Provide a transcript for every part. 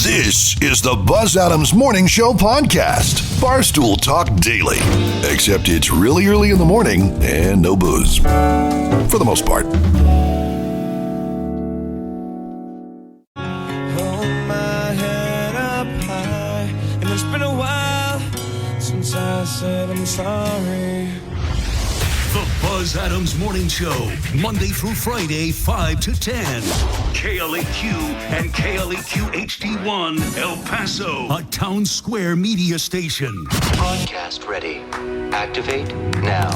This is the Buzz Adams Morning Show podcast. Barstool Talk Daily. Except it's really early in the morning and no booze. For the most part. Hold my head up high. And it's been a while since I said I'm sorry. The Buzz Adams Morning Show, Monday through Friday, 5 to 10. KLAQ and KLAQ HD1, El Paso, a town square media station. Podcast ready. Activate now.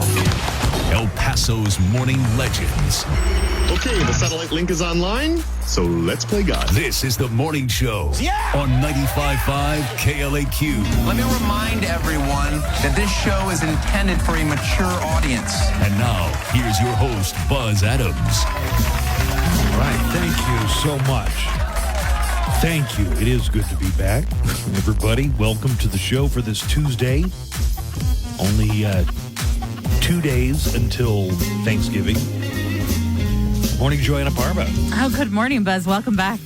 El Paso's morning legends. Okay, the satellite link is online, so let's play God. This is the morning show on 95.5 KLAQ. Let me remind everyone that this show is intended for a mature audience. And now, here's your host, Buzz Adams. All right, thank you so much. Thank you. It is good to be back. Everybody, welcome to the show for this Tuesday. Only 2 days until Thanksgiving. Morning, Joanna Parva. Oh, good morning, Buzz. Welcome back.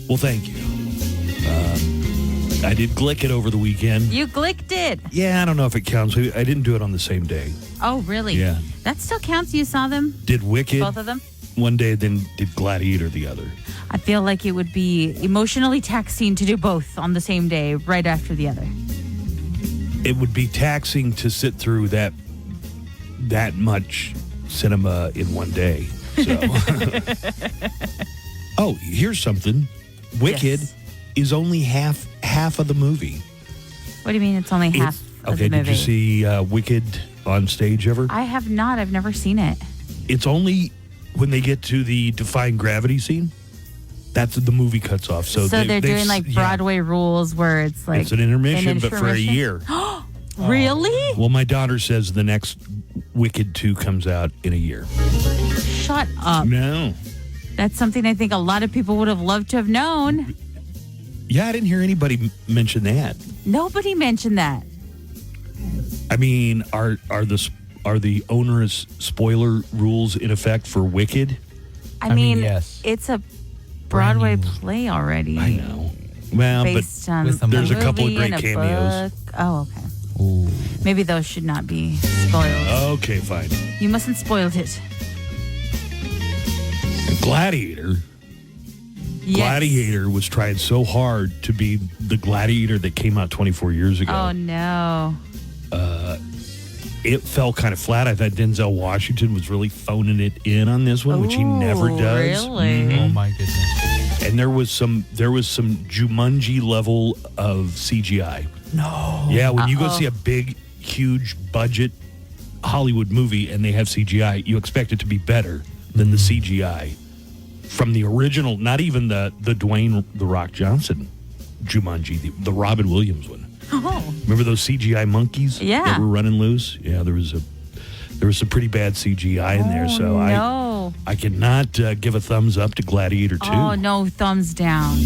Well, thank you. I did Glick it over the weekend. You glicked it. Yeah, I don't know if it counts. I didn't do it on the same day. Oh, really? Yeah. That still counts. You saw them? Did Wicked Both of them? one day, then did Gladiator the other. I feel like it would be emotionally taxing to do both on the same day, right after the other. It would be taxing to sit through that much cinema in one day. So. Oh, here's something. Wicked is only half of the movie. What do you mean it's only half of the movie? Did you see Wicked on stage ever? I have not. I've never seen it. It's only when they get to the defying gravity scene, that's the movie cuts off. So they're doing like Broadway rules where it's like... It's an intermission, but for a year. Really? Well, my daughter says the next Wicked 2 comes out in a year. Shut up. No. That's something I think a lot of people would have loved to have known. Yeah, I didn't hear anybody mention that. Nobody mentioned that. I mean, are the onerous spoiler rules in effect for Wicked? I mean yes. It's a Broadway play already. I know. Well, based on there's a couple of movie great and a cameos. book. Oh, okay. Ooh. Maybe those should not be spoiled. Okay, fine. You mustn't spoil it. Gladiator. Yes. Gladiator was trying so hard to be the Gladiator that came out 24 years ago. Oh, no. It fell kind of flat. I thought Denzel Washington was really phoning it in on this one, which he never does. Really? Mm-hmm. Oh my goodness. And there was some Jumanji level of CGI. No. Yeah, when you go see a big, huge budget Hollywood movie and they have CGI, you expect it to be better than the CGI from the original, not even the Dwayne "The Rock" Johnson Jumanji, the Robin Williams one. Oh. Remember those CGI monkeys that were running loose? Yeah, there was some pretty bad CGI in there, so no. I cannot give a thumbs up to Gladiator 2. Oh, no, thumbs down.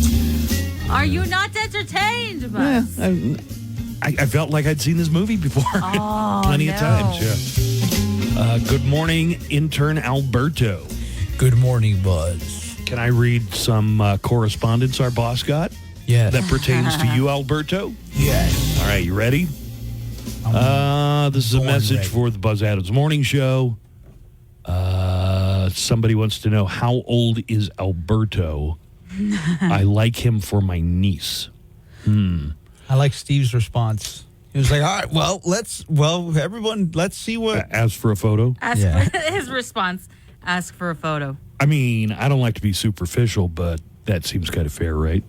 Are you not entertained, Buzz? I felt like I'd seen this movie before plenty of times. Yeah. Good morning, intern Alberto. Good morning, Buzz. Can I read some correspondence our boss got? Yes. That pertains to you, Alberto? Yes. All right, you ready? This is a message for the Buzz Adams Morning Show. Somebody wants to know, how old is Alberto? I like him for my niece. I like Steve's response. He was like, all right, everyone, let's see what... Ask for a photo? His response, ask for a photo. I mean, I don't like to be superficial, but that seems kind of fair, right?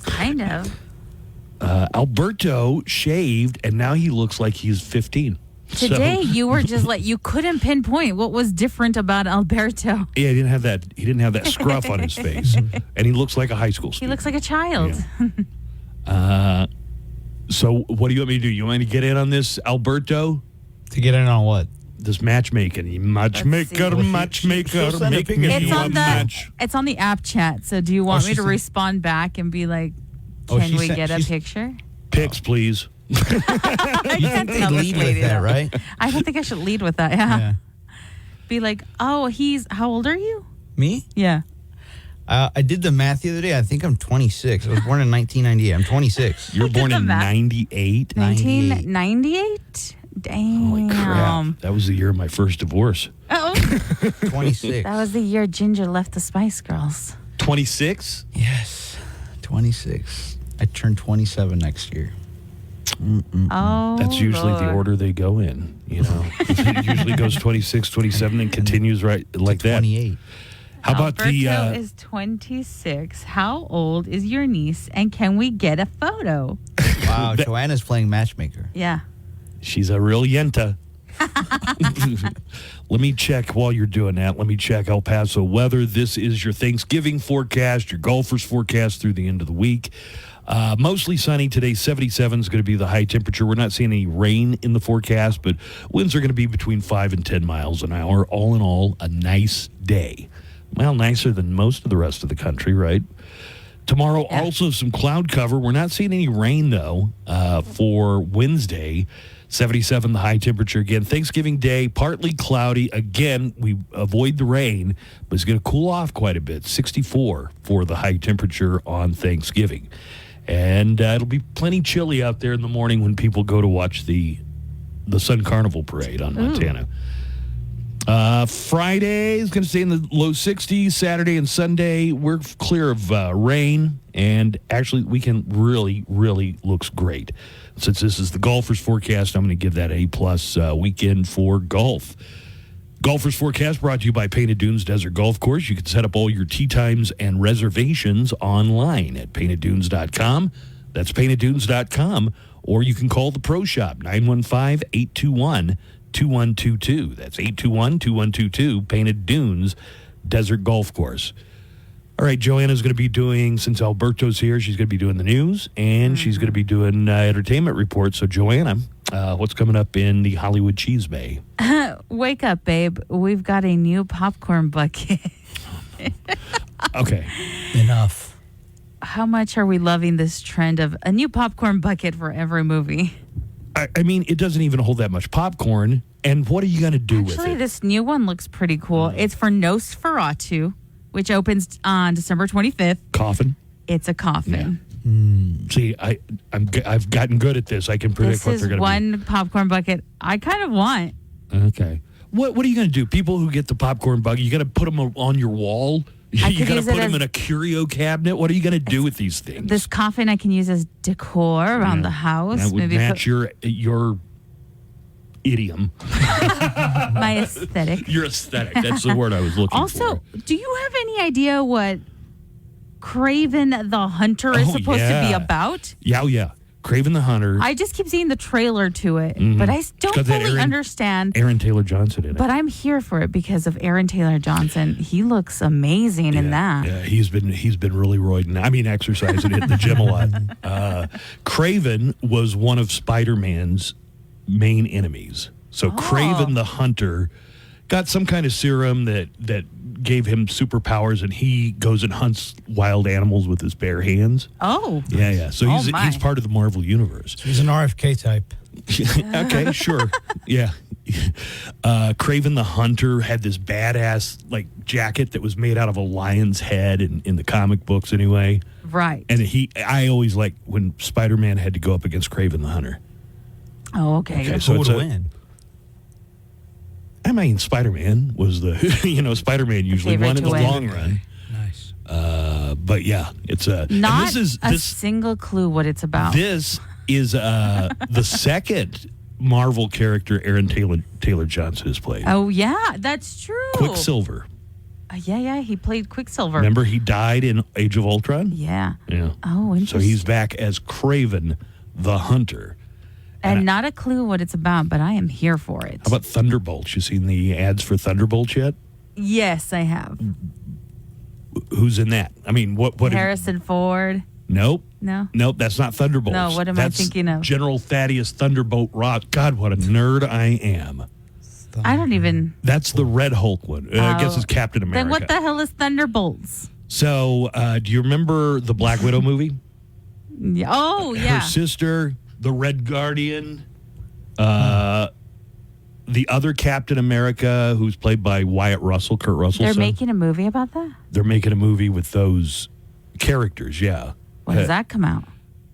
Kind of. Alberto shaved, and now he looks like he's 15. Today, you were just like, you couldn't pinpoint what was different about Alberto. Yeah, he didn't have that scruff on his face, and he looks like a high school student. He looks like a child. Yeah. So what do you want me to do? You want me to get in on this, Alberto? To get in on what? This matchmaking. Matchmaker, make me a match. It's on the app chat, so do you want me to respond back and be like, can we get a picture? Pics, please. I can't tell this lead lady with that, that. right? I don't think I should lead with that, yeah. Be like, oh, how old are you? Me? Yeah. I did the math the other day. I think I'm 26. I was born in 1998. I'm 26. You were born in 98? 1998? Damn. Holy crap. That was the year of my first divorce. Oh. 26. That was the year Ginger left the Spice Girls. 26? Yes. 26. I turn 27 next year. Oh, That's usually the Lord. order they go in, you know. It usually goes 26, 27, and continues right like that. 28. How about Alberto is 26. How old is your niece, and can we get a photo? Wow, Joanna's playing matchmaker. Yeah. She's a real yenta. Let me check while you're doing that. Let me check El Paso weather. This is your Thanksgiving forecast, your golfers forecast through the end of the week. Mostly sunny today. 77 is going to be the high temperature. We're not seeing any rain in the forecast, but winds are going to be between 5 and 10 miles an hour. All in all, a nice day. Well, nicer than most of the rest of the country, right? Tomorrow, also some cloud cover. We're not seeing any rain, though, for Wednesday. 77, the high temperature again. Thanksgiving Day, partly cloudy. Again, we avoid the rain, but it's going to cool off quite a bit. 64 for the high temperature on Thanksgiving. And it'll be plenty chilly out there in the morning when people go to watch the Sun Carnival Parade on Montana. Friday is going to stay in the low 60s. Saturday and Sunday, we're clear of rain. And actually, weekend really looks great. Since this is the golfers forecast, I'm going to give that A-plus weekend for golf. Golfers forecast brought to you by Painted Dunes Desert Golf Course. You can set up all your tee times and reservations online at painteddunes.com. That's painteddunes.com. Or you can call the Pro Shop, 915-821-2122. That's 821-2122, Painted Dunes Desert Golf Course. All right, Joanna's going to be doing, since Alberto's here, she's going to be doing the news, and she's going to be doing entertainment reports. So, Joanna, what's coming up in the Hollywood Cheese Bay? Wake up, babe. We've got a new popcorn bucket. Okay. Enough. How much are we loving this trend of a new popcorn bucket for every movie? I mean, it doesn't even hold that much popcorn, and what are you going to do with Actually, it? this new one looks pretty cool. It's for Nosferatu, which opens on December 25th. Coffin? It's a coffin. See, I've gotten good at this. I can predict This what is they're going to be. one popcorn bucket I kind of want. Okay. What are you going to do? People who get the popcorn bucket, you got to put them on your wall? You got to put them in a curio cabinet? What are you going to do with these things? This coffin I can use as decor around the house. That would Maybe match your idiom. my aesthetic. Your aesthetic. That's the word I was looking for. Also, do you have any idea what Craven the Hunter is supposed to be about? Yeah. Craven the Hunter. I just keep seeing the trailer to it, but I don't got that fully understand. Aaron Taylor Johnson in it. But I'm here for it because of Aaron Taylor Johnson. He looks amazing in that. Yeah, he's been really roiding. I mean, exercising at the gym a lot. Craven was one of Spider-Man's main enemies. So Craven the Hunter got some kind of serum that gave him superpowers, and he goes and hunts wild animals with his bare hands. Oh. Yeah. So he's part of the Marvel Universe. He's an RFK type. Okay, sure. Yeah. Craven the Hunter had this badass jacket that was made out of a lion's head in the comic books anyway. Right. And I always liked when Spider-Man had to go up against Craven the Hunter. Oh, okay. So Who would win? I mean, Spider-Man was Spider-Man usually won in the long run. Nice. But yeah, it's Not this single clue what it's about. This is the second Marvel character Aaron Taylor Johnson has played. Oh, yeah, that's true. Quicksilver. Yeah, he played Quicksilver. Remember, he died in Age of Ultron? Yeah. Yeah. Oh, interesting. So he's back as Craven the Hunter. And not a clue what it's about, but I am here for it. How about Thunderbolts? You seen the ads for Thunderbolts yet? Yes, I have. Who's in that? I mean, what? Harrison Ford. Nope. No? Nope, that's not Thunderbolts. No, what am I thinking of? General Thaddeus Thunderbolt Ross. God, what a nerd I am. I don't even... That's the Red Hulk one. I guess it's Captain America. Then what the hell is Thunderbolts? So, do you remember the Black Widow movie? Oh, yeah. Her sister, the Red Guardian, the other Captain America, who's played by Wyatt Russell, Kurt Russell's They're son. making a movie about that? They're making a movie with those characters, yeah. When does that come out?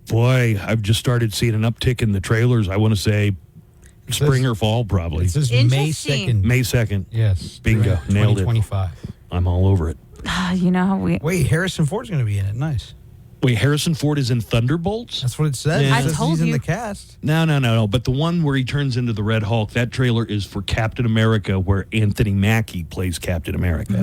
Boy, I've just started seeing an uptick in the trailers. I want to say spring or fall, probably. It says May Interesting. 2nd. May 2nd. Yes. Bingo. Nailed it. 2025. I'm all over it. You know how we... Wait, Harrison Ford's going to be in it. Nice. Wait, Harrison Ford is in Thunderbolts? That's what it says. Yeah. It I says told he's in you. the cast. No. But the one where he turns into the Red Hulk, that trailer is for Captain America, where Anthony Mackie plays Captain America.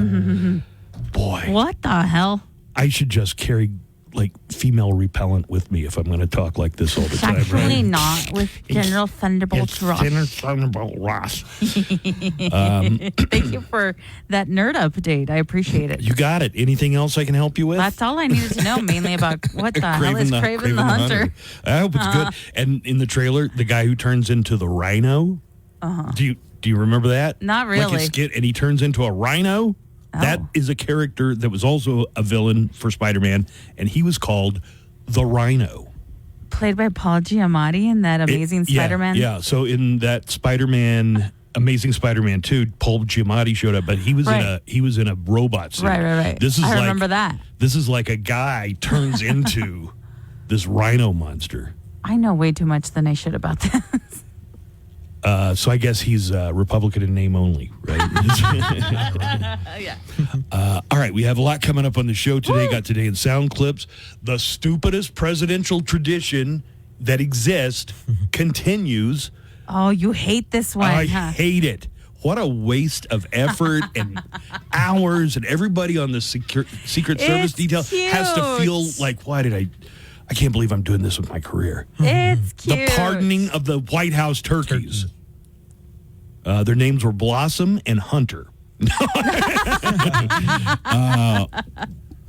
Boy, What the hell? I should just carry like female repellent with me if I'm going to talk like this all the time. Actually Right? not with General Thunderbolt Ross. General Thunderbolt Ross. Thank you for that nerd update. I appreciate it. You got it. Anything else I can help you with? That's all I needed to know, mainly about what the hell is Craven the Hunter. I hope it's good. And in the trailer, the guy who turns into the rhino. Do you remember that? Not Like really. a skit, and he turns into a rhino. That is a character that was also a villain for Spider-Man, and he was called the Rhino. Played by Paul Giamatti in that Amazing Spider-Man. Yeah. So in that Spider-Man, Amazing Spider-Man 2, Paul Giamatti showed up, but he was in a robot suit. Right. This is I like, remember that. This is like a guy turns into this rhino monster. I know way too much than I should about this. So I guess he's Republican in name only, right? Yeah. All right, we have a lot coming up on the show today. Got Today in Sound Clips. The stupidest presidential tradition that exists continues. Oh, you hate this one, I huh? hate it. What a waste of effort and hours, and everybody on the Secret Service It's detail has to feel cute. like, why did I can't believe I'm doing this with my career. It's cute. The pardoning of the White House turkeys. Their names were Blossom and Hunter.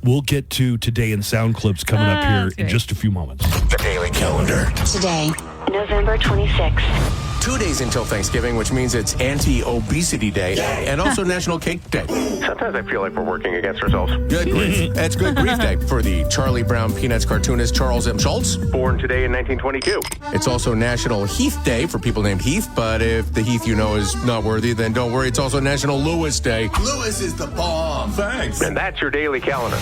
We'll get to Today in Sound Clips coming up here that's in great. just a few moments. The Daily Calendar. Today, November 26th. 2 days until Thanksgiving, which means it's Anti-Obesity Day and also National Cake Day. Sometimes I feel like we're working against ourselves. Good grief. That's Good Grief Day for the Charlie Brown Peanuts cartoonist Charles M. Schultz. Born today in 1922. It's also National Heath Day for people named Heath, but if the Heath you know is not worthy, then don't worry. It's also National Lewis Day. Lewis is the bomb. Thanks. And that's your daily calendar.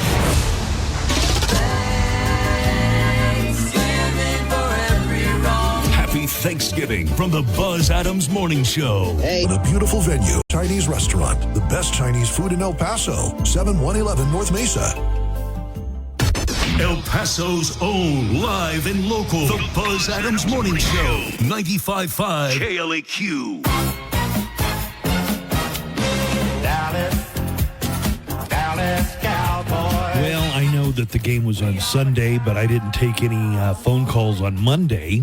Happy Thanksgiving from the Buzz Adams Morning Show. In a beautiful venue, Chinese restaurant, the best Chinese food in El Paso, 7111 North Mesa. El Paso's own live and local. The Buzz Adams Morning Show. 95.5 KLAQ. Well, I know that the game was on Sunday, but I didn't take any phone calls on Monday.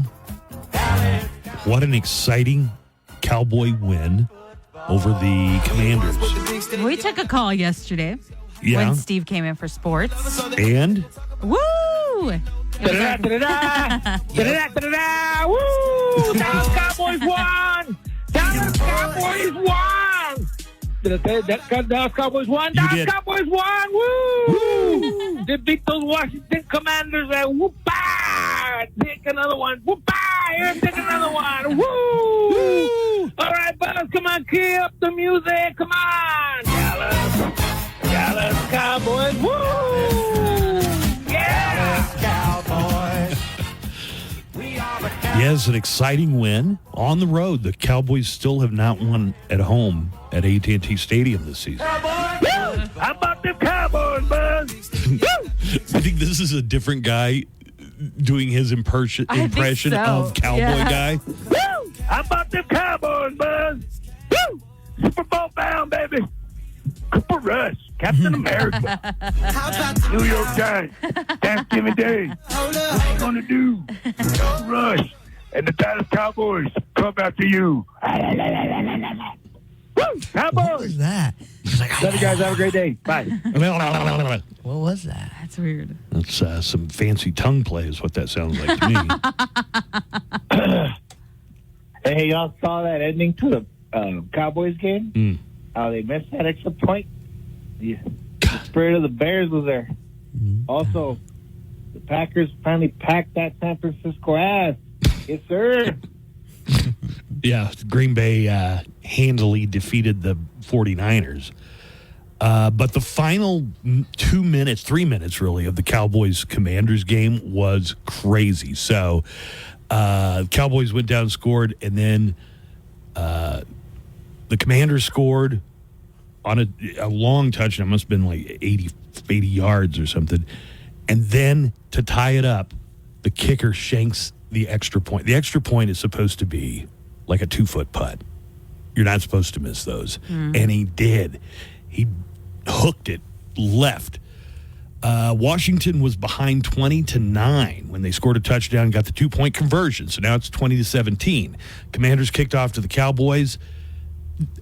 What an exciting Cowboy win over the Commanders. We took a call yesterday Yeah. when Steve came in for sports. And Woo! It was like- Woo! Dallas Cowboys won! Dallas Cowboys won! Dallas Cowboys won! You Dallas did. Cowboys won! Woo! They beat those Washington Commanders and whoop-ah! Take another one. Whoop-ah! Here, take another one. Woo! All right, Buzz, come on, key up the music. Come on! Dallas Cowboys. Woo! Yeah! yes, an exciting win on the road. The Cowboys still have not won at home at AT&T Stadium this season. How about the Cowboys, Buzz? I think this is a different guy doing his impression I think so. of Cowboy Yeah. guy. Woo! How about the Cowboys, Buzz? Woo! Super Bowl bound, baby. Cooper Rush, Captain America. New York Giants, Thanksgiving Day. What you gonna do? Cooper Rush and the Dallas Cowboys come after you. Woo! What Cowboys! was that? He's like, Love you guys. Have a great day. Bye. what was that? That's weird. That's some fancy tongue play is what that sounds like to me. Hey, y'all saw that ending to the Cowboys game? How they missed that extra point? The spirit of the Bears was there. Also, the Packers finally packed that San Francisco ass. Yes, sir. Yeah, Green Bay handily defeated the 49ers. But the final 3 minutes, really, of the Cowboys-Commanders game was crazy. So Cowboys went down, scored, and then the Commanders scored on a long touchdown. It must have been like 80 yards or something. And then to tie it up, the kicker shanks the extra point. The extra point is supposed to be like a 2-foot putt. You're not supposed to miss those. And he did. He hooked it left. Washington was behind 20-9 when they scored a touchdown and got the 2-point conversion. So now it's 20-17. Commanders kicked off to the Cowboys.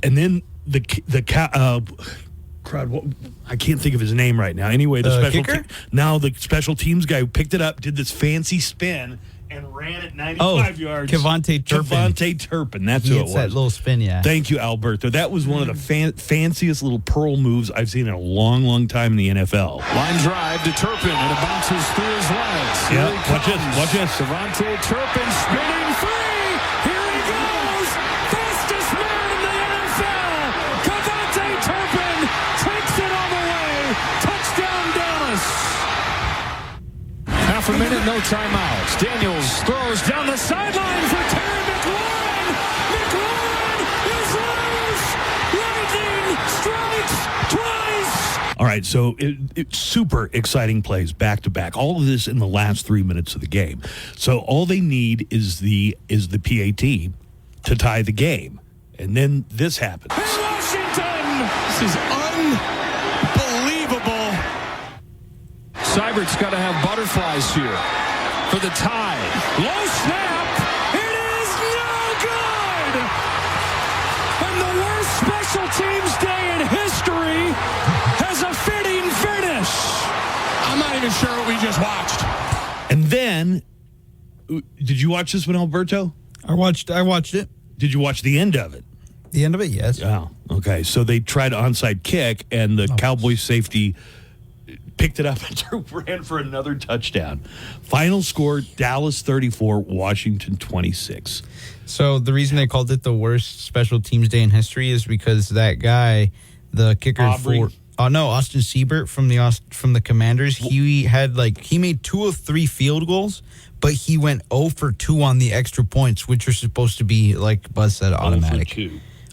And then I can't think of his name right now. Anyway, the special kicker? The special teams guy who picked it up did this fancy spin and ran it 95 yards. Kevontae Turpin. That's who it was. That little spin, yeah. Thank you, Alberto. That was one of the fanciest little pearl moves I've seen in a long, long time in the NFL. Line drive to Turpin, and it bounces through his legs. Yeah, watch this. Kevontae Turpin spinning free. Here he goes. Fastest man in the NFL. Kevontae Turpin takes it all the way. Touchdown, Dallas. Half a minute, no timeouts. Daniels throws down the sideline for Terry McLaurin. McLaurin is loose. Lightning strikes twice. All right, so it's super exciting plays back to back. All of this in the last 3 minutes of the game. So all they need is the PAT to tie the game, and then this happens. Hey, Washington! This is unbelievable. Seibert's got to have butterflies here for the tie. Low snap. It is no good. And the worst special teams day in history has a fitting finish. I'm not even sure what we just watched. And then, did you watch this one, Alberto? I watched it. Did you watch the end of it? The end of it, yes. Oh, okay. So they tried an onside kick, and the Cowboys safety picked it up and ran for another touchdown. Final score, Dallas 34, Washington 26. So the reason they called it the worst special teams day in history is because that guy, the kicker Austin Seibert from the Commanders, he made 2 of 3 field goals, but he went 0 for 2 on the extra points, which are supposed to be, like Buzz said, automatic.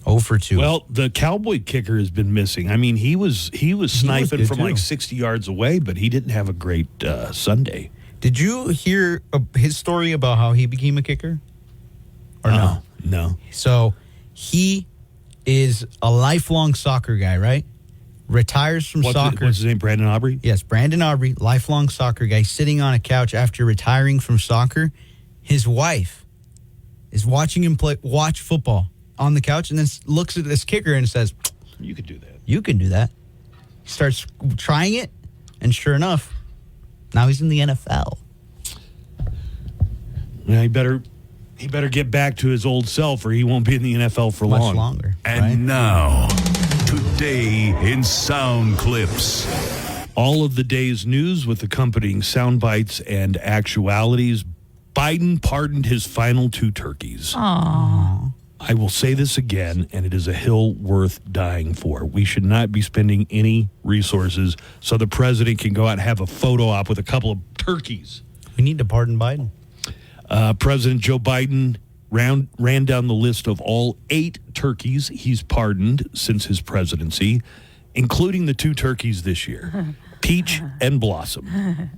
0 for 2. Well, the Cowboy kicker has been missing. I mean, he was sniping from like 60 yards away, but he didn't have a great Sunday. Did you hear his story about how he became a kicker? Or no? No. So he is a lifelong soccer guy, right? Retires from soccer. What's his name? Brandon Aubrey? Yes, Brandon Aubrey, lifelong soccer guy, sitting on a couch after retiring from soccer. His wife is watching him watch football on the couch, and then looks at this kicker and says, "You could do that. You can do that." Starts trying it, and sure enough, now he's in the NFL. Yeah, he better get back to his old self, or he won't be in the NFL for much longer. And right? now, today in sound clips. All of the day's news with accompanying sound bites and actualities. Biden pardoned his final 2 turkeys. Aww. I will say this again, and it is a hill worth dying for. We should not be spending any resources so the president can go out and have a photo op with a couple of turkeys. We need to pardon Biden. President Joe Biden ran down the list of all 8 turkeys he's pardoned since his presidency, including the 2 turkeys this year, Peach and Blossom.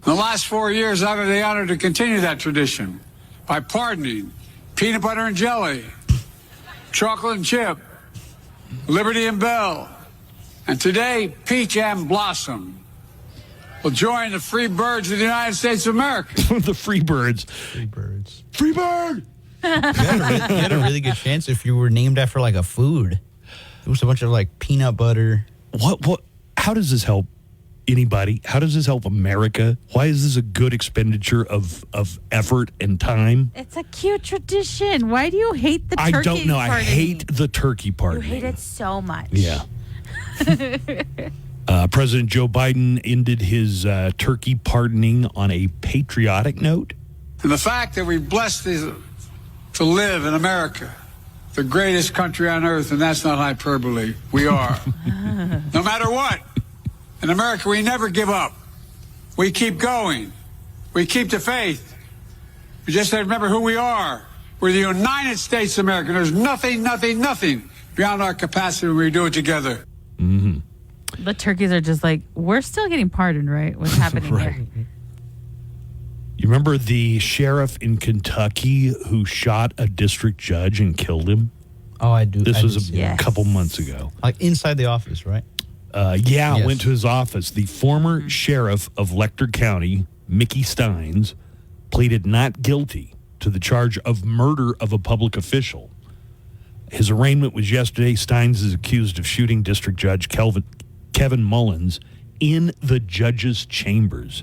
The last 4 years, I've had the honor to continue that tradition by pardoning Peanut Butter and Jelly, Chocolate and Chip, Liberty and Bell, and today, Peach and Blossom will join the free birds of the United States of America. The free birds. Free birds. Free bird! You had a really good chance if you were named after like a food. It was a bunch of like peanut butter. What? How does this help anybody? How does this help America? Why is this a good expenditure of effort and time? It's a cute tradition. Why do you hate the turkey I don't know. pardoning? I hate the turkey pardoning. You hate it so much. Yeah. President Joe Biden ended his turkey pardoning on a patriotic note. And the fact that we're blessed to live in America the greatest country on earth, and that's not hyperbole. We are. No matter what, in America, we never give up. We keep going. We keep the faith. We just have to remember who we are. We're the United States of America. There's nothing beyond our capacity when we do it together. Mm-hmm. The turkeys are just like, we're still getting pardoned, right? What's happening Right. here? You remember the sheriff in Kentucky who shot a district judge and killed him? Oh, I do. This I was did a see couple months ago. Like inside the office, right? Yeah, Yes. went to his office. The former sheriff of Lecter County, Mickey Steins, pleaded not guilty to the charge of murder of a public official. His arraignment was yesterday. Steins is accused of shooting District Judge Kevin Mullins in the judge's chambers.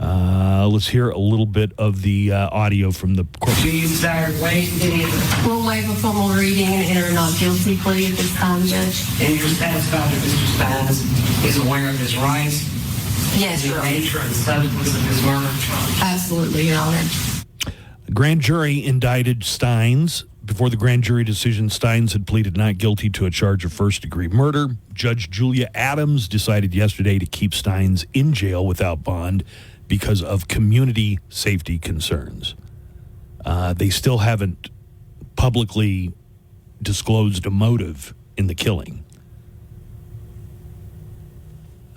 Let's hear a little bit of the audio from the court. Do you desire to waive any of the... We'll waive a formal reading and enter a not guilty plea at this time, Judge. And you're satisfied that Mr. Steins is aware of his rights? Yes, Your Honor. The nature and substance of his murder? Absolutely, Your Honor. The grand jury indicted Steins. Before the grand jury decision, Steins had pleaded not guilty to a charge of first-degree murder. Judge Julia Adams decided yesterday to keep Steins in jail without bond because of community safety concerns. They still haven't publicly disclosed a motive in the killing.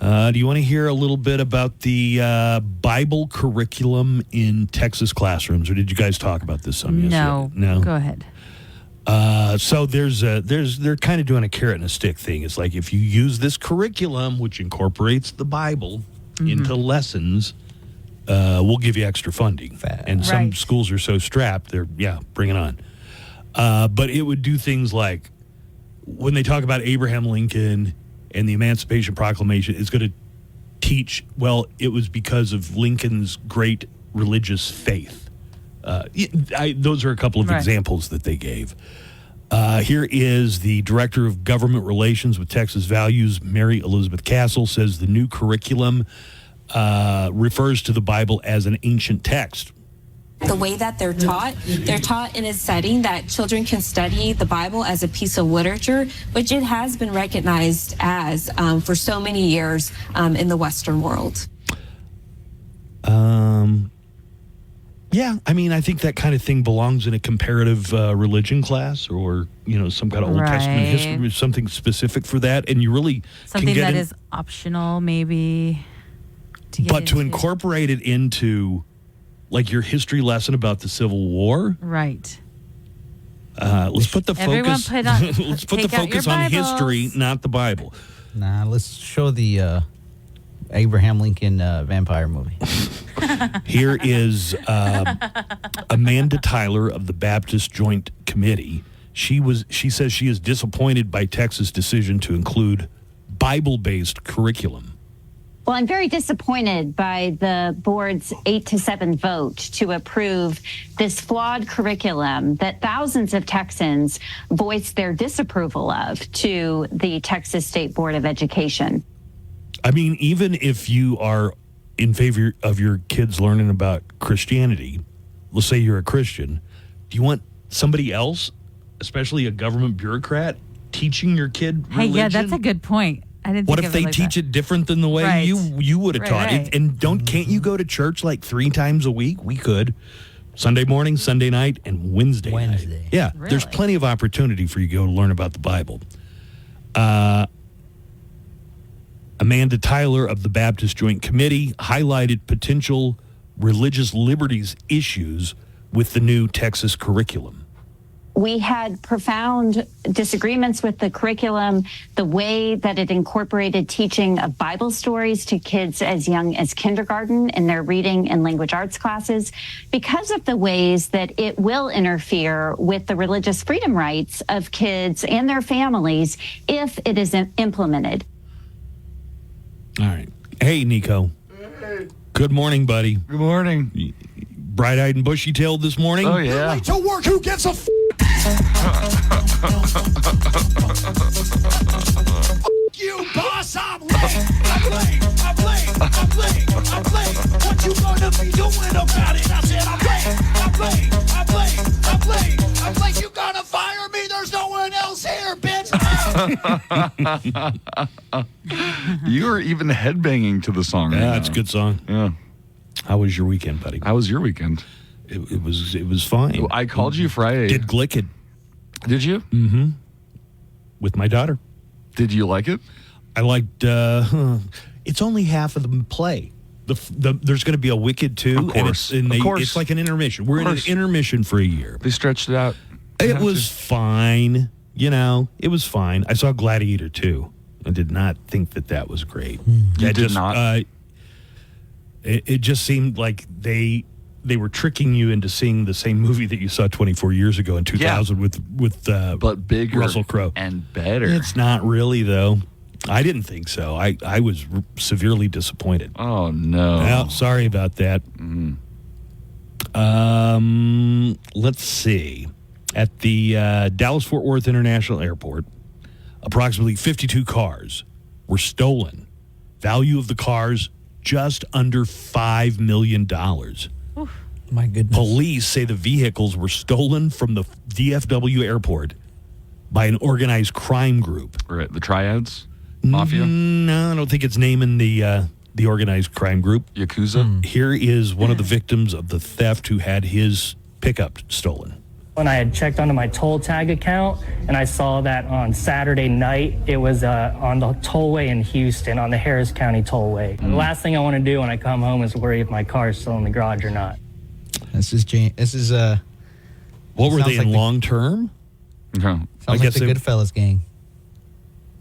Do you want to hear a little bit about the Bible curriculum in Texas classrooms, or did you guys talk about this some yesterday? No. Go ahead. So they're kind of doing a carrot and a stick thing. It's like if you use this curriculum, which incorporates the Bible into lessons, we'll give you extra funding. And some schools are so strapped, bring it on. But it would do things like when they talk about Abraham Lincoln and the Emancipation Proclamation, it's going to teach, well, it was because of Lincoln's great religious faith. Those are a couple of examples that they gave. Here is the Director of Government Relations with Texas Values, Mary Elizabeth Castle, says the new curriculum refers to the Bible as an ancient text. The way that they're taught in a setting that children can study the Bible as a piece of literature, which it has been recognized as for so many years in the Western world. Yeah, I mean, I think that kind of thing belongs in a comparative religion class or, some kind of Old Testament history, something specific for that. And you really something can get that is optional, maybe. To incorporate it into, like, your history lesson about the Civil War. Right. Let's put the Everyone focus. put on, let's put the take out focus your on Bibles. history, not the Bible. Nah, let's show the Abraham Lincoln vampire movie. Here is Amanda Tyler of the Baptist Joint Committee. She says she is disappointed by Texas' decision to include Bible-based curriculum. Well, I'm very disappointed by the board's 8-7 vote to approve this flawed curriculum that thousands of Texans voiced their disapproval of to the Texas State Board of Education. I mean, even if you are in favor of your kids learning about Christianity, let's say you're a Christian, do you want somebody else, especially a government bureaucrat, teaching your kid religion? Hey, yeah, that's a good point. I didn't What think if of they it like teach that. it different than the way you would have taught it? And can't you go to church like 3 times a week? We could. Sunday morning, Sunday night, and Wednesday night. Yeah, there's plenty of opportunity for you to go to learn about the Bible. Amanda Tyler of the Baptist Joint Committee highlighted potential religious liberties issues with the new Texas curriculum. We had profound disagreements with the curriculum, the way that it incorporated teaching of Bible stories to kids as young as kindergarten in their reading and language arts classes, because of the ways that it will interfere with the religious freedom rights of kids and their families if it is implemented. All right. Hey, Nico. Good morning, buddy. Good morning. Bright-eyed and bushy-tailed this morning? Oh, yeah. Late to work, who gets a you, boss, I'm late. I'm late. What you gonna be doing about it? I said I'm late. You gonna fire me You were even headbanging to the song. Yeah, it's a good song. Yeah. How was your weekend, buddy? How was your weekend? It was fine. I called you Friday. Did Glicked. Did you? Mm-hmm. With my daughter. Did you like it? I liked. It's only half of the play. There's going to be a Wicked 2, and it's like an intermission. We're in an intermission for a year. They stretched it out. It was fine. It was fine. I saw Gladiator 2. I did not think that was great. You did not? It just seemed like they were tricking you into seeing the same movie that you saw 24 years ago in 2000 with but bigger Russell Crowe. And better. It's not really, though. I didn't think so. I was severely disappointed. Oh, no. Well, sorry about that. Let's see. At the Dallas-Fort Worth International Airport, approximately 52 cars were stolen. Value of the cars, just under $5 million. My goodness. Police say the vehicles were stolen from the DFW airport by an organized crime group. Right, the Triads? Mafia? No, I don't think it's naming the organized crime group. Yakuza? Here is one of the victims of the theft who had his pickup stolen. When I had checked onto my toll tag account, and I saw that on Saturday night, it was on the tollway in Houston, on the Harris County tollway. The last thing I want to do when I come home is worry if my car is still in the garage or not. This is what were they in long term? No. Sounds like the Goodfellas gang.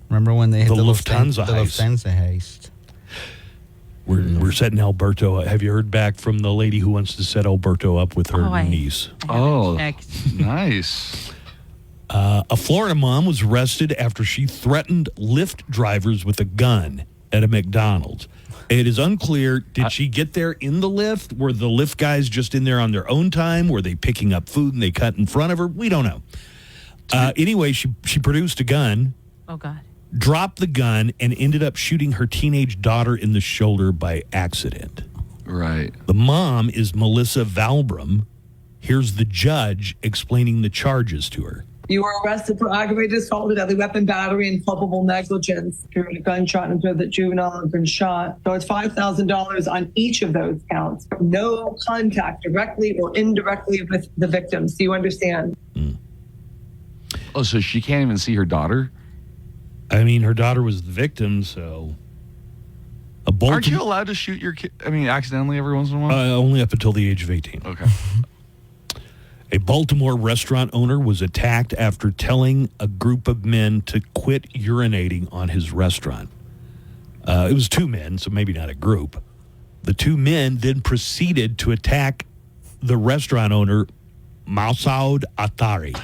Remember when they had the Lufthansa heist? We're setting Alberto. Have you heard back from the lady who wants to set Alberto up with her niece? Nice. A Florida mom was arrested after she threatened Lyft drivers with a gun at a McDonald's. It is unclear, did she get there in the Lyft? Were the Lyft guys just in there on their own time? Were they picking up food and they cut in front of her? We don't know. Anyway, she produced a gun. Oh, God. Dropped the gun and ended up shooting her teenage daughter in the shoulder by accident. Right. The mom is Melissa Valbrum. Here's the judge explaining the charges to her. You were arrested for aggravated assault with deadly weapon battery and culpable negligence. During a gunshot into the juvenile has been shot. So it's $5,000 on each of those counts. No contact directly or indirectly with the victims. Do you understand? Oh, so she can't even see her daughter? I mean, her daughter was the victim, so... Aren't you allowed to shoot your kid, accidentally every once in a while? Only up until the age of 18. Okay. A Baltimore restaurant owner was attacked after telling a group of men to quit urinating on his restaurant. It was two men, so maybe not a group. The two men then proceeded to attack the restaurant owner, Masoud Atari.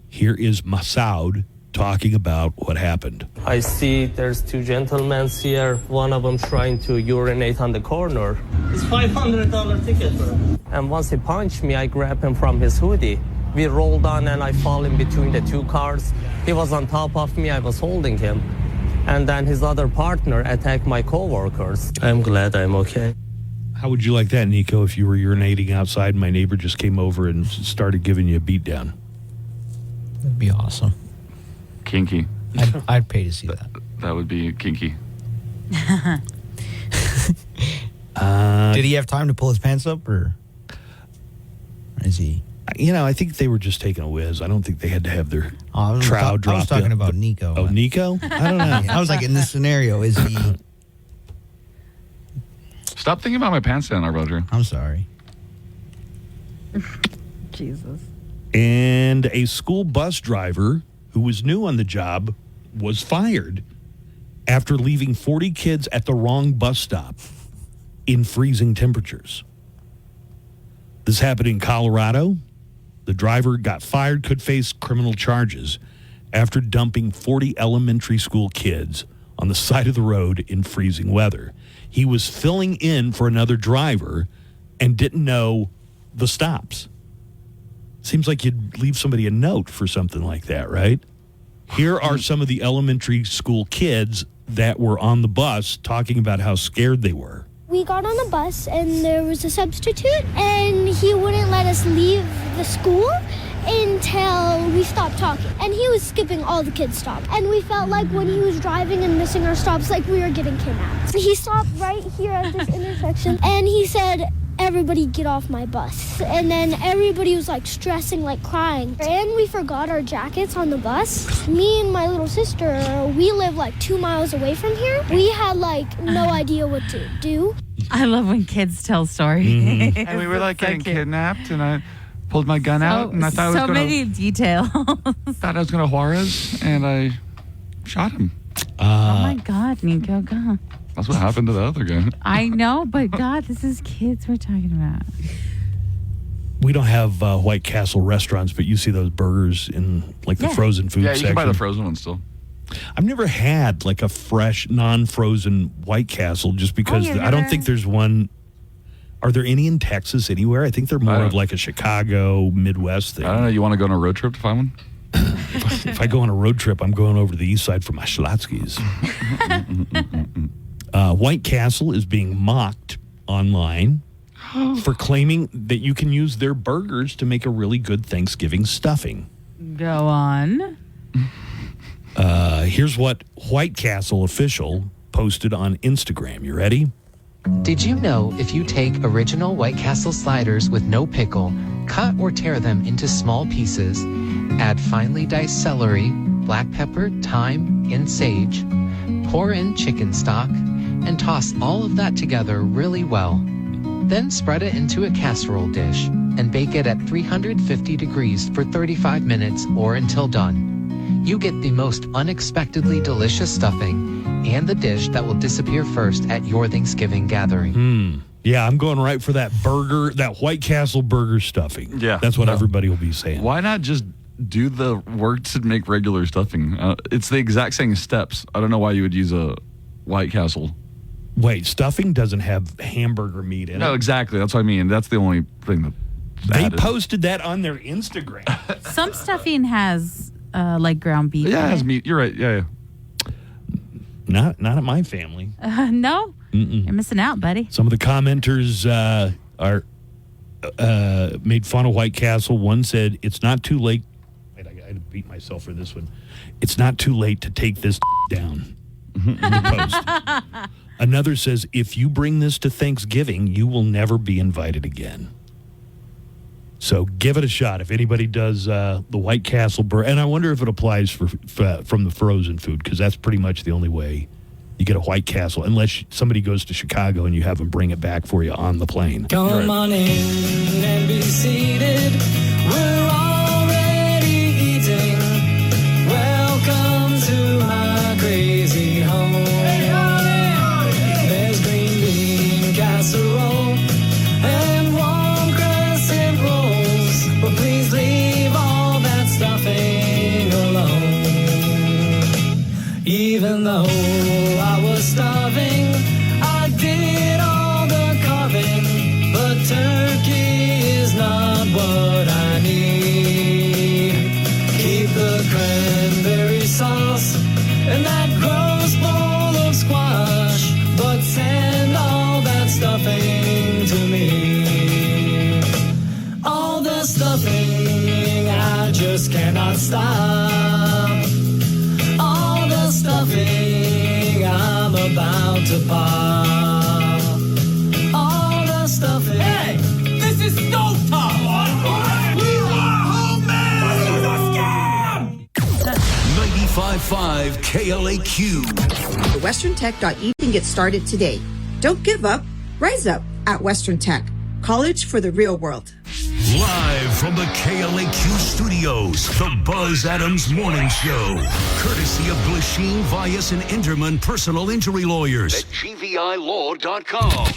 Here is Masoud talking about what happened. I see there's two gentlemen here. One of them trying to urinate on the corner. It's $500 ticket, bro. And once he punched me, I grabbed him from his hoodie. We rolled on and I fall in between the two cars. He was on top of me. I was holding him. And then his other partner attacked my coworkers. I'm glad I'm okay. How would you like that, Nico, if you were urinating outside and my neighbor just came over and started giving you a beat down? That'd be awesome. Kinky. I'd pay to see that. That would be kinky. Did he have time to pull his pants up, or is he? I think they were just taking a whiz. I don't think they had to have their trow dropped. I was talking about Nico. Oh, Nico? I don't know. I was like, in this scenario, is he... Stop thinking about my pants down, Roger. I'm sorry. Jesus. And a school bus driver who was new on the job was fired after leaving 40 kids at the wrong bus stop in freezing temperatures. This happened in Colorado. The driver got fired, could face criminal charges after dumping 40 elementary school kids on the side of the road in freezing weather. He was filling in for another driver and didn't know the stops. Seems like you'd leave somebody a note for something like that, right? Here are some of the elementary school kids that were on the bus talking about how scared they were. We got on the bus and there was a substitute and he wouldn't let us leave the school until we stopped talking. And he was skipping all the kids' stops. And we felt like when he was driving and missing our stops, like we were getting kidnapped. He stopped right here at this intersection, and he said, "Everybody get off my bus." And then everybody was like stressing, like crying. And we forgot our jackets on the bus. Me and my little sister, we live like 2 miles away from here. We had like no idea what to do. I love when kids tell stories. Mm-hmm. And we were like getting kidnapped, and I pulled my gun out, and I thought I was so many details. Thought I was going to Juarez, and I shot him. Oh my God, Nico, God. That's what happened to the other guy. I know, but God, this is kids we're talking about. We don't have White Castle restaurants, but you see those burgers in like the frozen food section. Yeah, you can buy the frozen ones still. I've never had like a fresh, non-frozen White Castle just because I don't think there's one. Are there any in Texas anywhere? I think they're more of like a Chicago, Midwest thing. I don't know. You want to go on a road trip to find one? If I go on a road trip, I'm going over to the east side for my Schlotzkys. White Castle is being mocked online for claiming that you can use their burgers to make a really good Thanksgiving stuffing. Go on. Here's what White Castle official posted on Instagram. You ready? Did you know if you take original White Castle sliders with no pickle, cut or tear them into small pieces, add finely diced celery, black pepper, thyme, and sage, pour in chicken stock, and toss all of that together really well. Then spread it into a casserole dish and bake it at 350 degrees for 35 minutes or until done. You get the most unexpectedly delicious stuffing and the dish that will disappear first at your Thanksgiving gathering. Yeah, I'm going right for that burger, that White Castle burger stuffing. Yeah. That's what everybody will be saying. Why not just do the work to make regular stuffing? It's the exact same steps. I don't know why you would use a White Castle. Wait, stuffing doesn't have hamburger meat in it. No, exactly. That's what I mean. That's the only thing that they posted that on their Instagram. Some stuffing has like ground beef. Yeah, it has meat. You're right. Yeah. Not at my family. No, you're missing out, buddy. Some of the commenters are made fun of White Castle. One said, "It's not too late." Wait, I got to beat myself for this one. It's not too late to take this down. In the post. Another says, "If you bring this to Thanksgiving, you will never be invited again." So give it a shot if anybody does the White Castle burger. And I wonder if it applies from the frozen food, because that's pretty much the only way you get a White Castle, unless somebody goes to Chicago and you have them bring it back for you on the plane. Come on in and be seated. We're already eating. Welcome to my crazy home. There's green bean casserole and warm crescent rolls. But please leave all that stuffing alone. Even though I was starving, I did all the carving. But turkey is not what I need. Keep the cranberry sauce and that gross bowl of squash, but send all that stuffing to me. All the stuffing, I just cannot stop. All the stuffing, I'm about to pop. All the stuffing. Hey, this is stove top. We are homemade. This is a scam. 95.5 KLAQ. The WesternTech.edu can get started today. Don't give up. Rise up at Western Tech. College for the real world. Live from the KLAQ studios, the Buzz Adams Morning Show. Courtesy of Glasheen, Vyas, and Enderman Personal Injury Lawyers at GVILaw.com.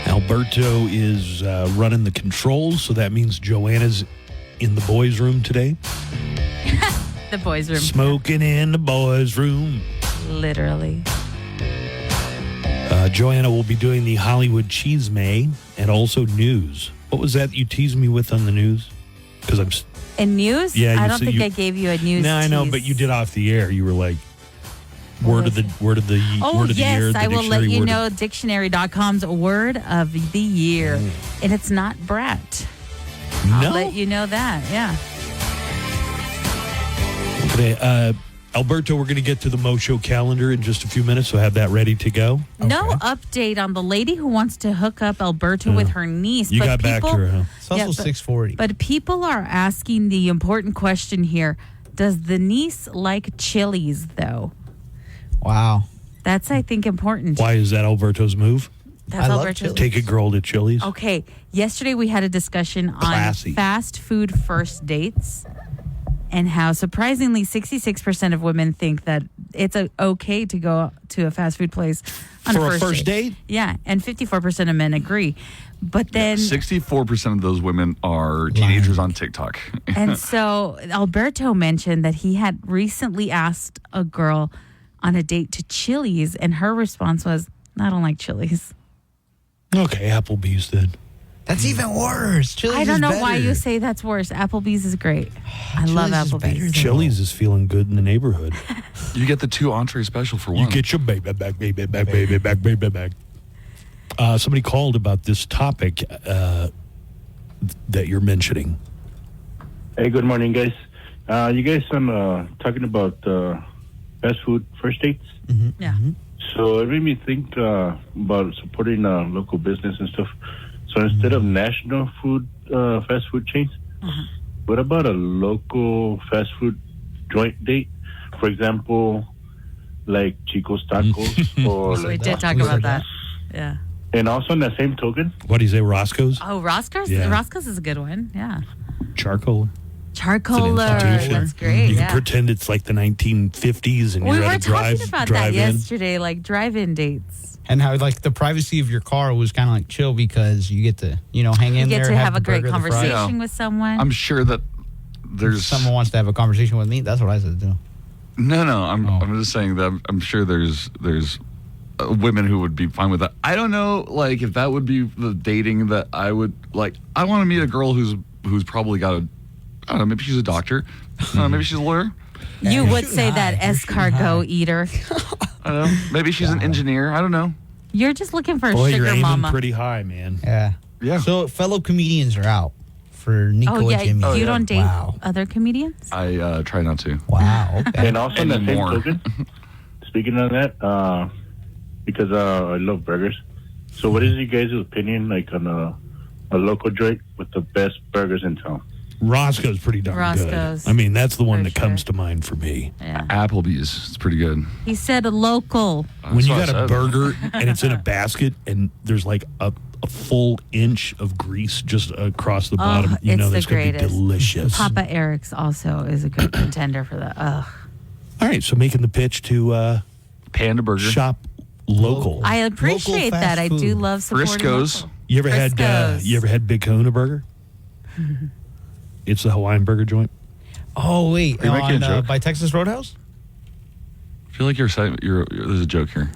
Alberto is running the controls, so that means Joanna's in the boys' room today. The boys' room. Smoking in the boys' room. Literally. Joanna will be doing the Hollywood Cheese May and also news. What was that you teased me with on the news? Because I'm in news. Yeah, I don't think I gave you a news. No, I know, but you did off the air. You were like, Word of the word of the year. I will let you know dictionary.com's word of the year. And it's not brat. I'll let you know that. Yeah. Okay, Alberto, we're going to get to the Mo Show calendar in just a few minutes, so have that ready to go. No update on the lady who wants to hook up Alberto with her niece. You got back to her, huh? It's also 6:40. But people are asking the important question here. Does the niece like Chili's, though? Wow. That's, I think, important. Why is that Alberto's move? That's Alberto's. Take a girl to Chili's. Okay. Yesterday we had a discussion on fast food first dates and how surprisingly 66% of women think that it's okay to go to a fast food place on for a first date. Yeah, and 54% of men agree. But then 64% of those women are teenagers on TikTok. And so Alberto mentioned that he had recently asked a girl on a date to Chili's, and her response was, I don't like Chili's. Okay, Applebee's then. That's even worse. Chili's I don't know is why better. you say that's worse. Applebee's is great. I love Applebee's. Chili's is feeling good in the neighborhood. You get the 2 entree special for one. You get your baby back, baby back, baby back, baby back. Somebody called about this topic that you're mentioning. Hey, good morning, guys. You guys, talking about fast food first dates. Yeah. So it made me think about supporting local business and stuff. So instead of national food fast food chains, what about a local fast food joint date? For example, like Chico's Tacos or We did talk about that. Yeah. And also on that same token, what do you say, Roscoe's? Oh, Roscoe's? Yeah. Roscoe's is a good one. Yeah. Charcoal. Charcoaler. Institution. That's great. You yeah. can pretend it's like the 1950s and We you're were at a drive talking about that in. yesterday, like drive-in dates. And how like the privacy of your car was kind of like chill because you get to, hang in You there. get to have the a great burger, the fries. conversation with someone. I'm sure that there's If someone wants to have a conversation with me, that's what I said to do. No, I'm just saying that I'm sure there's women who would be fine with that. I don't know, like if that would be the dating that I would like. I want to meet a girl who's probably got I don't know, maybe she's a doctor, maybe she's a lawyer. You would say that escargot eater. I don't know, maybe she's an engineer. I don't know. You're just looking for a Boy, sugar you're aiming mama. pretty high, man. Yeah. So fellow comedians are out for Nico Oh, yeah. and Jimmy. You don't date other comedians? I try not to. Wow. Okay. and also on that same Anymore. token, speaking of that, because I love burgers. So what is you guys' opinion like on a local joint with the best burgers in town? Roscoe's pretty darn Roscoe's. good. I mean, that's the one that comes to mind for me. Yeah. Applebee's, it's pretty good. He said a local. When you That's got what a I said. burger and it's in a basket and there's like a full inch of grease just across the bottom, you it's know the that's going to be greatest. delicious. Papa Eric's also is a good contender for that. Ugh. All right, so making the pitch to Panda Burger. shop local. I appreciate Local that. fast I do food. love supporting Frisco's. local. You ever Frisco's. had Big Kahuna Burger? It's the Hawaiian burger joint. Oh, wait. Are you making a joke? By Texas Roadhouse? I feel like there's a joke here.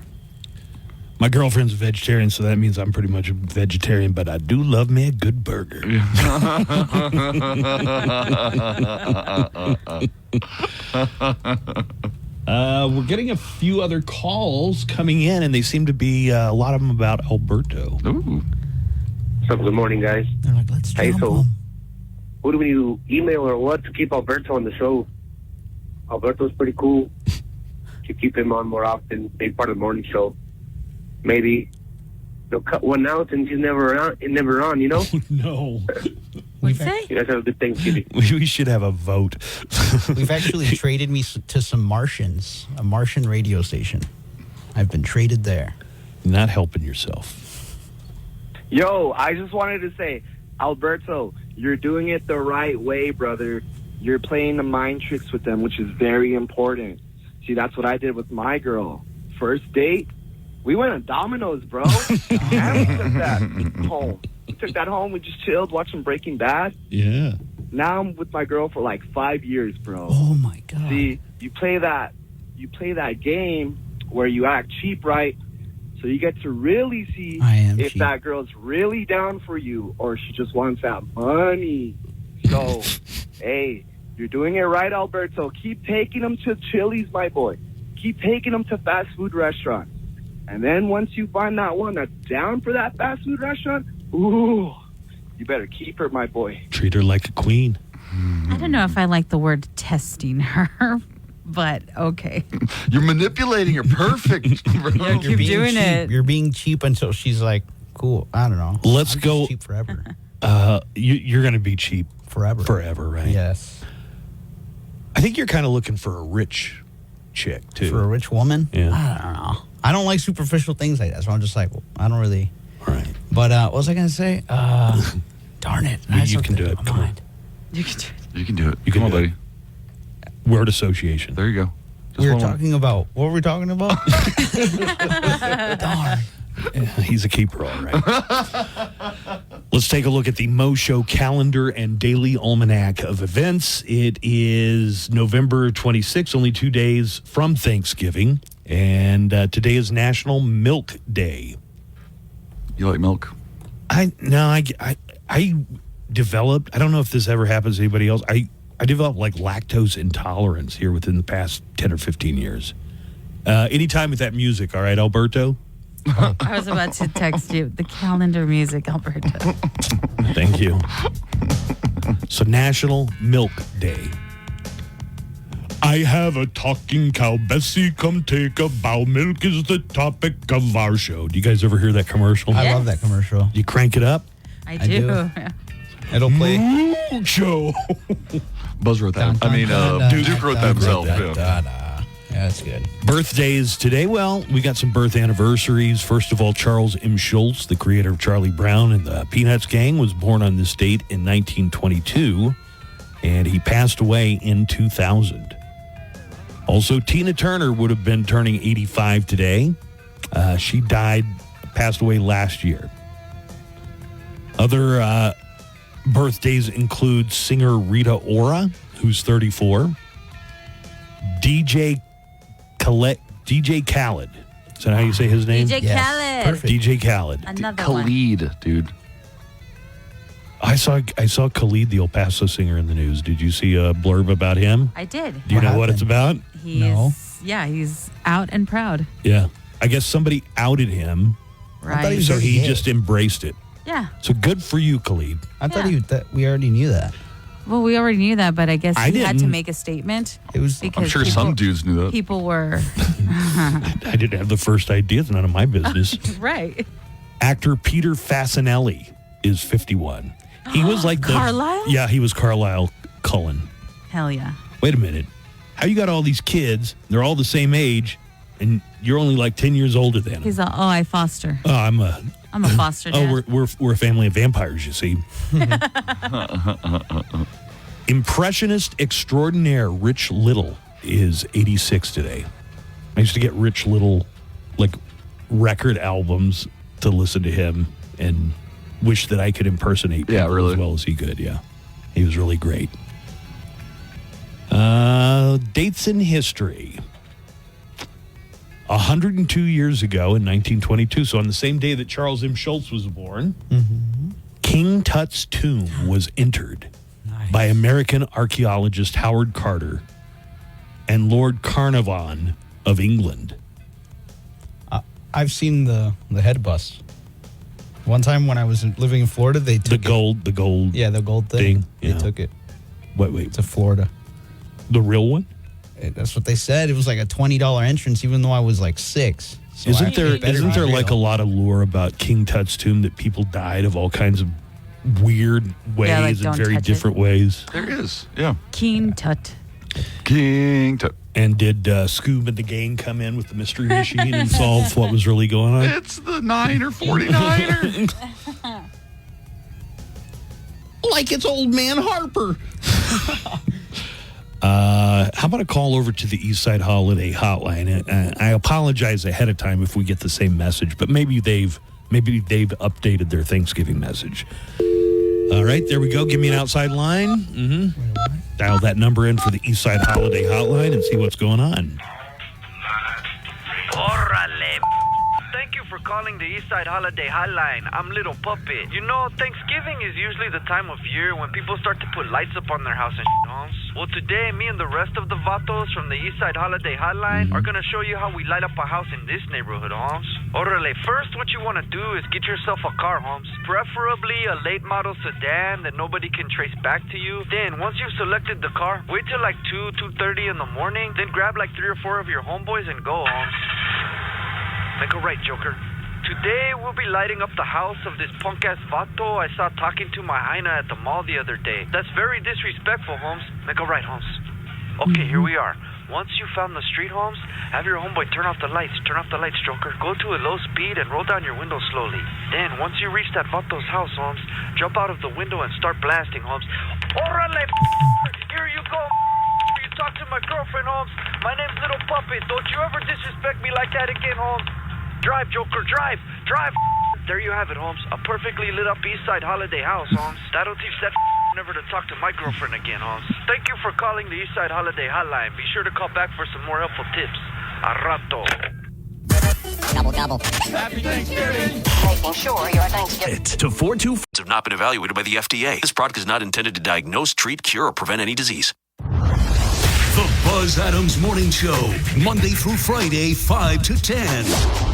My girlfriend's a vegetarian, so that means I'm pretty much a vegetarian, but I do love me a good burger. We're getting a few other calls coming in, and they seem to be a lot of them about Alberto. Ooh. So good morning, guys. They're like, let's Hey, jump so on. who do we email or what to keep Alberto on the show? Alberto's pretty cool. Should keep him on more often, be part of the morning show. Maybe they'll cut one out and he's never on, you know? No. What'd you say? You guys have a good Thanksgiving. We should have a vote. We've actually traded me to some Martians, a Martian radio station. I've been traded there. Not helping yourself. Yo, I just wanted to say, Alberto, you're doing it the right way, brother. You're playing the mind tricks with them, which is very important. See, that's what I did with my girl. First date, we went on Domino's, bro. And we took that home. We took that home. We just chilled, watched some Breaking Bad. Yeah. Now I'm with my girl for like 5 years, bro. Oh, my God. See, you play that game where you act cheap, right? So you get to really see if cheap. that girl's really down for you or she just wants that money. So, hey, you're doing it right, Alberto. Keep taking them to Chili's, my boy. keep taking them to fast food restaurants. And then once you find that one that's down for that fast food restaurant, ooh, you better keep her, my boy. Treat her like a queen. I don't know if I like the word testing her, but okay. You're manipulating her. Perfect, bro. Yeah, keep doing cheap. it. You're being cheap until she's like, cool. I don't know. Let's I'm go. just cheap forever. You're going to be cheap Forever. Forever, right? Yes. I think you're kind of looking for a rich chick, too. For a rich woman? Yeah. I don't know. I don't like superficial things like that, so I'm just like, well, I don't really. All right. But what was I going to say? Darn it. You can do it. Come on. You can do it. You can do it. You Come on, can do buddy. Word association. There you go. We were talking about, what were we talking about? Darn. Yeah, he's a keeper, all right. Let's take a look at the Mo Show calendar and daily almanac of events. It is November 26th, only 2 days from Thanksgiving. And today is National Milk Day. You like milk? I developed, I don't know if this ever happens to anybody else, I developed like lactose intolerance here within the past 10 or 15 years. Anytime with that music, all right, Alberto? I was about to text you the calendar music, Alberto. Thank you. So, National Milk Day. I have a talking cow, Bessie, come take a bow. Milk is the topic of our show. Do you guys ever hear that commercial? I love that commercial. You crank it up? I do. It'll play. Show. Buzz wrote that. Duke wrote that himself. Yeah. Yeah, that's good. Birthdays today. Well, we got some birth anniversaries. First of all, Charles M. Schulz, the creator of Charlie Brown and the Peanuts Gang, was born on this date in 1922, and he passed away in 2000. Also, Tina Turner would have been turning 85 today. She passed away last year. Other birthdays include singer Rita Ora, who's 34. DJ Khaled. Is that how you say his name? DJ Khaled. Perfect. DJ Khaled. Another Khalid, dude. I saw Khalid, the El Paso singer, in the news. Did you see a blurb about him? I did. Do you know what it's about? He's out and proud. Yeah. I guess somebody outed him. Right. So he just embraced it. Yeah. So good for you, Khalid. I thought we already knew that. Well, we already knew that, but I guess I he had to didn't. make a statement. It was. Because I'm sure some dudes knew that. People were. I didn't have the first idea. It's none of my business. Right. Actor Peter Fasinelli is 51. He was like Carlisle? Yeah, he was Carlisle Cullen. Hell yeah. Wait a minute. How you got all these kids? They're all the same age, and you're only like 10 years older than them. He's I foster. Oh, I'm a foster dad. We're a family of vampires, you see. Impressionist extraordinaire Rich Little is 86 today. I used to get Rich Little like record albums to listen to him and wish that I could impersonate people really. as well as he could. Yeah, he was really great. Dates in history. 102 years ago in 1922, so on the same day that Charles M. Schulz was born, King Tut's tomb was entered by American archaeologist Howard Carter and Lord Carnarvon of England. I've seen the head bust. One time when I was living in Florida, they took the gold. Yeah, the gold thing. They took it. Wait. To Florida. The real one? That's what they said. It was like a $20 entrance, even though I was like 6. So isn't there like a lot of lore about King Tut's tomb that people died of all kinds of weird ways like, and very different ways? There is, yeah. King Tut. King Tut. And did Scoob and the gang come in with the mystery machine and solve what was really going on? It's the 9 or 49er. Like it's old man Harper. How about a call over to the Eastside Holiday Hotline? I apologize ahead of time if we get the same message, but maybe they've updated their Thanksgiving message. All right, there we go. Give me an outside line. Mm-hmm. Dial that number in for the Eastside Holiday Hotline and see what's going on. Órale, thank you for calling the Eastside Holiday Hotline. I'm Little Puppet. You know, Thanksgiving is usually the time of year when people start to put lights up on their house and shit, Holmes. Well, today, me and the rest of the vatos from the Eastside Holiday Hotline are gonna show you how we light up a house in this neighborhood, Holmes. Orale, first what you wanna do is get yourself a car, Holmes. Preferably a late model sedan that nobody can trace back to you. Then, once you've selected the car, wait till like 2:30 in the morning, then grab like 3 or 4 of your homeboys and go, Holmes. Make a right, Joker. Today, we'll be lighting up the house of this punk-ass vato I saw talking to my hyena at the mall the other day. That's very disrespectful, Holmes. Make a right, Holmes. Okay, here we are. Once you found the street, Holmes, have your homeboy turn off the lights. Turn off the lights, Joker. Go to a low speed and roll down your window slowly. Then, once you reach that vato's house, Holmes, jump out of the window and start blasting, Holmes. Orale, here you go. You talk to my girlfriend, Holmes. My name's Little Puppet. Don't you ever disrespect me like that again, Holmes. Drive, Joker, drive, drive. There you have it, Holmes. A perfectly lit up Eastside Holiday house, Holmes. That'll teach that never to talk to my girlfriend again, Holmes. Thank you for calling the Eastside Holiday Hotline. Be sure to call back for some more helpful tips. A rato. Gobble, gobble. Happy Thanksgiving. Making sure your Thanksgiving. To 424 have not been evaluated by the FDA. This product is not intended to diagnose, treat, cure, or prevent any disease. The Buzz Adams Morning Show, Monday through Friday, 5 to 10.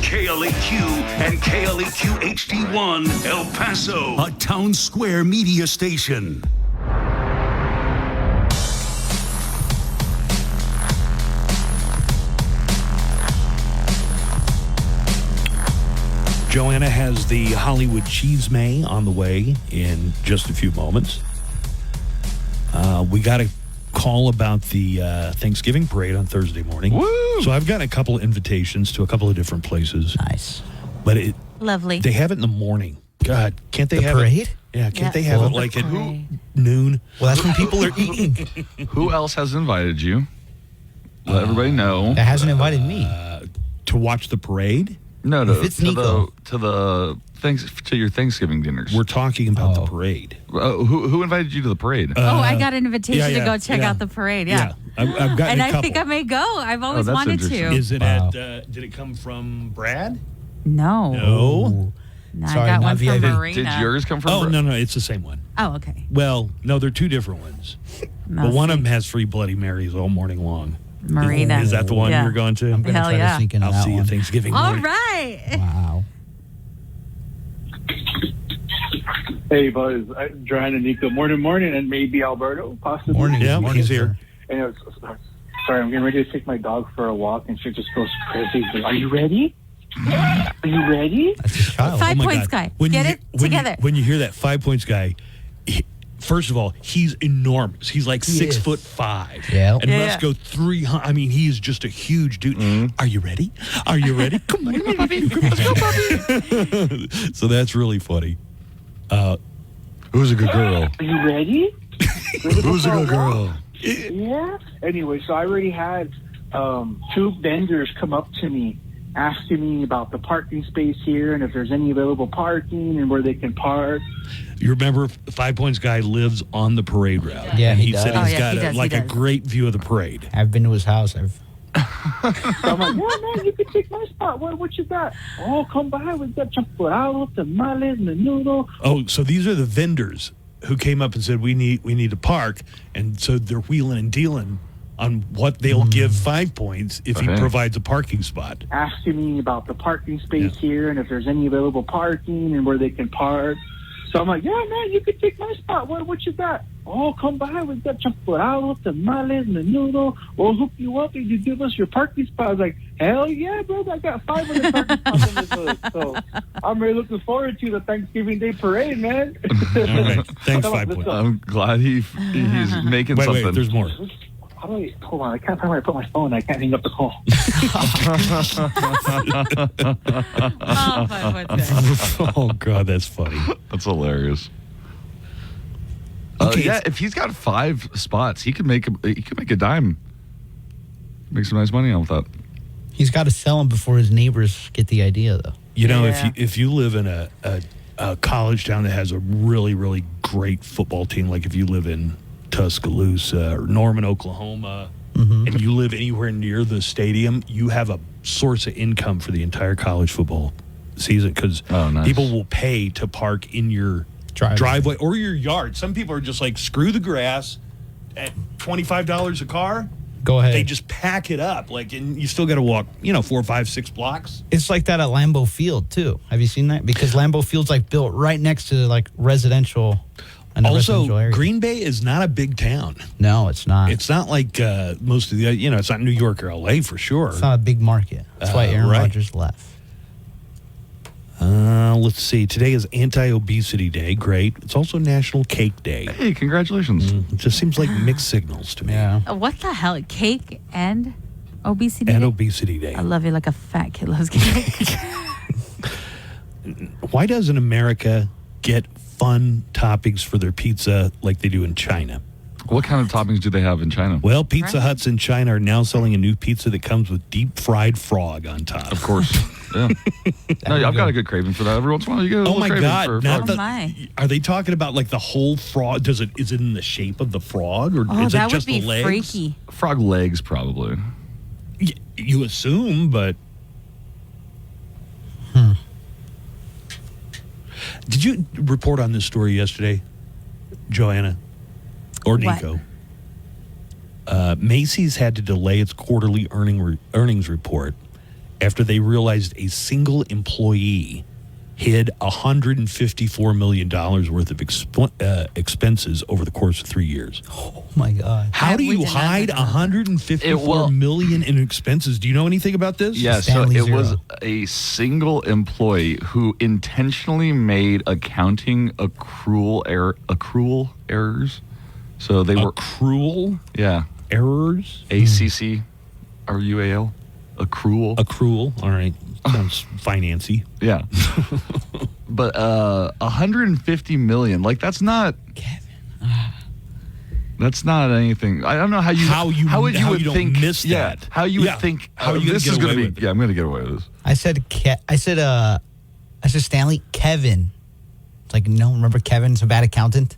KLAQ and KLAQ HD1, El Paso, a town square media station. Joanna has the Hollywood Cheese May on the way in just a few moments. We got a call about the Thanksgiving parade on Thursday morning. Woo! So I've gotten a couple of invitations to a couple of different places. Nice. But Lovely. they have it in the morning. God, can't they The have parade? it? Yeah, can't they have it like at noon? Well, that's when people are eating. Who else has invited you? Let everybody know. That hasn't invited me. To watch the parade? No, If it's Nico. to your Thanksgiving dinners. We're talking about the parade. Who invited you to the parade? I got an invitation to go check out the parade. Yeah. I've gotten and a I couple. think I may go. I've always that's wanted interesting. to. Is it at? Did it come from Brad? No. No. I got one from Marina. Did yours come from? Oh Brad? no, it's the same one. Oh, okay. Well, no, they're two different ones. But one of them has free Bloody Marys all morning long. Marina. Is that the one you're going to? I'm going to Hell try yeah. to sneak into I'll that see you one. Thanksgiving All morning. right. Wow. Hey, Buzz, Joanna, Nico, morning, and maybe Alberto, possibly. Morning. Yeah, Morning, he's here. And sorry, I'm getting ready to take my dog for a walk, and she just goes crazy. Are you ready? Are you ready? That's his child. 5 my points, God. guy. Get it together. When you hear that 5 points guy, first of all, he's enormous. He's like 6'5". Yeah. And must go 300. I mean, he is just a huge dude. Are you ready? Are you ready? Come on, puppy. So that's really funny. Who's a good girl? Are you ready? Who's a good girl? Yeah. Anyway, so I already had 2 vendors come up to me asking me about the parking space here and if there's any available parking and where they can park. You remember 5 points guy lives on the parade route. Yeah, and he said does. he's got he a does. great view of the parade. I've been to his house. So I'm like, yeah, man, you can take my spot. What you got? Oh, come by. We got champurrado, tamales, menudo. Oh, so these are the vendors who came up and said we need to park, and so they're wheeling and dealing on what they'll give 5 points if he provides a parking spot. Asking me about the parking space here and if there's any available parking and where they can park. So I'm like, yeah, man, you can take my spot. What you got? Oh, come by. We got champurrado, tamales, menudo. We'll hook you up and you give us your parking spot. I was like, hell yeah, bro. I got 500 parking spots in this hood. So I'm really looking forward to the Thanksgiving Day parade, man. All right. Thanks, 5 points. I'm glad he's making something. Wait, there's more. Hold on, I can't find where I put my phone. I can't hang up the call. Oh, God, that's funny. That's hilarious. Okay, yeah, if he's got 5 spots, he could make a dime. Make some nice money off that. He's got to sell them before his neighbors get the idea, though. You know, if you live in a college town that has a really, really great football team, like if you live in Tuscaloosa or Norman, Oklahoma, and you live anywhere near the stadium, you have a source of income for the entire college football season because people will pay to park in your driveway or your yard. Some people are just like, screw the grass at $25 a car. Go ahead. They just pack it up, and you still got to walk, 4, 5, 6 blocks. It's like that at Lambeau Field too. Have you seen that? Because Lambeau Field's built right next to residential. Also, Green Bay is not a big town. No, it's not. It's not like most of the, it's not New York or LA for sure. It's not a big market. That's why Aaron Rodgers left. Let's see. Today is Anti-Obesity Day. Great. It's also National Cake Day. Hey, congratulations. It just seems like mixed signals to me. Yeah. What the hell? Cake and obesity And day? Obesity Day. I love you like a fat kid loves cake. Why doesn't America get fun toppings for their pizza like they do in China? What kind of toppings do they have in China? Well, Pizza Huts in China are now selling a new pizza that comes with deep fried frog on top. Of course. Yeah. No, I've got a good craving for that. Every once in a while, you get a little craving for frog. Are they talking about the whole frog? Is it in the shape of the frog, or is that it just would be the legs? freaky. Frog legs, probably. You assume, but did you report on this story yesterday, Joanna or Nico? Macy's had to delay its quarterly earnings report after they realized a single employee hid $154 million worth of expenses over the course of 3 years. Oh, my God. How do you hide $154 million in expenses? Do you know anything about this? Yes, so it was a single employee who intentionally made accounting accrual errors. So they were accrual? Yeah. Errors? ACCRUAL. Accrual. All right. Sounds financy. Yeah. But $150 million. That's not That's not anything. I don't know how would you think miss that? How you would think how you this is going to to be. Yeah, I'm going to get away with this. I said Stanley Kevin. It's no, remember Kevin's a bad accountant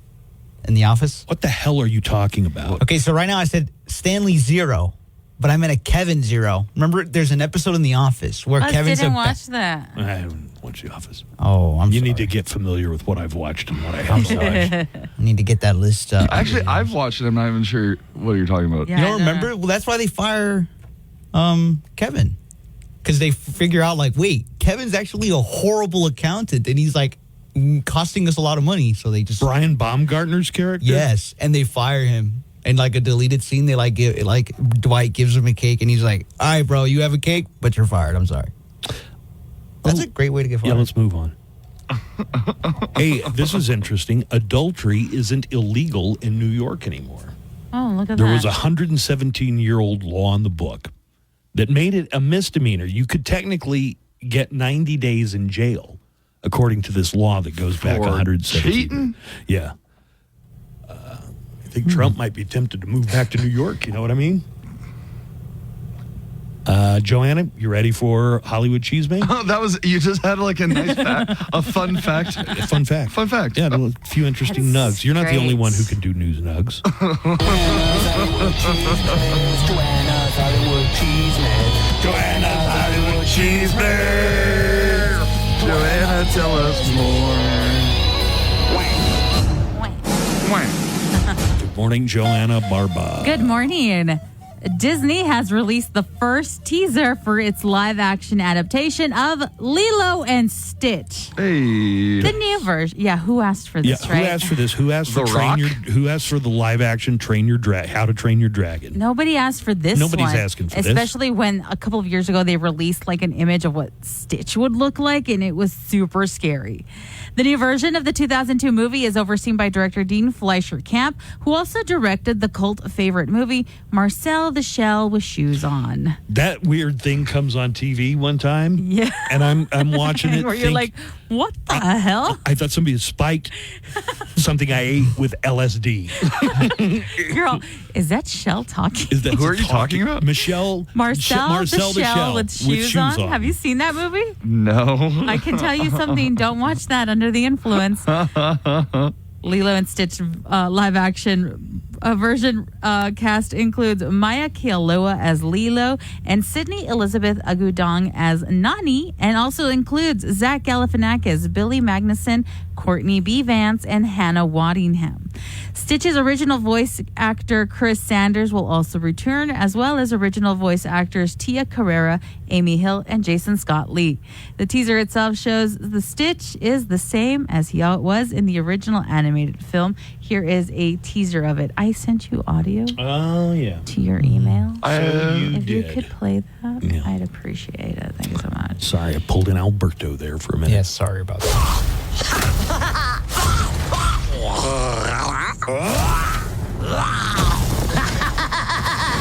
in The Office? What the hell are you talking about? Okay, so right now I said Stanley Zero, but I meant a Kevin Zero. Remember, there's an episode in The Office where Kevin's didn't watch that. I haven't watched The Office. Oh, You need to get familiar with what I've watched and what I I'm haven't sorry. I need to get that list up. Actually, I've watched it. I'm not even sure what you're talking about. You don't remember? Well, that's why they fire Kevin. Because they figure out, wait, Kevin's actually a horrible accountant, and he's costing us a lot of money. So they just Brian Baumgartner's character. Yes, and they fire him. And a deleted scene, they Dwight gives him a cake, and he's like, "All right, bro, you have a cake, but you're fired. I'm sorry." That's a great way to get fired. Yeah, let's move on. Hey, this is interesting. Adultery isn't illegal in New York anymore. Oh, look at There that. was a 117-year-old law in the book that made it a misdemeanor. You could technically get 90 days in jail, according to this law that goes back 117 years. Cheating? Yeah. I think Trump might be tempted to move back to New York. You know what I mean? Joanna, you ready for Hollywood Cheesemate? Oh, you just had a nice fact, a fun fact. Fun fact. Fun fact. Yeah, a few interesting nugs. You're not the only one who can do news nugs. Joanna's Hollywood Cheesemate. Joanna's Hollywood Cheesemate. Joanna, tell us more. Good morning, Joanna Barba. Good morning. Disney has released the first teaser for its live-action adaptation of Lilo and Stitch. Hey. The new version. Yeah, who asked for this, right? Who asked for this? Who asked for who asked for the live-action How to Train Your Dragon? Nobody asked for this Nobody's one, asking for this. especially when a couple of years ago they released an image of what Stitch would look like, and it was super scary. The new version of the 2002 movie is overseen by director Dean Fleischer Camp, who also directed the cult favorite movie Marcel the Shell with Shoes On. That weird thing comes on TV one time. Yeah. And I'm watching it. Where you're like, what the hell? I thought somebody had spiked something I ate with LSD. You're all, is that Shell talking? Who are you talking about? Marcel the Shell with shoes on. Have you seen that movie? No. I can tell you something. Don't watch that under the influence. Lilo and Stitch live action A version cast includes Maya Kealoha as Lilo and Sydney Elizabeth Agudong as Nani, and also includes Zach Galifianakis, Billy Magnuson, Courtney B. Vance, and Hannah Waddingham. Stitch's original voice actor Chris Sanders will also return, as well as original voice actors Tia Carrera, Amy Hill, and Jason Scott Lee. The teaser itself shows the Stitch is the same as he was in the original animated film. Here is a teaser of it. I sent you audio. Oh, yeah. To your email. If you could play that, I'd appreciate it. Thank you so much. Sorry, I pulled in Alberto there for a minute. Yes, sorry about that.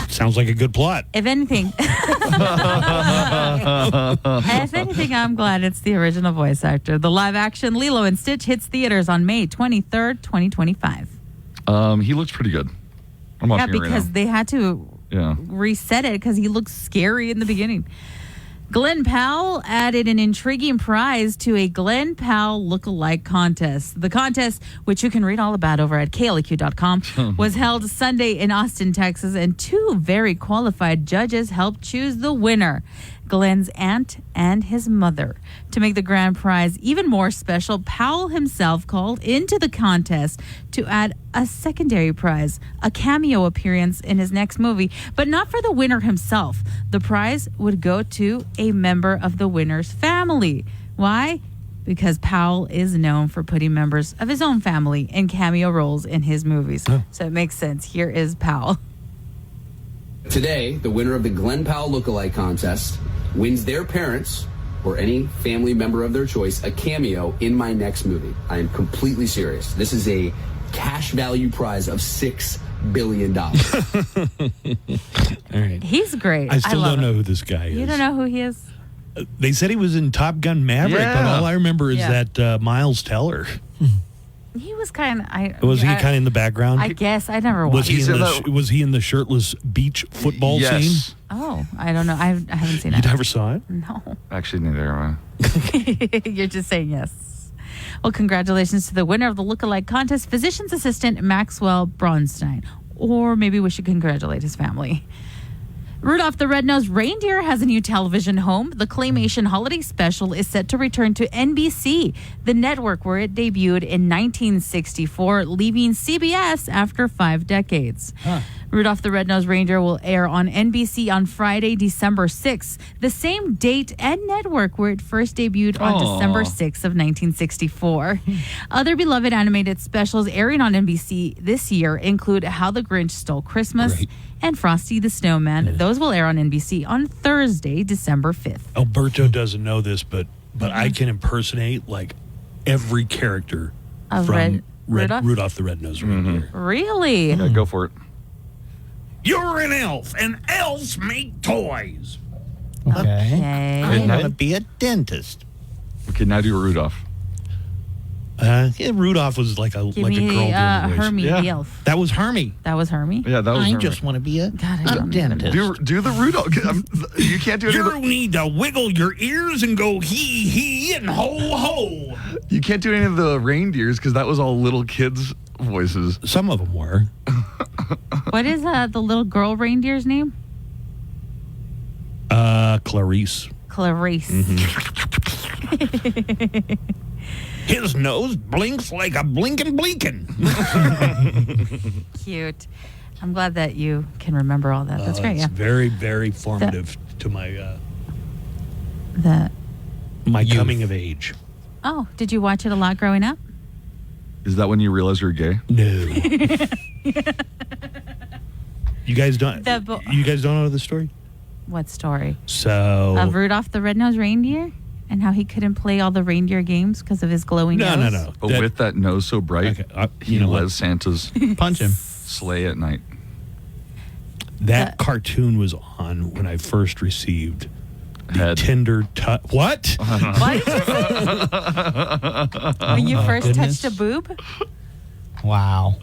Sounds like a good plot. If anything, I'm glad it's the original voice actor. The live-action Lilo and Stitch hits theaters on May 23rd, 2025. He looks pretty good. I'm watching it right now. Because they had to reset it because he looks scary in the beginning. Glenn Powell added an intriguing prize to a Glenn Powell look-alike contest. The contest, which you can read all about over at KLAQ.com, was held Sunday in Austin, Texas, and two very qualified judges helped choose the winner, Glenn's aunt and his mother. To make the grand prize even more special, Powell himself called into the contest to add a secondary prize, a cameo appearance in his next movie, but not for the winner himself. The prize would go to a member of the winner's family. Why? Because Powell is known for putting members of his own family in cameo roles in his movies. So it makes sense. Here is Powell. Today, the winner of the Glenn Powell Lookalike Contest wins their parents or any family member of their choice a cameo in my next movie. I am completely serious. This is a cash value prize of $6 billion. All right. He's great. I still don't love know him. who this guy is. You don't know who he is? They said he was in Top Gun Maverick, but all I remember is that Miles Teller. He was kind of. Was he kind of in the background? I guess I never watched. Was he in the shirtless beach football scene? Oh, I don't know. I haven't seen You it. never saw it? No. Actually, neither. You're just saying yes. Well, congratulations to the winner of the lookalike contest, physician's assistant Maxwell Bronstein. Or maybe we should congratulate his family. Rudolph the Red-Nosed Reindeer has a new television home. The Claymation Holiday Special is set to return to NBC, the network where it debuted in 1964, leaving CBS after 5 decades. Rudolph the Red-Nosed Reindeer will air on NBC on Friday, December 6th, the same date and network where it first debuted on December 6th of 1964. Other beloved animated specials airing on NBC this year include How the Grinch Stole Christmas and Frosty the Snowman. Those will air on NBC on Thursday, December 5th. Alberto doesn't know this, but I can impersonate like every character from Rudolph the Red-Nosed Reindeer. Really? Yeah, go for it. You're an elf, and elves make toys. Okay. I want to be a dentist. Okay, now do Rudolph. Rudolph was like a girl doing the voice. Hermie the elf. That was Hermie. That was Hermie? Yeah, that was I Hermie. just want to be a dentist. Do the Rudolph. You can't do it. You need to wiggle your ears and go hee and ho ho. You can't do any of the reindeers because that was all little kids' voices. Some of them were. What is the little girl reindeer's name? Clarice. Clarice. His nose blinks like a blinking. Cute. I'm glad that you can remember all that. That's great. It's very, very formative to my coming of age. Oh, did you watch it a lot growing up? Is that when you realize you're gay? No. You guys don't. You guys don't know the story? What story? So Of Rudolph the Red-Nosed Reindeer and how he couldn't play all the reindeer games because of his glowing nose? No. But with that nose so bright, he led Santa's punch him sleigh at night. That cartoon was on when I first received the tender touch. What? What did you say? When you first touched a boob? Wow.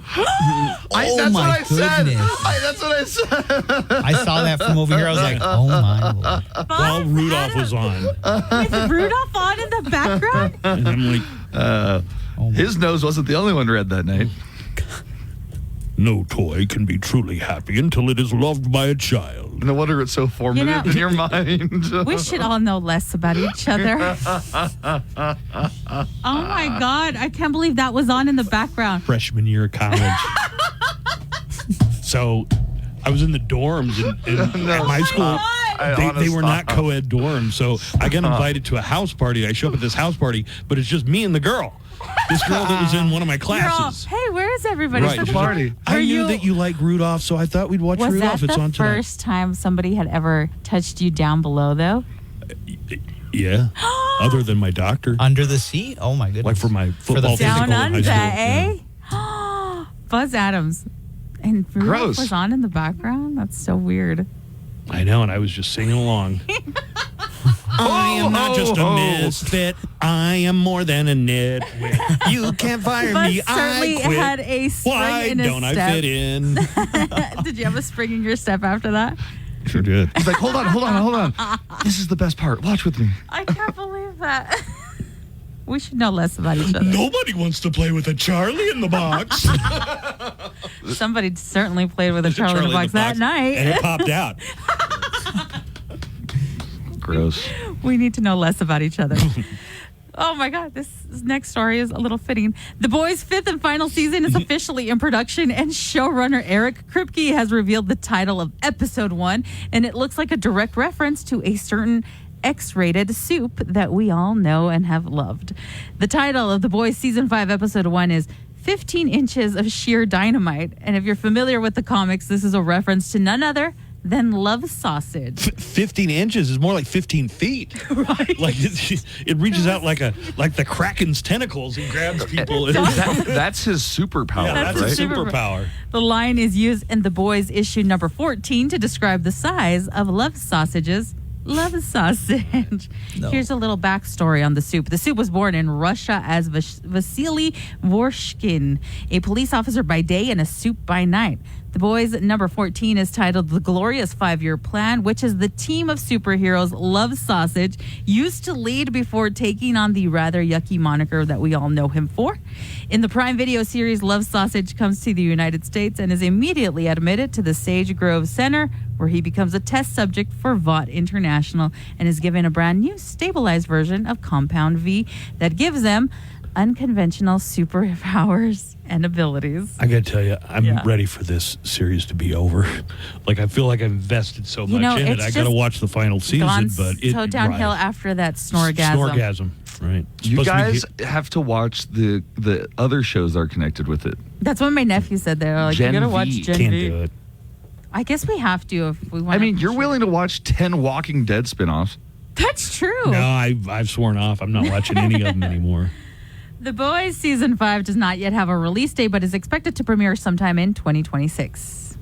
That's what I said. That's what I said. I saw that from over here. I was like, oh my Lord. While Rudolph was on. With Rudolph on in the background? And I'm like, his nose wasn't the only one red that night. No toy can be truly happy until it is loved by a child. No wonder it's so formative in your mind. We should all know less about each other. Oh my God. I can't believe that was on in the background. Freshman year of college. So I was in the dorms at my school. They were not co-ed dorms. So I got invited to a house party. I show up at this house party, but it's just me and the girl. This girl that was in one of my classes. Hey, where is everybody? Right. For the party. I knew that you like Rudolph, so I thought we'd watch Rudolph. It's on Was that the tonight. first time somebody had ever touched you down below, though? Yeah. Other than my doctor. Under the sea? Oh, my goodness. Like for my football physical Down in high under, school. eh? Buzz Adams. And Rudolph Gross. was on in the background? That's so weird. I know, and I was just singing along. I am not just a misfit. I am more than a nitwit. You can't fire Buzz me. certainly I quit. had a spring Why in his don't step. I fit in? Did you have a spring in your step after that? Sure did. He's like, hold on. This is the best part. Watch with me. I can't believe that. We should know less about each other. Nobody wants to play with a Charlie in the box. Somebody certainly played with a Charlie in the box that night. And it popped out. Gross. We need to know less about each other. Oh my God, this next story is a little fitting. The Boys' 5th and final season is officially in production, and showrunner Eric Kripke has revealed the title of episode 1, and it looks like a direct reference to a certain X-rated soup that we all know and have loved. The title of The Boys season 5 episode 1 is 15 Inches of Sheer Dynamite, and if you're familiar with the comics, this is a reference to none other than Love Sausage. 15 inches is more like 15 feet. Right. Like it reaches out like the Kraken's tentacles and grabs people. That's his superpower, Yeah, that's right? his superpower. The line is used in The Boys issue number 14 to describe the size of Love Sausage's Love Sausage. No. Here's a little backstory on the soup. The soup was born in Russia as Vasily Vorshkin, a police officer by day and a soup by night. The Boys number 14 is titled The Glorious 5-Year Plan, which is the team of superheroes Love Sausage used to lead before taking on the rather yucky moniker that we all know him for. In the Prime Video series, Love Sausage comes to the United States and is immediately admitted to the Sage Grove Center, where he becomes a test subject for Vought International and is given a brand new stabilized version of Compound V that gives them unconventional superpowers and abilities. I gotta tell you, I'm ready for this series to be over. Like, I feel like I've invested so much in it. I gotta watch the final season, but it's so downhill after that snorgasm. Snorgasm, right? You guys have to watch the other shows that are connected with it. That's what my nephew said. They were like, Gen you gotta V. watch Gen Can't V. do it. I guess we have to if we want. I mean, you're willing to watch 10 Walking Dead spinoffs. That's true. No, I've sworn off. I'm not watching any of them anymore. The Boys season 5 does not yet have a release date, but is expected to premiere sometime in 2026.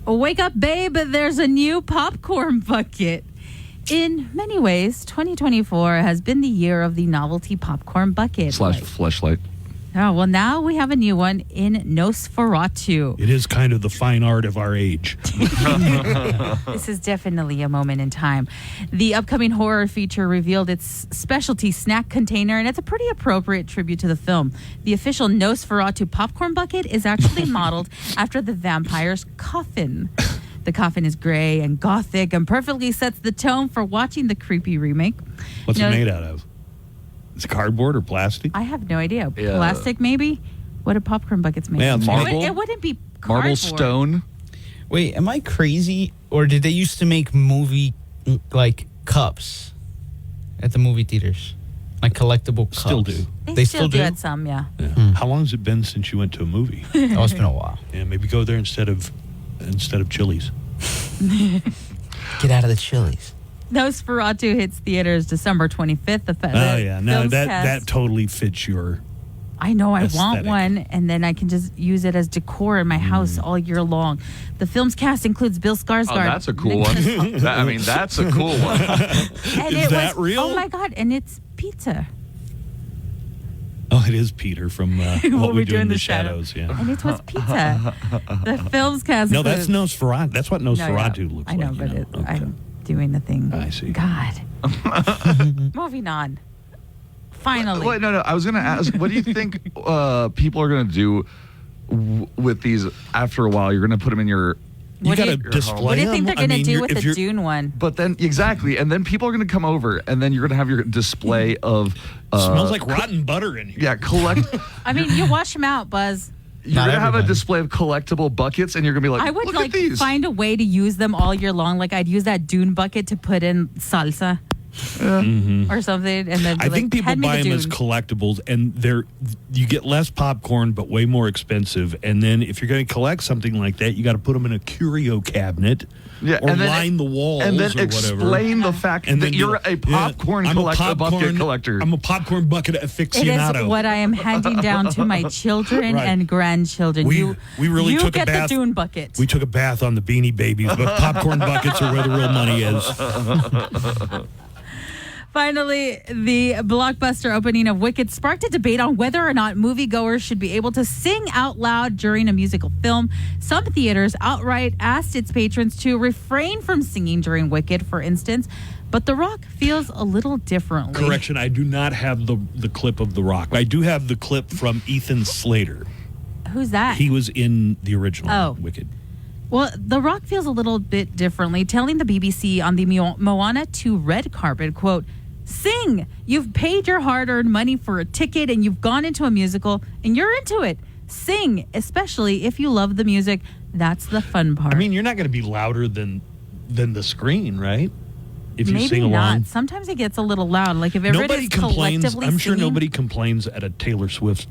Wake up, babe! There's a new popcorn bucket. In many ways, 2024 has been the year of the novelty popcorn bucket. / Fleshlight. Oh, well, now we have a new one in Nosferatu. It is kind of the fine art of our age. This is definitely a moment in time. The upcoming horror feature revealed its specialty snack container, and it's a pretty appropriate tribute to the film. The official Nosferatu popcorn bucket is actually modeled after the vampire's coffin. The coffin is gray and gothic and perfectly sets the tone for watching the creepy remake. What's it made out of? Is it cardboard or plastic? I have no idea. Yeah. Plastic, maybe? What are popcorn buckets made Yeah, of? marble. It wouldn't be Marble cardboard. stone. Wait, am I crazy? Or did they used to make movie, like, cups at the movie theaters? Like collectible cups? Still do. They still do at some, yeah. How long has it been since you went to a movie? Oh, it's been a while. Yeah, maybe go there instead of Chili's. Get out of the Chili's. Nosferatu hits theaters December 25th. Oh, yeah. No, film's that cast- totally fits your... I know, I want aesthetic. one, and then I can just use it as decor in my house all year long. The film's cast includes Bill Skarsgård. Oh, that's a cool one. That's a cool one. And Is it that was, real? Oh, my God, and it's pizza. Oh, it is Peter from What We Do in the Shadows. Yeah. And it was pizza. The film's cast No, that's includes- Nosferatu. That's what Nosferatu No, yeah. looks I know, like. but I'm doing the thing. I see. God. Moving on. Finally. Wait, no. I was going to ask, what do you think people are going to do with these after a while. You're going to put them in your. What do you think they're going to do with the Dune one? But then, exactly. And then people are going to come over, and then you're going to have your display of. Smells like rotten butter in here. Yeah, collect. I mean, you wash them out, Buzz. You're going to have a display of collectible buckets, and you're going to be like, I would look like at these. find a way to use them all year long. Like I'd use that Dune bucket to put in salsa. Or something, and then I think people buy them as collectibles, and you get less popcorn, but way more expensive. And then if you're going to collect something like that, you got to put them in a curio cabinet, or and then line the walls, and then or explain the fact that you're a popcorn bucket collector. I'm a popcorn bucket aficionado. It is what I am handing down to my children and grandchildren. We really took get a bath. The Dune bucket. We took a bath on the Beanie Babies, but popcorn buckets are where the real money is. Finally, the blockbuster opening of Wicked sparked a debate on whether or not moviegoers should be able to sing out loud during a musical film. Some theaters outright asked its patrons to refrain from singing during Wicked, for instance. But The Rock feels a little differently. Correction, I do not have the clip of The Rock. I do have the clip from Ethan Slater. Who's that? He was in the original Wicked. Well, The Rock feels a little bit differently, telling the BBC on the Moana 2 red carpet, quote, "Sing! You've paid your hard-earned money for a ticket and you've gone into a musical and you're into it. Sing, especially if you love the music. That's the fun part." I mean, you're not going to be louder than the screen, right? If you Maybe sing along. not. Sometimes it gets a little loud. Like if everybody's collectively I'm sure singing, nobody complains at a Taylor Swift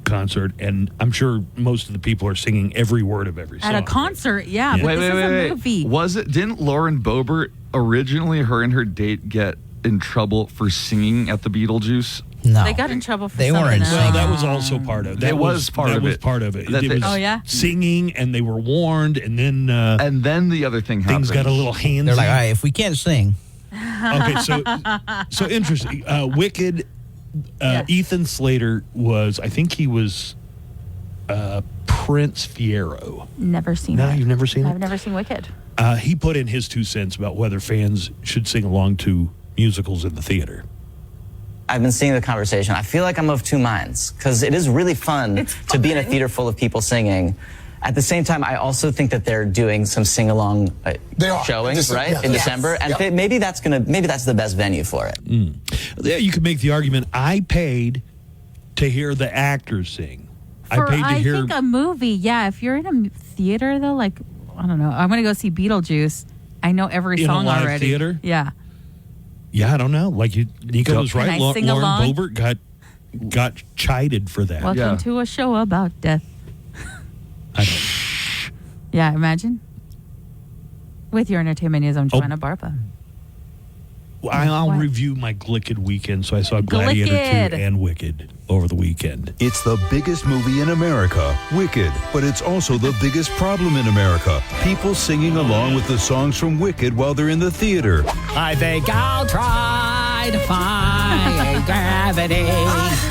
concert, and I'm sure most of the people are singing every word of every song. at a concert, yeah. But Wait. this is a movie. Didn't Lauren Boebert originally, her and her date, get in trouble for singing at the Beetlejuice? No. They got in trouble for They something weren't else. Well, that was also part of it. That was part of it. It was singing, and they were warned, and then the other thing happened. Things got a little handsy. They're like, all right, if we can't sing. Okay, so interesting. Wicked, Ethan Slater was, I think he was Prince Fiero. Never seen it. No, you've never seen it? I've never seen Wicked. He put in his 2 cents about whether fans should sing along to musicals in the theater. I've been seeing the conversation. I feel like I'm of two minds because it is really fun to be in a theater full of people singing. At the same time, I also think that they're doing some sing-along showings, right, in December, and maybe that's the best venue for it. Yeah, you could make the argument. I paid to hear the actors sing. I think a movie, yeah. If you're in a theater, though, like, I don't know. I'm going to go see Beetlejuice. I know every song in a live already. Theater? Yeah. Yeah, I don't know. Like Nico was right. Lauren Boebert got chided for that. Welcome to a show about death. Yeah, imagine. With your entertainment news, I'm Joanna Barpa. Well, I'll review my Glicked weekend. So I saw Gladiator 2 and Wicked over the weekend. It's the biggest movie in America, Wicked, but it's also the biggest problem in America. People singing along with the songs from Wicked while they're in the theater. I think I'll try to find gravity.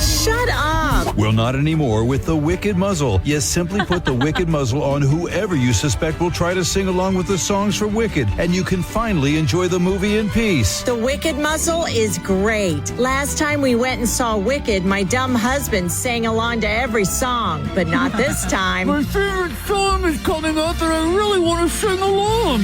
Shut up. Well, not anymore with the Wicked muzzle. You simply put the Wicked muzzle on whoever you suspect will try to sing along with the songs for Wicked, and you can finally enjoy the movie in peace. The Wicked muzzle is great. Last time we went and saw Wicked, my dumb husband sang along to every song, but not this time. My favorite song is coming up and I really want to sing along.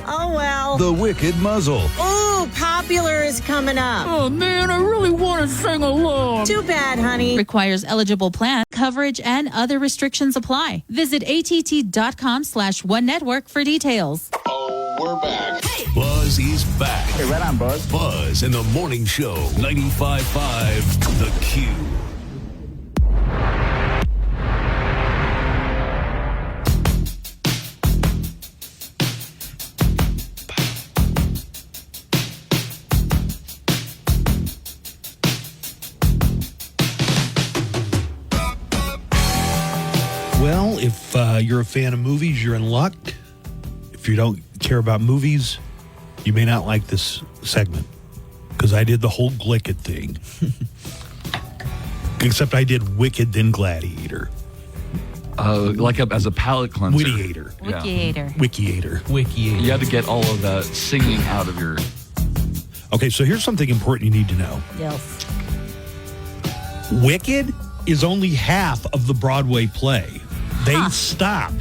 Oh, well. The Wicked muzzle. Ooh, Popular is coming up. Oh, man, I really want to sing along. Too bad, honey. Requires eligible plan, coverage, and other restrictions apply. Visit att.com/one network for details. Oh, we're back. Buzz is back. Hey, right on, Buzz. Buzz in the Morning Show, 95.5 The Q. Well, if you're a fan of movies, you're in luck. If you don't care about movies, you may not like this segment because I did the whole Glicked thing. Except I did Wicked, then Gladiator. As a palate cleanser. Wittiator. Wickiator. You had to get all of that singing out of your... Okay, so here's something important you need to know. Yes. Wicked is only half of the Broadway play. They stop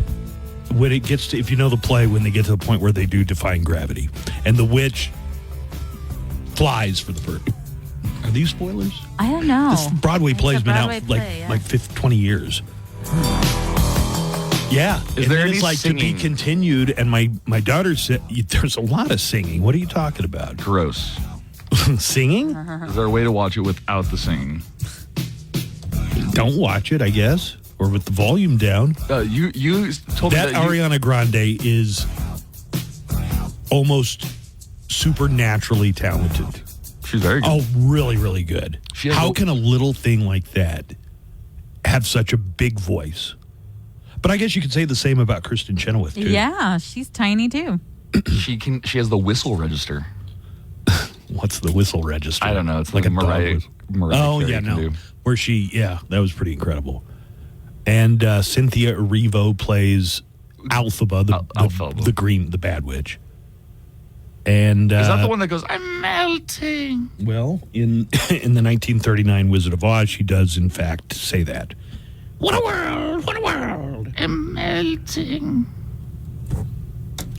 when it gets to, if you know the play, when they get to the point where they do Defying Gravity. And the witch flies for the bird. Are these spoilers? I don't know. This Broadway play's been out like 20 years. Yeah. Is there any it's like singing? To be continued, and my daughter said, there's a lot of singing. What are you talking about? Gross. Singing? Is there a way to watch it without the singing? Don't watch it, I guess, or with the volume down. You told me that Ariana Grande is almost supernaturally talented. She's very good. Oh, really, really good. How can a little thing like that have such a big voice? But I guess you could say the same about Kristen Chenoweth, too. Yeah, she's tiny, too. She has the whistle register. What's the whistle register? I don't know. It's like a Mariah Oh, Carey yeah, can no. do. Where that was pretty incredible. And Cynthia Erivo plays Alphaba, the bad witch. And is that the one that goes, I'm melting? Well, in the 1939 Wizard of Oz, she does, in fact, say that. What a world! What a world! I'm melting.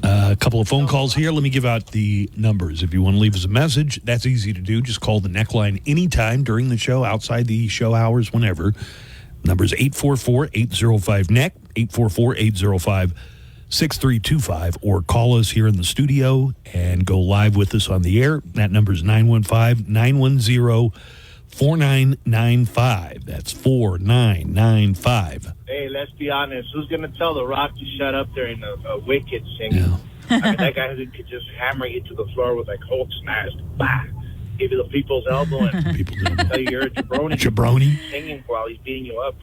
A couple of phone calls here. Let me give out the numbers. If you want to leave us a message, that's easy to do. Just call the neckline anytime during the show, outside the show hours, whenever. Number is 844-805-NECK, 844-805-6325, or call us here in the studio and go live with us on the air. That number is 915-910-4995. That's 4995. Hey, let's be honest. Who's going to tell The Rock to shut up during a Wicked singing? Yeah. I mean, that guy could just hammer you to the floor with like Hulk smash. Bah! Give you the people's elbow and tell you you're a jabroni. Jabroni? Singing while he's beating you up.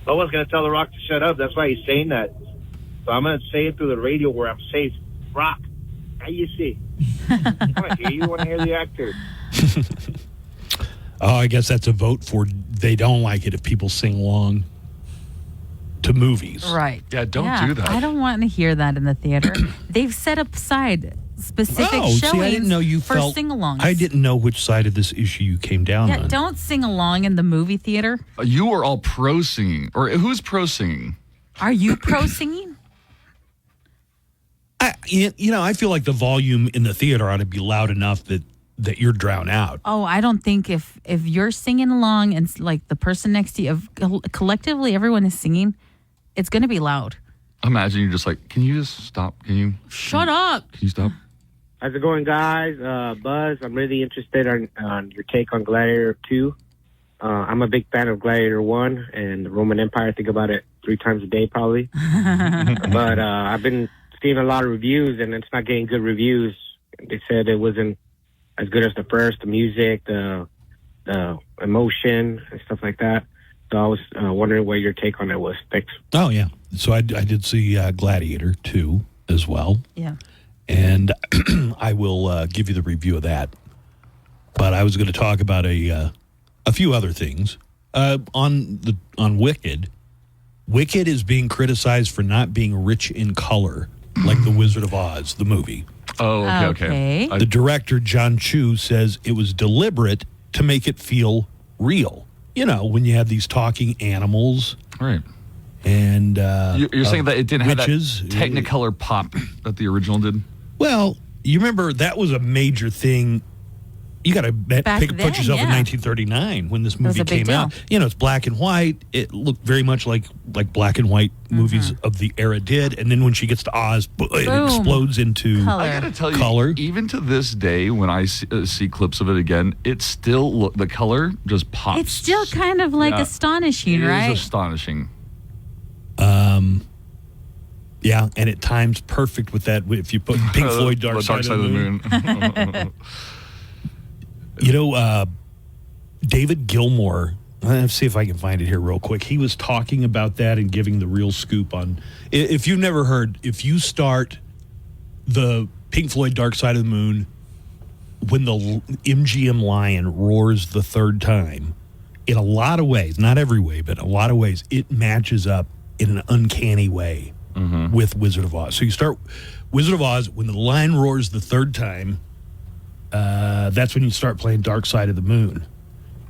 No one's going to tell The Rock to shut up. That's why he's saying that. So I'm going to say it through the radio where I'm safe. Rock, how you see? I want to hear you. I want to hear the actor. Oh, I guess that's a vote for they don't like it if people sing along to movies. Right. Yeah, don't do that. I don't want to hear that in the theater. They've set aside specific showings see, I didn't know you for sing-alongs. I didn't know which side of this issue you came down on. Don't sing along in the movie theater. You are all pro singing. Or who's pro singing? Are you pro singing? I feel like the volume in the theater ought to be loud enough that you're drowned out. Oh, I don't think if you're singing along and like the person next to you, collectively everyone is singing, it's going to be loud. Imagine you're just like, can you just stop? Shut up. Can you stop? How's it going, guys? Buzz, I'm really interested on your take on Gladiator 2. I'm a big fan of Gladiator 1 and the Roman Empire. I think about it 3 times a day, probably. But I've been seeing a lot of reviews, and it's not getting good reviews. They said it wasn't as good as the first, the music, the emotion, and stuff like that. So I was wondering what your take on it was. Thanks. Oh, yeah. So I did see Gladiator 2 as well. Yeah. And I will give you the review of that. But I was going to talk about a few other things. On Wicked. Wicked is being criticized for not being rich in color, like The Wizard of Oz, the movie. Oh, okay. The director, John Chu, says it was deliberate to make it feel real. You know, when you have these talking animals. Right. And you're saying that it didn't witches. have that Technicolor pop that the original did? Well, you remember that was a major thing. You got to put yourself in 1939 when this movie came out. You know, it's black and white. It looked very much like black and white movies of the era did. And then when she gets to Oz, it explodes into color. I got to tell you, even to this day, when I see clips of it again, it still the color just pops. It's still kind of like astonishing, right? It is astonishing. Yeah, and it times perfect with that. If you put Pink Floyd, Dark Side of the Moon. You know, David Gilmour, let's see if I can find it here real quick. He was talking about that and giving the real scoop on, if you've never heard, if you start the Pink Floyd Dark Side of the Moon, when the MGM lion roars the third time, in a lot of ways, not every way, but a lot of ways, it matches up in an uncanny way with Wizard of Oz. So you start Wizard of Oz, when the lion roars the third time, that's when you start playing Dark Side of the Moon.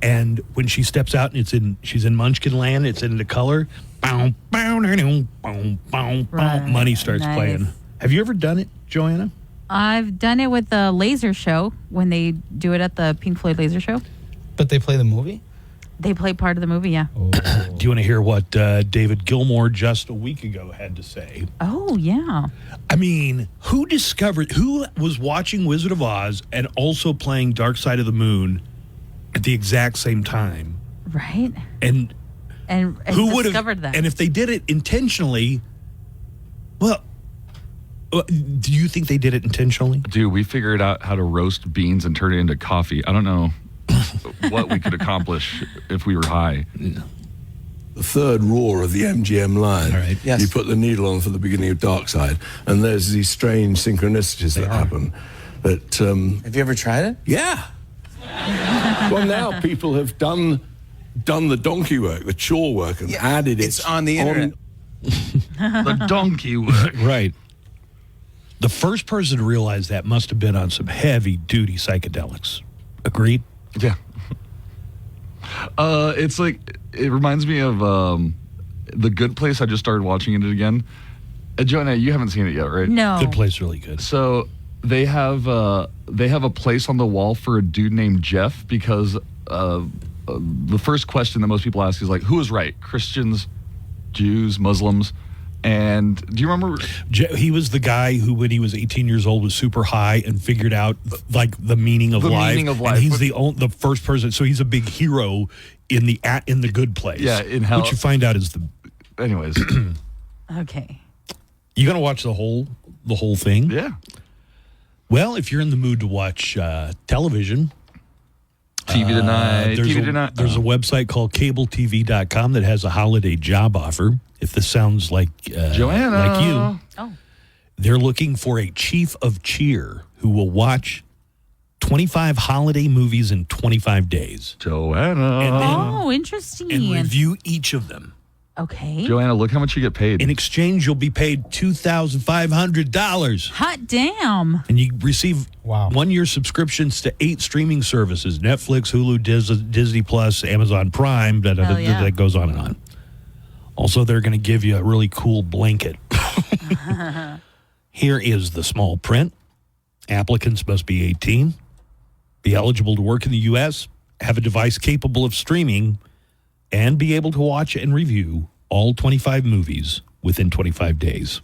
And when she steps out and she's in Munchkin Land, it's in the color. Bow, bow, bow, bow, bow, bow. Money starts playing. Have you ever done it, Joanna? I've done it with the laser show when they do it at the Pink Floyd laser show. But they play the movie? They play part of the movie, yeah. Oh. Do you want to hear what David Gilmour just a week ago had to say? Oh, yeah. I mean, who was watching Wizard of Oz and also playing Dark Side of the Moon at the exact same time? Right. And who would discovered that? And if they did it intentionally, well, do you think they did it intentionally? Dude, we figured out how to roast beans and turn it into coffee. I don't know what we could accomplish if we were high. The third roar of the MGM line. All right. Yes. You put the needle on for the beginning of Dark Side, and there's these strange synchronicities that happen. That have you ever tried it? Yeah. Well, now people have done the donkey work, the chore work, and added it. It's on the internet. The donkey work. Right. The first person to realize that must have been on some heavy-duty psychedelics. Agreed? Yeah. It's like, it reminds me of The Good Place. I just started watching it again. Joanna, you haven't seen it yet, right? No. Good Place, really good. So they have a place on the wall for a dude named Jeff because the first question that most people ask is like, who is right? Christians, Jews, Muslims? And do you remember? He was the guy who, when he was 18 years old, was super high and figured out like the meaning of life. Meaning of life. And he's the first person. So he's a big hero in the Good Place. Yeah, in hell. What you find out is Anyways. Okay. You gonna watch the whole thing? Yeah. Well, if you're in the mood to watch television, TV tonight. There's a website called CableTV.com that has a holiday job offer. If this sounds like Joanna, like you, they're looking for a chief of cheer who will watch 25 holiday movies in 25 days. Joanna. Interesting. And review each of them. Okay. Joanna, look how much you get paid. In exchange, you'll be paid $2,500. Hot damn. And you receive 1 year subscriptions to 8 streaming services: Netflix, Hulu, Disney Plus, Amazon Prime. That goes on and on. Also, they're going to give you a really cool blanket. Here is the small print. Applicants must be 18, be eligible to work in the U.S., have a device capable of streaming, and be able to watch and review all 25 movies within 25 days.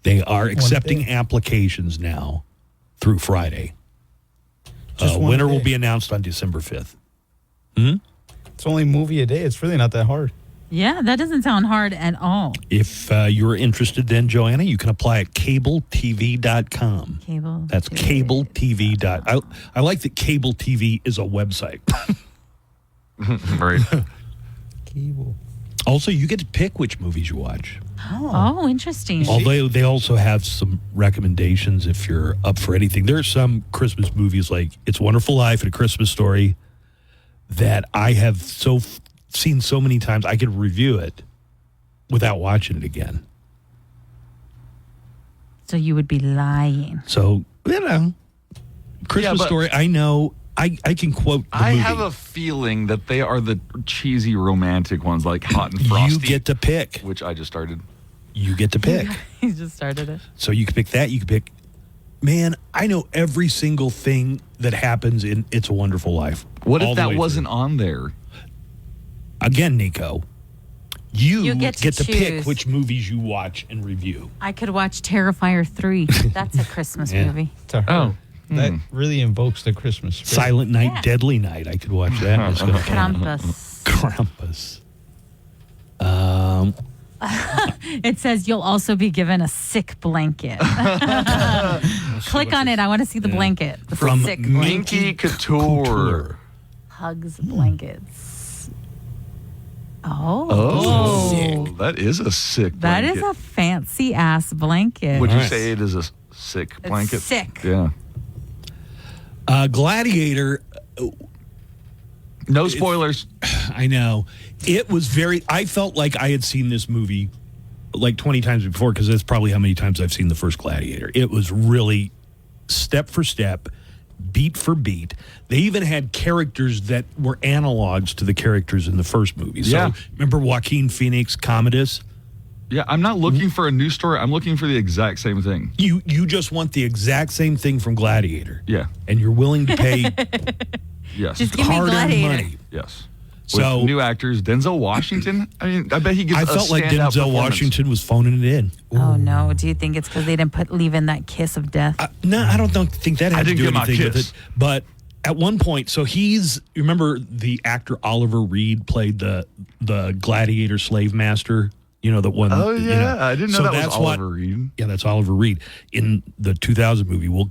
They are accepting applications now through Friday. Winner will be announced on December 5th. It's only a movie a day. It's really not that hard. Yeah, that doesn't sound hard at all. If you're interested, then, Joanna, you can apply at CableTV.com. That's CableTV. I like that Cable TV is a website. Right. Cable. Also, you get to pick which movies you watch. Oh, interesting. Although they also have some recommendations if you're up for anything. There are some Christmas movies like It's a Wonderful Life and A Christmas Story that I have seen so many times I could review it without watching it again. So you would be lying. So, Christmas Story, I know. I can quote the movie. have a feeling that they are the cheesy romantic ones, like Hot and Frosty. You get to pick. Which I just started. You get to pick. He just started it. So you can pick that. You can pick. Man, I know every single thing that happens in It's a Wonderful Life. What if that wasn't on there? Again, Nico, you get to choose. pick which movies you watch and review. I could watch Terrifier 3. That's a Christmas movie. To her. That really invokes the Christmas spirit. Silent Night, Deadly Night. I could watch that. Krampus. It says you'll also be given a sick blanket. Click on it. I want to see the blanket. The From sick blanket. Minky Couture. Hugs blankets. That is a sick blanket. That is a fancy ass blanket. Would you say it is a sick blanket? It's sick. Yeah. Gladiator. No spoilers. I know. It was I felt like I had seen this movie like 20 times before, because that's probably how many times I've seen the first Gladiator. It was really step for step, beat for beat. They even had characters that were analogs to the characters in the first movie. So remember Joaquin Phoenix, Commodus? Yeah, I'm not looking for a new story. I'm looking for the exact same thing. You just want the exact same thing from Gladiator. Yeah. And you're willing to pay yes. Just give me hard-earned Gladiator. money. Yes. So with new actors, Denzel Washington. I mean, I bet he gives. I felt like Denzel Washington was phoning it in. Oh no! Do you think it's because they didn't leave in that kiss of death? No, I don't think that had to do get my anything with kiss. it. But at one point, so you remember the actor Oliver Reed played the gladiator slave master. You know, the one. Oh yeah, I didn't know that was Oliver Reed. Yeah, that's Oliver Reed in the 2000 movie. Well,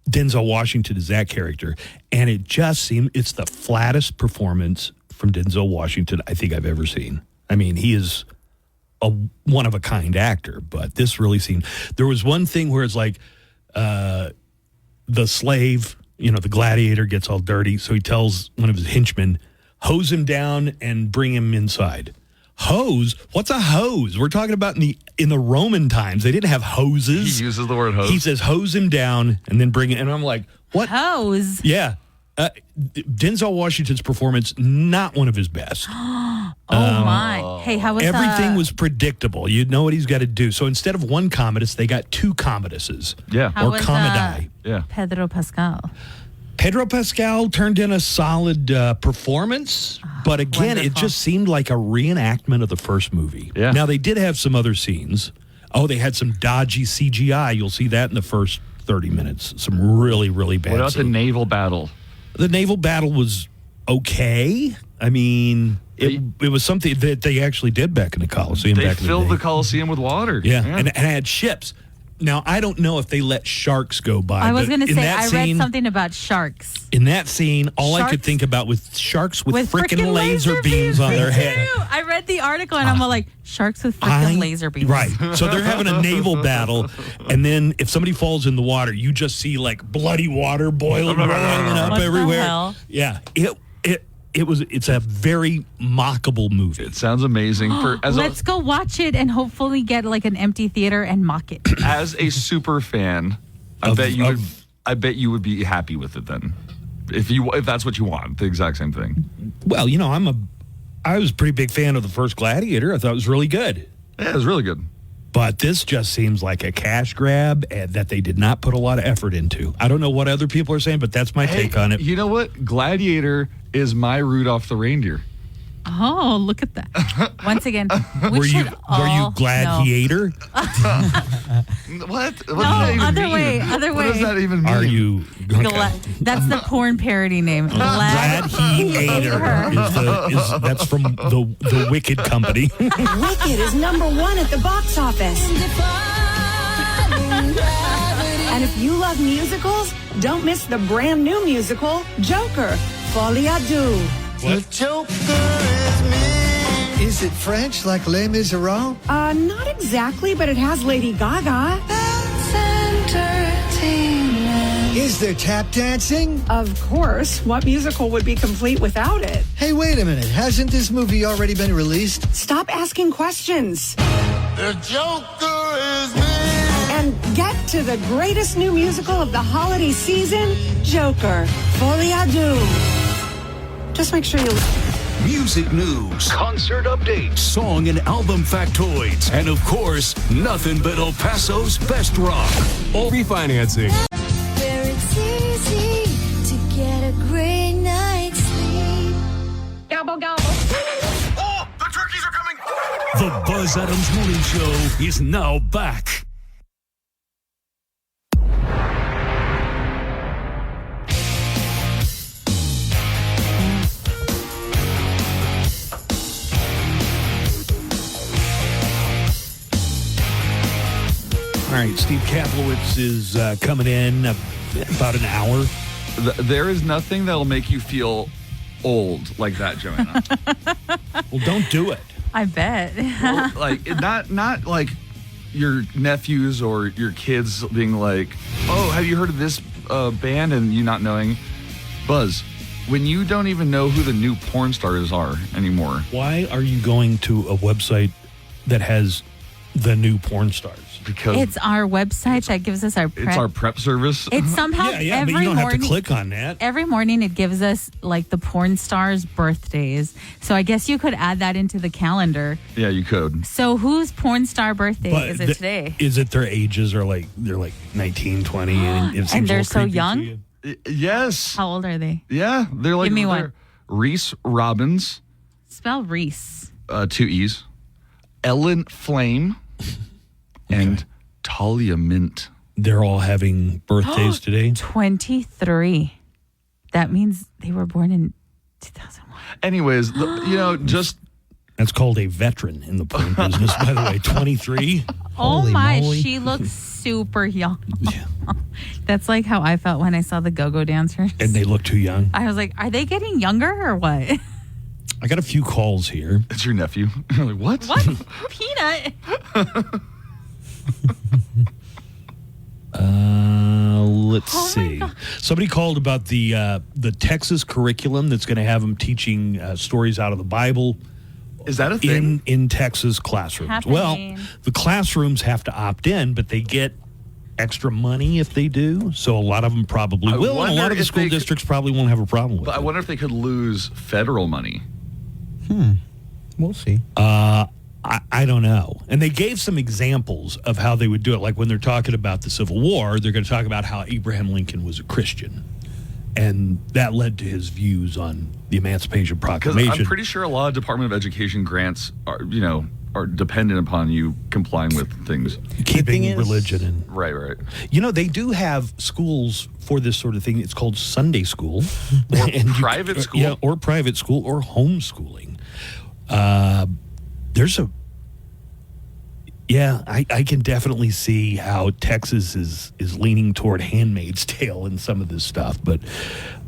Denzel Washington is that character, and it just seemed it's the flattest performance from Denzel Washington I think I've ever seen. I mean, he is a one-of-a-kind actor, but this really seemed... There was one thing where it's like the slave, the gladiator gets all dirty, so he tells one of his henchmen, hose him down and bring him inside. Hose? What's a hose? We're talking about in the Roman times. They didn't have hoses. He uses the word hose. He says hose him down and then bring it. And I'm like, what? Hose? Yeah. Denzel Washington's performance, not one of his best. My. Hey, how was everything was predictable. You know what he's got to do. So instead of one Commodus, they got two Commoduses. Yeah. How or was, Commodi. Pedro Pascal. Pedro Pascal turned in a solid performance, but again, it just seemed like a reenactment of the first movie. Yeah. Now, they did have some other scenes. Oh, they had some dodgy CGI. You'll see that in the first 30 minutes. Some really, really bad What about the scenes. naval battle? The naval battle was okay. I mean, it was something that they actually did back in the Coliseum. They back in filled the the day. Coliseum with water. Yeah, and had ships. Now, I don't know if they let sharks go by. I was but going to in say, that I scene- read something about sharks. In that scene, all I could Sharks? think about was sharks with freaking frickin' laser beams on their head. I read the article and I'm all like, sharks with freaking laser beams. Right. So they're having a naval battle, and then if somebody falls in the water, you just see like bloody water boiling up What the everywhere. hell? Yeah. It's a very mockable movie. It sounds amazing. Let's go watch it and hopefully get like an empty theater and mock it. As a super fan, I bet you would be happy with it then. If that's what you want, the exact same thing. Well, I was a pretty big fan of the first Gladiator. I thought it was really good. Yeah, it was really good. But this just seems like a cash grab that they did not put a lot of effort into. I don't know what other people are saying, but that's my take on it. You know what? Gladiator is my Rudolph the reindeer. Oh, look at that. Once again, Were you gladiator? What? No, other way. What does that even mean? Are you? That's the porn parody name. Gladiator. That's from the Wicked Company. Wicked is #1 at the box office. And if you love musicals, don't miss the brand new musical, Joker, Folie à Deux. The Joker is me. Is it French like Les Miserables? Not exactly, but it has Lady Gaga. That's entertainment. Is there tap dancing? Of course. What musical would be complete without it? Hey, wait a minute. Hasn't this movie already been released? Stop asking questions. The Joker is me. And get to the greatest new musical of the holiday season, Joker, Folie à Deux. Just make sure you... Music news, concert updates, song and album factoids, and of course, nothing but El Paso's best rock. All refinancing. Where it's easy to get a great night's sleep. Gobble, gobble. Oh, the turkeys are coming! The Buzz Adams Morning Show is now back. All right, Steve Kaplowitz is coming in about an hour. There is nothing that'll make you feel old like that, Joanna. Well, don't do it. I bet. Well, like not like your nephews or your kids being like, "Oh, have you heard of this band?" and you not knowing. Buzz, when you don't even know who the new porn stars are anymore. Why are you going to a website that has the new porn stars. Because It's our website that gives us our prep. it's our prep service. It's somehow Yeah, every but you don't morning, have to click on that. Every morning it gives us like the porn stars' birthdays. So I guess you could add that into the calendar. Yeah, you could. So whose porn star birthday But is it today? Is it their ages are like they're like 19, 20, and it seems And they're a little so creepy to young? you? Yes. How old are they? Yeah, they're like Give me they're one. Reese Robbins, Spell Reese. 2 E's, Ellen Flame, and Talia Mint. They're all having birthdays today. 23. That means they were born in 2001. Anyways, just That's called a veteran in the porn business, by the way. 23. Oh Holy my, moly. she looks super young. That's like how I felt when I saw the go-go dancers. And they look too young. I was like, are they getting younger or what? I got a few calls here. It's your nephew. You're like, what? What? Peanut? Let's see. Somebody called about the Texas curriculum that's going to have them teaching stories out of the Bible. Is that a thing? In Texas classrooms? Happening. Well, the classrooms have to opt in, but they get extra money if they do. So a lot of them probably will, and a lot of the school districts probably won't have a problem with But it. I wonder if they could lose federal money. We'll see. I don't know. And they gave some examples of how they would do it. Like when they're talking about the Civil War, they're going to talk about how Abraham Lincoln was a Christian. And that led to his views on the Emancipation Because Proclamation. I'm pretty sure a lot of Department of Education grants are dependent upon you complying with things. Keeping religion in. Right. They do have schools for this sort of thing. It's called Sunday school. Or private school. Yeah, or private school or homeschooling. I can definitely see how Texas is leaning toward Handmaid's Tale in some of this stuff. But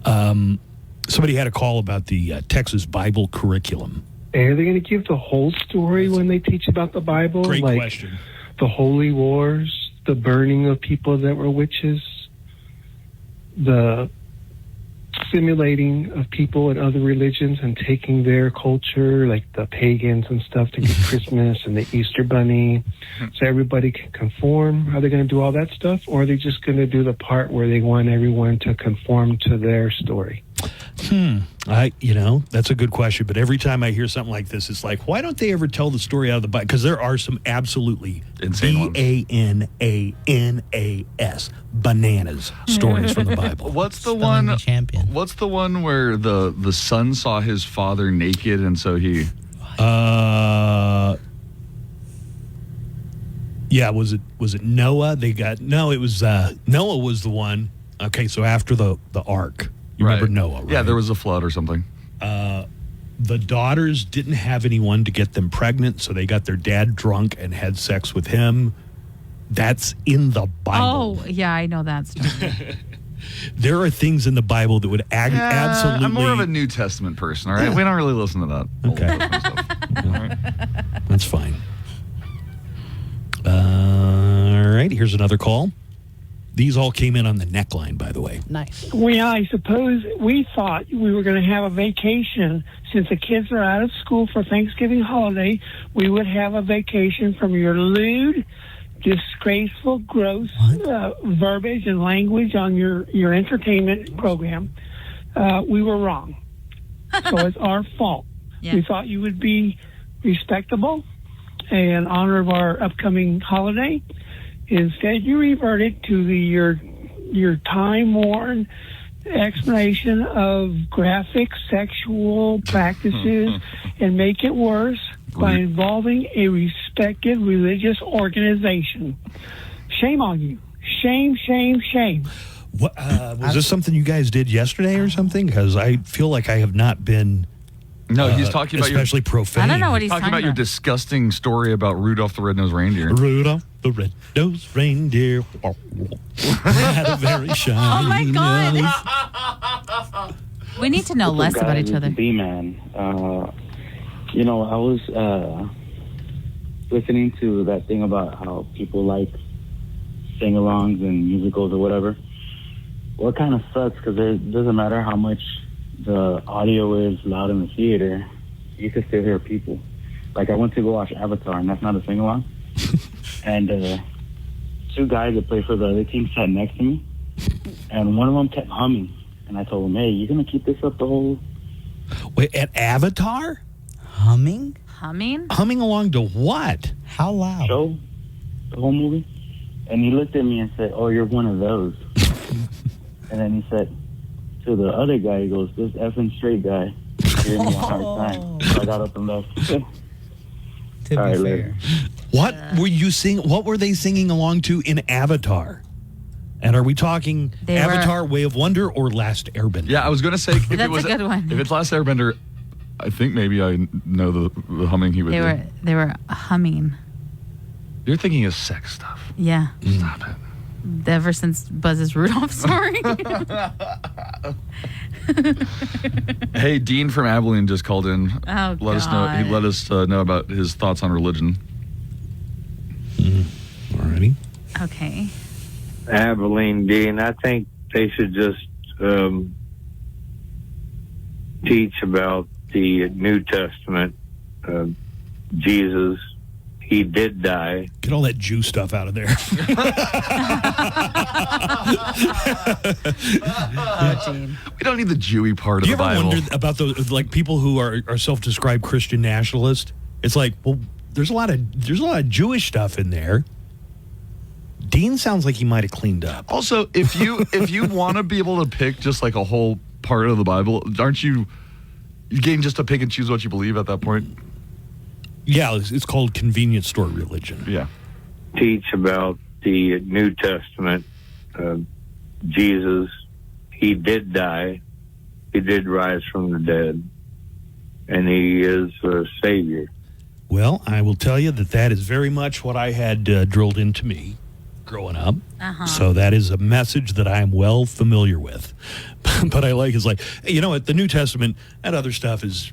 somebody had a call about the Texas Bible curriculum. Are they going to give the whole story when they teach about the Bible? Great like question. The holy wars, the burning of people that were witches, the simulating of people in other religions and taking their culture, like the pagans and stuff, to get Christmas and the Easter Bunny, so everybody can conform. Are they going to do all that stuff, or are they just going to do the part where they want everyone to conform to their story? That's a good question. But every time I hear something like this, it's like, why don't they ever tell the story out of the Bible? Because there are some absolutely insane ones. BANANAS bananas stories from the Bible. What's the one? What's the one where the son saw his father naked, and so he? Was it Noah? It was Noah was the one. Okay, so after the ark. You remember Noah, right? Yeah, there was a flood or something. The daughters didn't have anyone to get them pregnant, so they got their dad drunk and had sex with him. That's in the Bible. Oh, yeah, I know that story. There are things in the Bible that would absolutely... I'm more of a New Testament person, all right? We don't really listen to that. Okay. That's fine. All right, here's another call. These all came in on the neckline, by the way. Nice. Well, I suppose we thought we were going to have a vacation. Since the kids are out of school for Thanksgiving holiday, we would have a vacation from your lewd, disgraceful, gross verbiage and language on your entertainment program. We were wrong. So it's our fault. Yeah. We thought you would be respectable in honor of our upcoming holiday. Instead, you reverted to your time-worn explanation of graphic sexual practices and make it worse by involving a respected religious organization. Shame on you. Shame, shame, shame. What, was this something you guys did yesterday or something? Because I feel like I have not been... No, he's talking about especially profane. I don't know what he's talking about. Your disgusting story about Rudolph the Red-Nosed Reindeer. Rudolph the Red-Nosed Reindeer had a very shiny Oh my God! We need to know less about each other. B-Man. I was listening to that thing about how people like sing-alongs and musicals or whatever. Well, it kind of sucks because it doesn't matter how much the audio is loud in the theater, you can still hear people. Like, I went to go watch Avatar, and that's not a sing-along. And two guys that play for the other team sat next to me, and one of them kept humming. And I told him, "Hey, you gonna keep this up the whole?" Wait, at Avatar? Humming? Humming along to what? How loud? Show, the whole movie. And he looked at me and said, "Oh, you're one of those." And then he said to the other guy, he goes, "This effing straight guy giving me a hard time." So I got up and left. To be All right, fair. later. What were you singing? What were they singing along to in Avatar? And are we talking They Avatar, Way of Wonder, or Last Airbender? Yeah, I was going to say if That's it was a good one. If it's Last Airbender, I think maybe I know the humming he would do. They were humming. You're thinking of sex stuff. Yeah. Stop it. Ever since Buzz's Rudolph story. Hey, Dean from Abilene just called in. Oh, let us know. He let us know about his thoughts on religion. Alrighty. Okay. Abilene, Dean, I think they should just teach about the New Testament. Jesus, he did die. Get all that Jew stuff out of there. We don't need the Jewy part of Do you the ever Bible. wonder about those like people who are self-described Christian nationalists? It's like, well, there's a lot of Jewish stuff in there. Dean sounds like he might have cleaned up. Also, if you want to be able to pick just like a whole part of the Bible, aren't you getting just to pick and choose what you believe at that point? Yeah, it's called convenience store religion. Yeah. Teach about the New Testament. Jesus, he did die. He did rise from the dead. And he is a savior. Well, I will tell you that is very much what I had drilled into me growing up. So that is a message that I am well familiar with. But I like is like, hey, you know what? The New Testament, that other stuff is,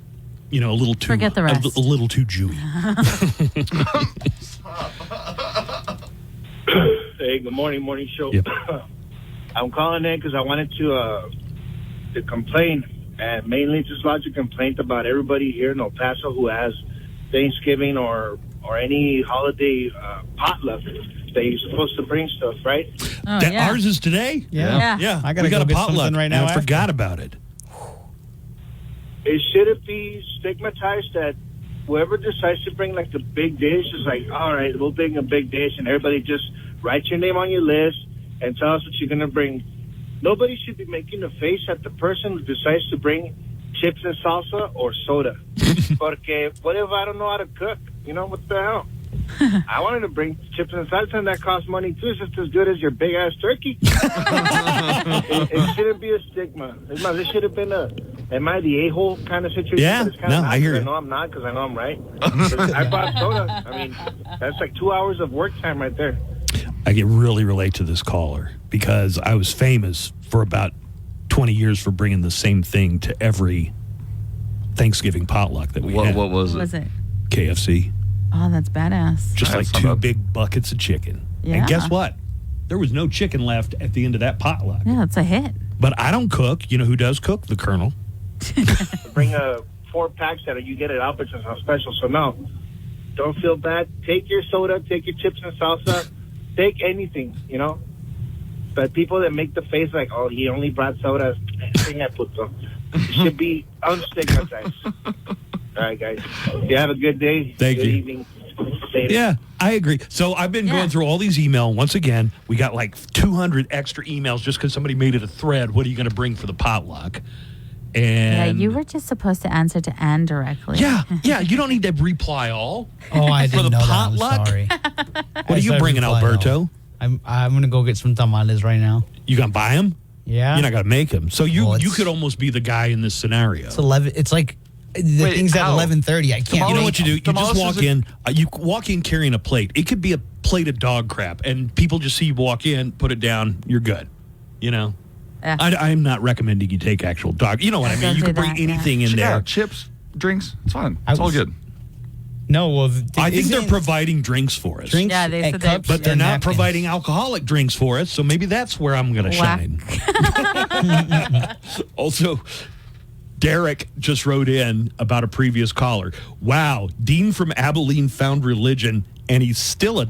a little too Forget the rest. a little too Jewy. Hey, good morning show. Yep. I'm calling in because I wanted to complain, and mainly just lodge a complaint about everybody here in El Paso who has Thanksgiving or any holiday potluck. They're supposed to bring stuff, right? Ours is today? Yeah. I gotta we got go a get potluck something right now and I after. forgot about it. Should it be stigmatized that whoever decides to bring like the big dish is like, all right, we'll bring a big dish, and everybody just write your name on your list and tell us what you're going to bring? Nobody should be making a face at the person who decides to bring chips and salsa or soda. Porque what if I don't know how to cook? What the hell? I wanted to bring chips and salsa, and that costs money too. It's just as good as your big ass turkey. It shouldn't be a stigma. It should have been am I the a-hole kind of situation? Yeah, But it's kinda no, not, I hear 'cause you. I know I'm not because I know I'm right. I bought soda. I mean, that's like 2 hours of work time right there. I can really relate to this caller because I was famous for about 20 years for bringing the same thing to every Thanksgiving potluck that we had. What was What was it? KFC. Oh, that's badass. Just like some two up. big buckets of chicken. Yeah. And guess what? There was no chicken left at the end of that potluck. Yeah, it's a hit. But I don't cook. You know who does cook? The Colonel. Bring 4 packs that you get at Albertsons on special. So no, don't feel bad. Take your soda, take your chips and salsa, take anything, But people that make the face like, oh, he only brought soda, it should be unstigmatized. All right, guys. You have a good day. Thank good you. evening. Later. Yeah, I agree. So I've been going through all these emails. Once again, we got like 200 extra emails just because somebody made it a thread. What are you going to bring for the potluck? And You were just supposed to answer to Anne directly. Yeah, you don't need to reply all. Oh, I For didn't the know potluck? that. I'm sorry. What are you bringing, Alberto? I'm going to go get some tamales right now. You going to buy them? Yeah. You're not going to make them. So you Well, you could almost be the guy in this scenario. It's 11. It's like the Wait, thing's at how? 11:30. I can't. You know make what you do? You Tamales just walk is a- in. You walk in carrying a plate. It could be a plate of dog crap, and people just see you walk in, put it down. You're good. Yeah. I'm not recommending you take actual dog. You know what I mean? Don't You do can bring that, yeah. anything in there. Chips, drinks, it's fine. I It's all was- good. No, well, I think they're isn't providing drinks for us. drinks Yeah, they and said they- cups But they're and not napkins. providing alcoholic drinks for us, so maybe that's where I'm going to Whack. shine. Also, Derek just wrote in about a previous caller. Wow, Dean from Abilene found religion and he's still a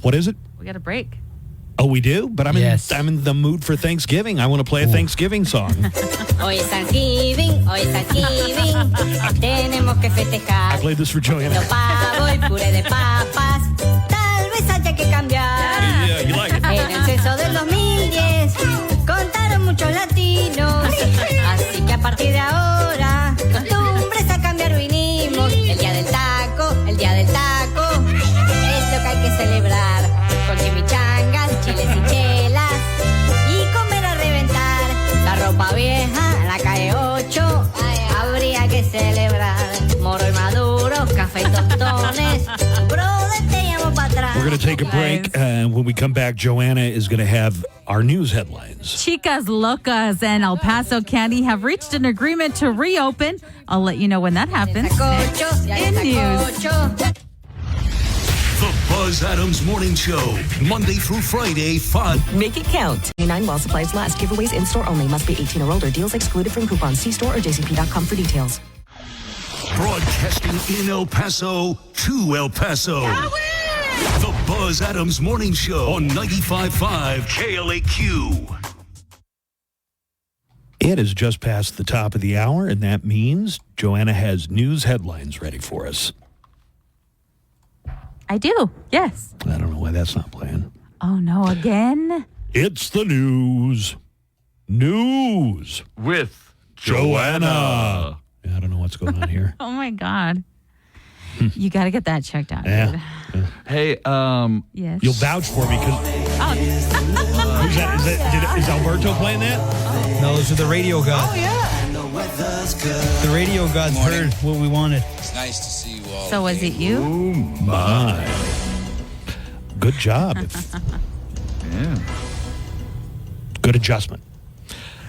what is it? We got a break. Oh, we do? But I'm in the mood for Thanksgiving. I want to play a Thanksgiving song. Hoy es Thanksgiving, tenemos que festejar. I played this for Joanna. Pavo y puré de papas, tal vez haya que cambiar. Yeah, you like it. En el censo del 2010 contaron muchos latinos, así que a partir de ahora costumbres a cambiar vinimos. El día del taco, es lo que hay que celebrar con chimichangas, chiles y chelas y comer a reventar. La ropa vieja, la calle 8, habría que celebrar. Moro y maduro, café y tostones, brother, te llamo para atrás. We're going to take a break. When we come back, Joanna is going to have our news headlines. Chicas Locas and El Paso County have reached an agreement to reopen. I'll let you know when that happens. In news. The Buzz Adams Morning Show, Monday through Friday, 5. Make it count. 9 while supplies last. Giveaways in-store only. Must be 18 or older. Deals excluded from coupons. See store or jcp.com for details. Broadcasting in El Paso to El Paso. The Buzz Adams Morning Show on 95.5 KLAQ. It is just past the top of the hour, and that means Joanna has news headlines ready for us. I do, yes. I don't know why that's not playing. Oh, no, again? It's the news. News. With Joanna. I don't know what's going on here. Oh, my God. You got to get that checked out. Yeah. Dude. Hey, yes. You'll vouch for me because... Who's that? Is Alberto playing that? No, those are the radio gods. Oh, yeah. The radio gods heard what we wanted. It's nice to see you all. So was it you? Oh, my. Good job. Yeah. Good adjustment.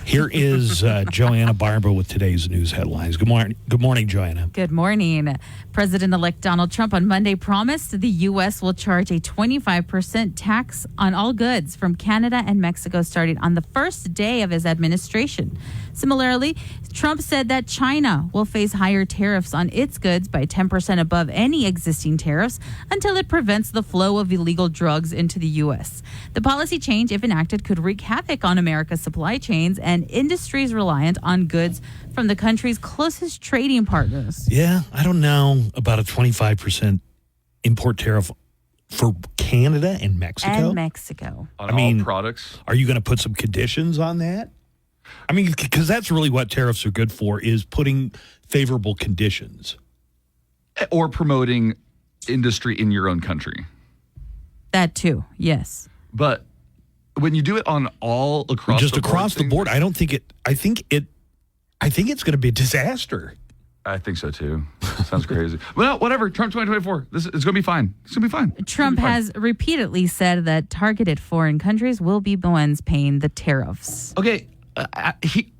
Here is Joanna Barber with today's news headlines. Good morning, Joanna. Good morning. President-elect Donald Trump on Monday promised the U.S. will charge a 25% tax on all goods from Canada and Mexico starting on the first day of his administration. Similarly, Trump said that China will face higher tariffs on its goods by 10% above any existing tariffs until it prevents the flow of illegal drugs into the U.S. The policy change, if enacted, could wreak havoc on America's supply chains and industries reliant on goods from the country's closest trading partners. Yeah, I don't know about a 25% import tariff for Canada and Mexico. On all products. Are you going to put some conditions on that? I mean, because that's really what tariffs are good for, is putting favorable conditions. Or promoting industry in your own country. That too, yes. But when you do it on all across just the across the board, I don't think it. I think it's going to be a disaster. I think so too. Sounds crazy. Well, whatever. Trump 2024. It's going to be fine. It's going to be fine. Trump has repeatedly said that targeted foreign countries will be the ones paying the tariffs. Okay,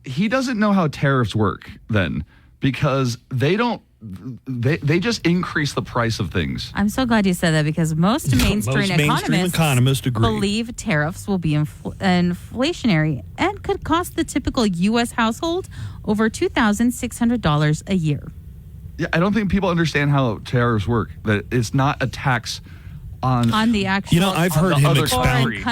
he doesn't know how tariffs work then, because they don't. They just increase the price of things. I'm so glad you said that, because most mainstream economists agree. believe tariffs will be inflationary and could cost the typical U.S. household over $2,600 a year. Yeah, I don't think people understand how tariffs work. That it's not a tax on the actual. I've heard him expound.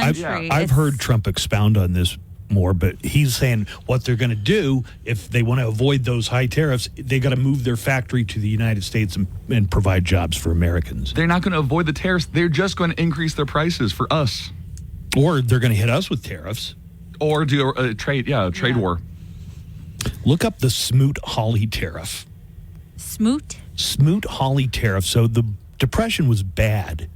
I've heard Trump expound on this more, but he's saying what they're going to do if they want to avoid those high tariffs, they got to move their factory to the United States and provide jobs for Americans. They're not going to avoid the tariffs. They're just going to increase their prices for us. Or they're going to hit us with tariffs. Or do a trade war. Look up the Smoot-Hawley tariff. Smoot-Hawley tariff. So the Depression was bad,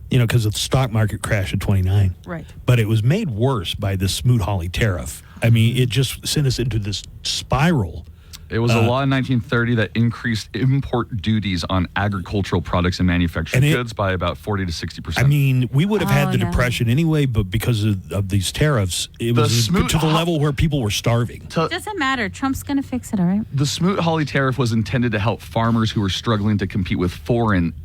because of the stock market crash in 29. Right. But it was made worse by the Smoot-Hawley tariff. I mean, it just sent us into this spiral. It was a law in 1930 that increased import duties on agricultural products and manufactured goods by about 40 to 60%. I mean, we would have had the Depression anyway, but because of these tariffs, it was to the level where people were starving. It doesn't matter. Trump's going to fix it, all right? The Smoot-Hawley tariff was intended to help farmers who were struggling to compete with foreign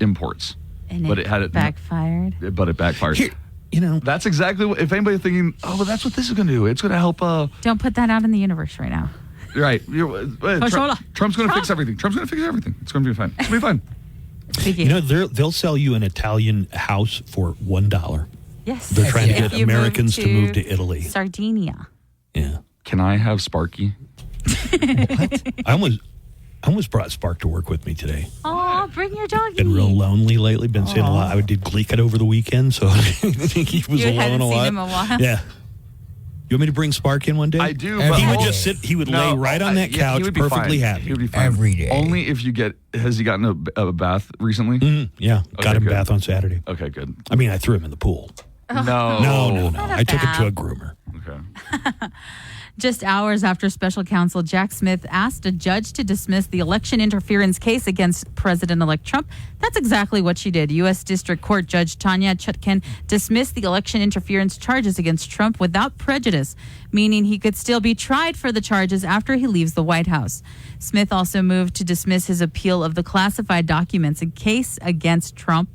imports. And it backfired. But it backfired. Here, that's exactly what, if anybody's thinking, oh, well, that's what this is going to do. It's going to help. Don't put that out in the universe right now. Right. Trump's going to fix everything. Trump's going to fix everything. It's going to be fine. It's going to be fine. You know, they'll sell you an Italian house for $1. Yes. They're trying to get Americans to move to Italy. Sardinia. Yeah. Can I have Sparky? I almost brought Spark to work with me today. Oh, bring your doggy. Been real lonely lately. Been seeing a lot. I did Gleek it over the weekend, so I think he was alone a lot. Seen him a while. Yeah. You want me to bring Spark in one day? I do. He would just sit. He would lay right on that couch, he would be perfectly fine. happy. He would be fine. Every day. Only if you get. Has he gotten a bath recently? Yeah, got him a good. bath on Saturday. Okay, good. I mean, I threw him in the pool. No. I took him to a groomer. Okay. Just hours after special counsel Jack Smith asked a judge to dismiss the election interference case against President-elect Trump, that's exactly what she did. U.S. District Court Judge Tanya Chutkan dismissed the election interference charges against Trump without prejudice, meaning he could still be tried for the charges after he leaves the White House. Smith also moved to dismiss his appeal of the classified documents in case against Trump.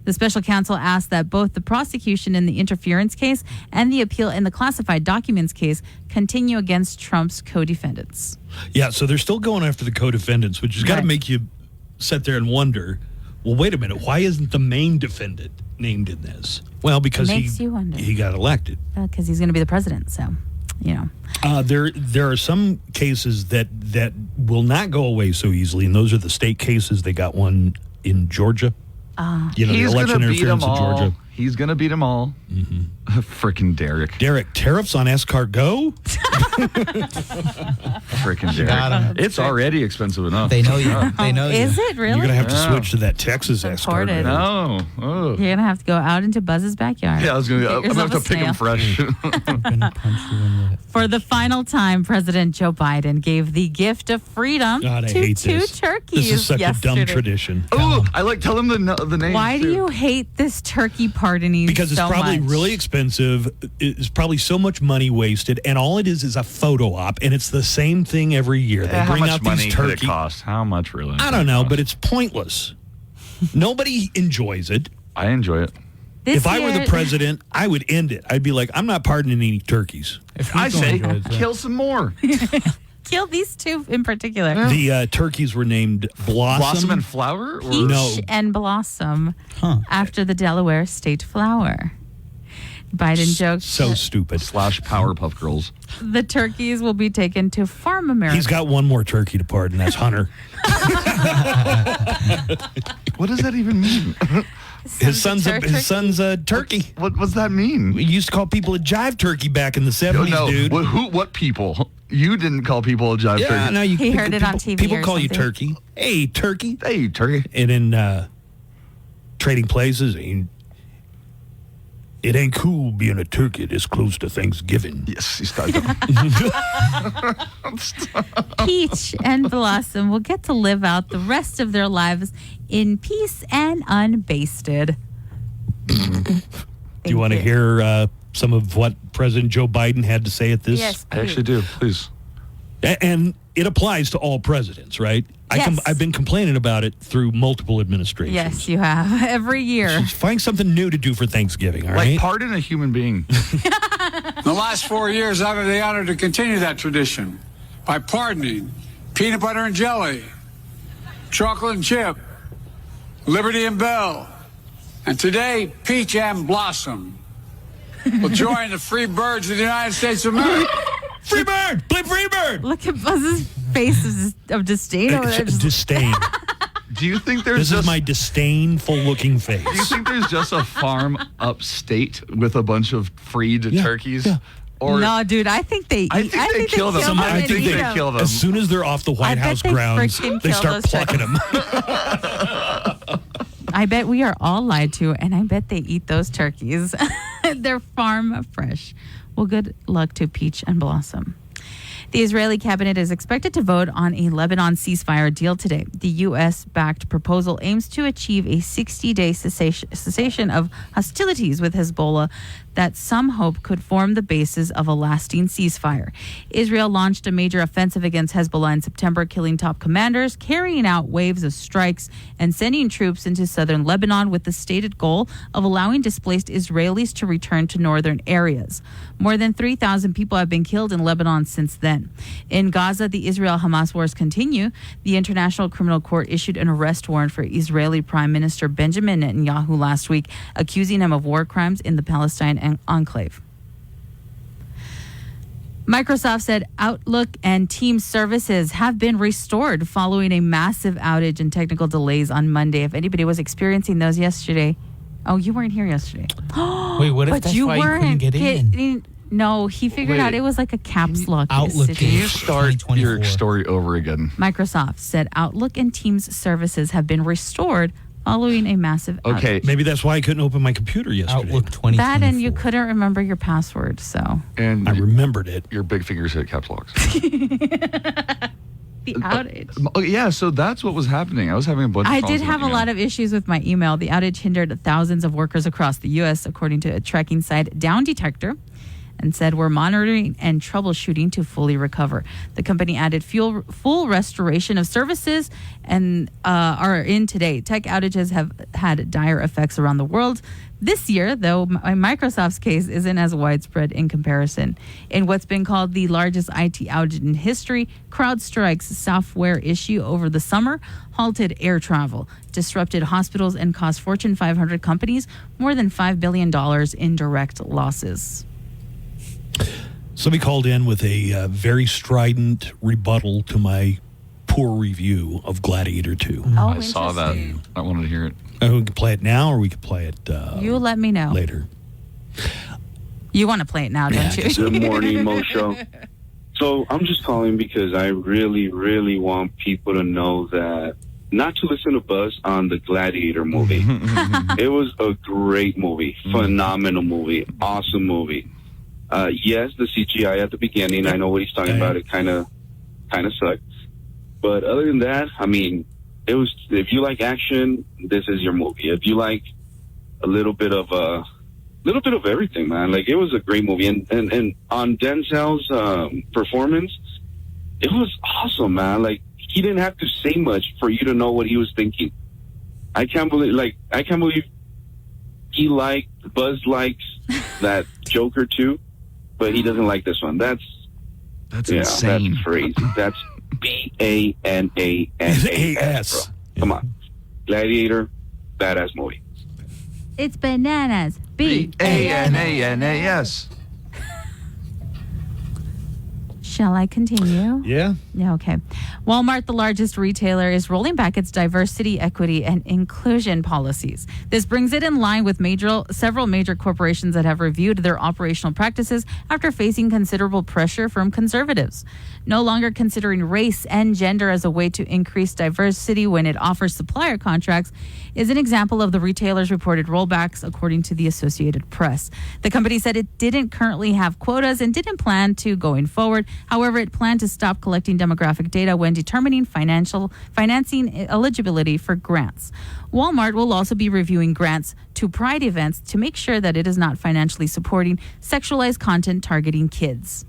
The special counsel asked that both the prosecution in the interference case and the appeal in the classified documents case continue against Trump's co-defendants. Yeah, so they're still going after the co-defendants, which has got to make you sit there and wonder, well, wait a minute, why isn't the main defendant named in this? Well, because he got elected. Because he's going to be the president, so, you know. There are some cases that will not go away so easily, and those are the state cases. They got one in Georgia. He's the election interference in Georgia. He's going to beat them all. Frickin' Derek. Tariffs on escargot? Frickin' Derek. It's already expensive enough. They know you. They know Is it really? You're going to have to switch to that Texas escargot. No. You're going to have to go out into Buzz's backyard. Yeah, I'm going to have to pick him fresh. For the final time, President Joe Biden gave the gift of freedom God, I to hate two this. turkeys This is such yesterday. a dumb tradition. Oh, I like tell him the name. Why do you hate this turkey pardoning Because it's so probably much? really expensive. It's probably so much money wasted, and all it is a photo op, and it's the same thing every year. They How bring much out money these could turkeys. it cost? How much really? I don't know, but it's pointless. Nobody enjoys it. I enjoy it. If I were the president, I would end it. I'd be like, I'm not pardoning any turkeys. I say kill some more. Kill these two in particular. The turkeys were named Blossom. Blossom and Flower? Or? Peach and Blossom after the Delaware state flower. Biden joked So stupid. / Powerpuff Girls. the turkeys will be taken to Farm America. He's got one more turkey to pardon. That's Hunter. What does that even mean? His son's a turkey. What does that mean? We used to call people a jive turkey back in the 70s, dude. What people? You didn't call people a jive turkey. Yeah, no, He heard it on TV People or call you something. turkey. Hey, turkey. Hey, turkey. And in Trading Places, it ain't cool being a turkey this close to Thanksgiving. Yes, he started. Peach and Blossom will get to live out the rest of their lives in peace and unbasted. Do you want to hear some of what President Joe Biden had to say at this? Yes, I actually do. Please. And it applies to all presidents, right? Yes. I've been complaining about it through multiple administrations. Yes, you have. Every year. Just find something new to do for Thanksgiving, all right? Like pardon a human being. The last 4 years, I've had the honor to continue that tradition by pardoning peanut butter and jelly, chocolate and chip, Liberty and Bell, and today, Peach and Blossom will join the free birds of the United States of America. Free bird! Play free bird! Look at Buzz's face of disdain over there. Disdain. Do you think there's This is my disdainful looking face. Do you think there's just a farm upstate with a bunch of freed turkeys? Yeah. Or No, dude, I think they eat. I think they kill them. I think they kill them. As soon as they're off the White House they grounds, freaking they kill start those plucking them. I bet we are all lied to, and I bet they eat those turkeys. They're farm fresh. Well, good luck to Peach and Blossom. The Israeli cabinet is expected to vote on a Lebanon ceasefire deal today. The U.S.-backed proposal aims to achieve a 60-day cessation of hostilities with Hezbollah that some hope could form the basis of a lasting ceasefire. Israel launched a major offensive against Hezbollah in September, killing top commanders, carrying out waves of strikes, and sending troops into southern Lebanon with the stated goal of allowing displaced Israelis to return to northern areas. More than 3,000 people have been killed in Lebanon since then. In Gaza, the Israel-Hamas wars continue. The International Criminal Court issued an arrest warrant for Israeli Prime Minister Benjamin Netanyahu last week, accusing him of war crimes in the Palestine enclave. Microsoft said Outlook and Teams services have been restored following a massive outage and technical delays on Monday. If anybody was experiencing those yesterday. Oh, you weren't here yesterday. Wait, what if that's why you couldn't get in? No, he figured out it was like a caps lock. Outlook. Can you start your story over again? Microsoft said Outlook and Teams services have been restored following a massive outage. Maybe that's why I couldn't open my computer yesterday. Outlook 2024. That and you couldn't remember your password, so. And I remembered it. Your big fingers hit caps locks. The outage. Oh, yeah, so that's what was happening. I was having a bunch of I problems did have a lot of issues with my email. The outage hindered thousands of workers across the U.S., according to a tracking site, Down Detector, and said we're monitoring and troubleshooting to fully recover. The company added full restoration of services and are in today. Tech outages have had dire effects around the world. This year, though, Microsoft's case isn't as widespread in comparison. In what's been called the largest IT outage in history, CrowdStrike's software issue over the summer halted air travel, disrupted hospitals, and cost Fortune 500 companies more than $5 billion in direct losses. Somebody called in with a very strident rebuttal to my poor review of Gladiator 2. I saw that. I wanted to hear it. We can play it now, or we can play it you let me know. later. You want to play it now, don't you? Good morning, Mo Show. So I'm just calling because I really, really want people to know that not to listen to Buzz on the Gladiator movie. It was a great movie, phenomenal movie, awesome movie. Yes, the CGI at the beginning, I know what he's talking about. It kind of sucked. But other than that, I mean, it was. If you like action, this is your movie. If you like a little bit of everything, man, like it was a great movie. And on Denzel's performance, it was awesome, man. Like he didn't have to say much for you to know what he was thinking. I can't believe Buzz likes that Joker too, but he doesn't like this one. That's insane. That's crazy. That's BANANAS. Come on. Gladiator, badass movie. It's bananas. BANANAS. Shall I continue? Yeah. Yeah, okay. Walmart, the largest retailer, is rolling back its diversity, equity, and inclusion policies. This brings it in line with several major corporations that have reviewed their operational practices after facing considerable pressure from conservatives. No longer considering race and gender as a way to increase diversity when it offers supplier contracts is an example of the retailer's reported rollbacks, according to the Associated Press. The company said it didn't currently have quotas and didn't plan to going forward. However, it planned to stop collecting demographic data when determining financing eligibility for grants. Walmart will also be reviewing grants to Pride events to make sure that it is not financially supporting sexualized content targeting kids.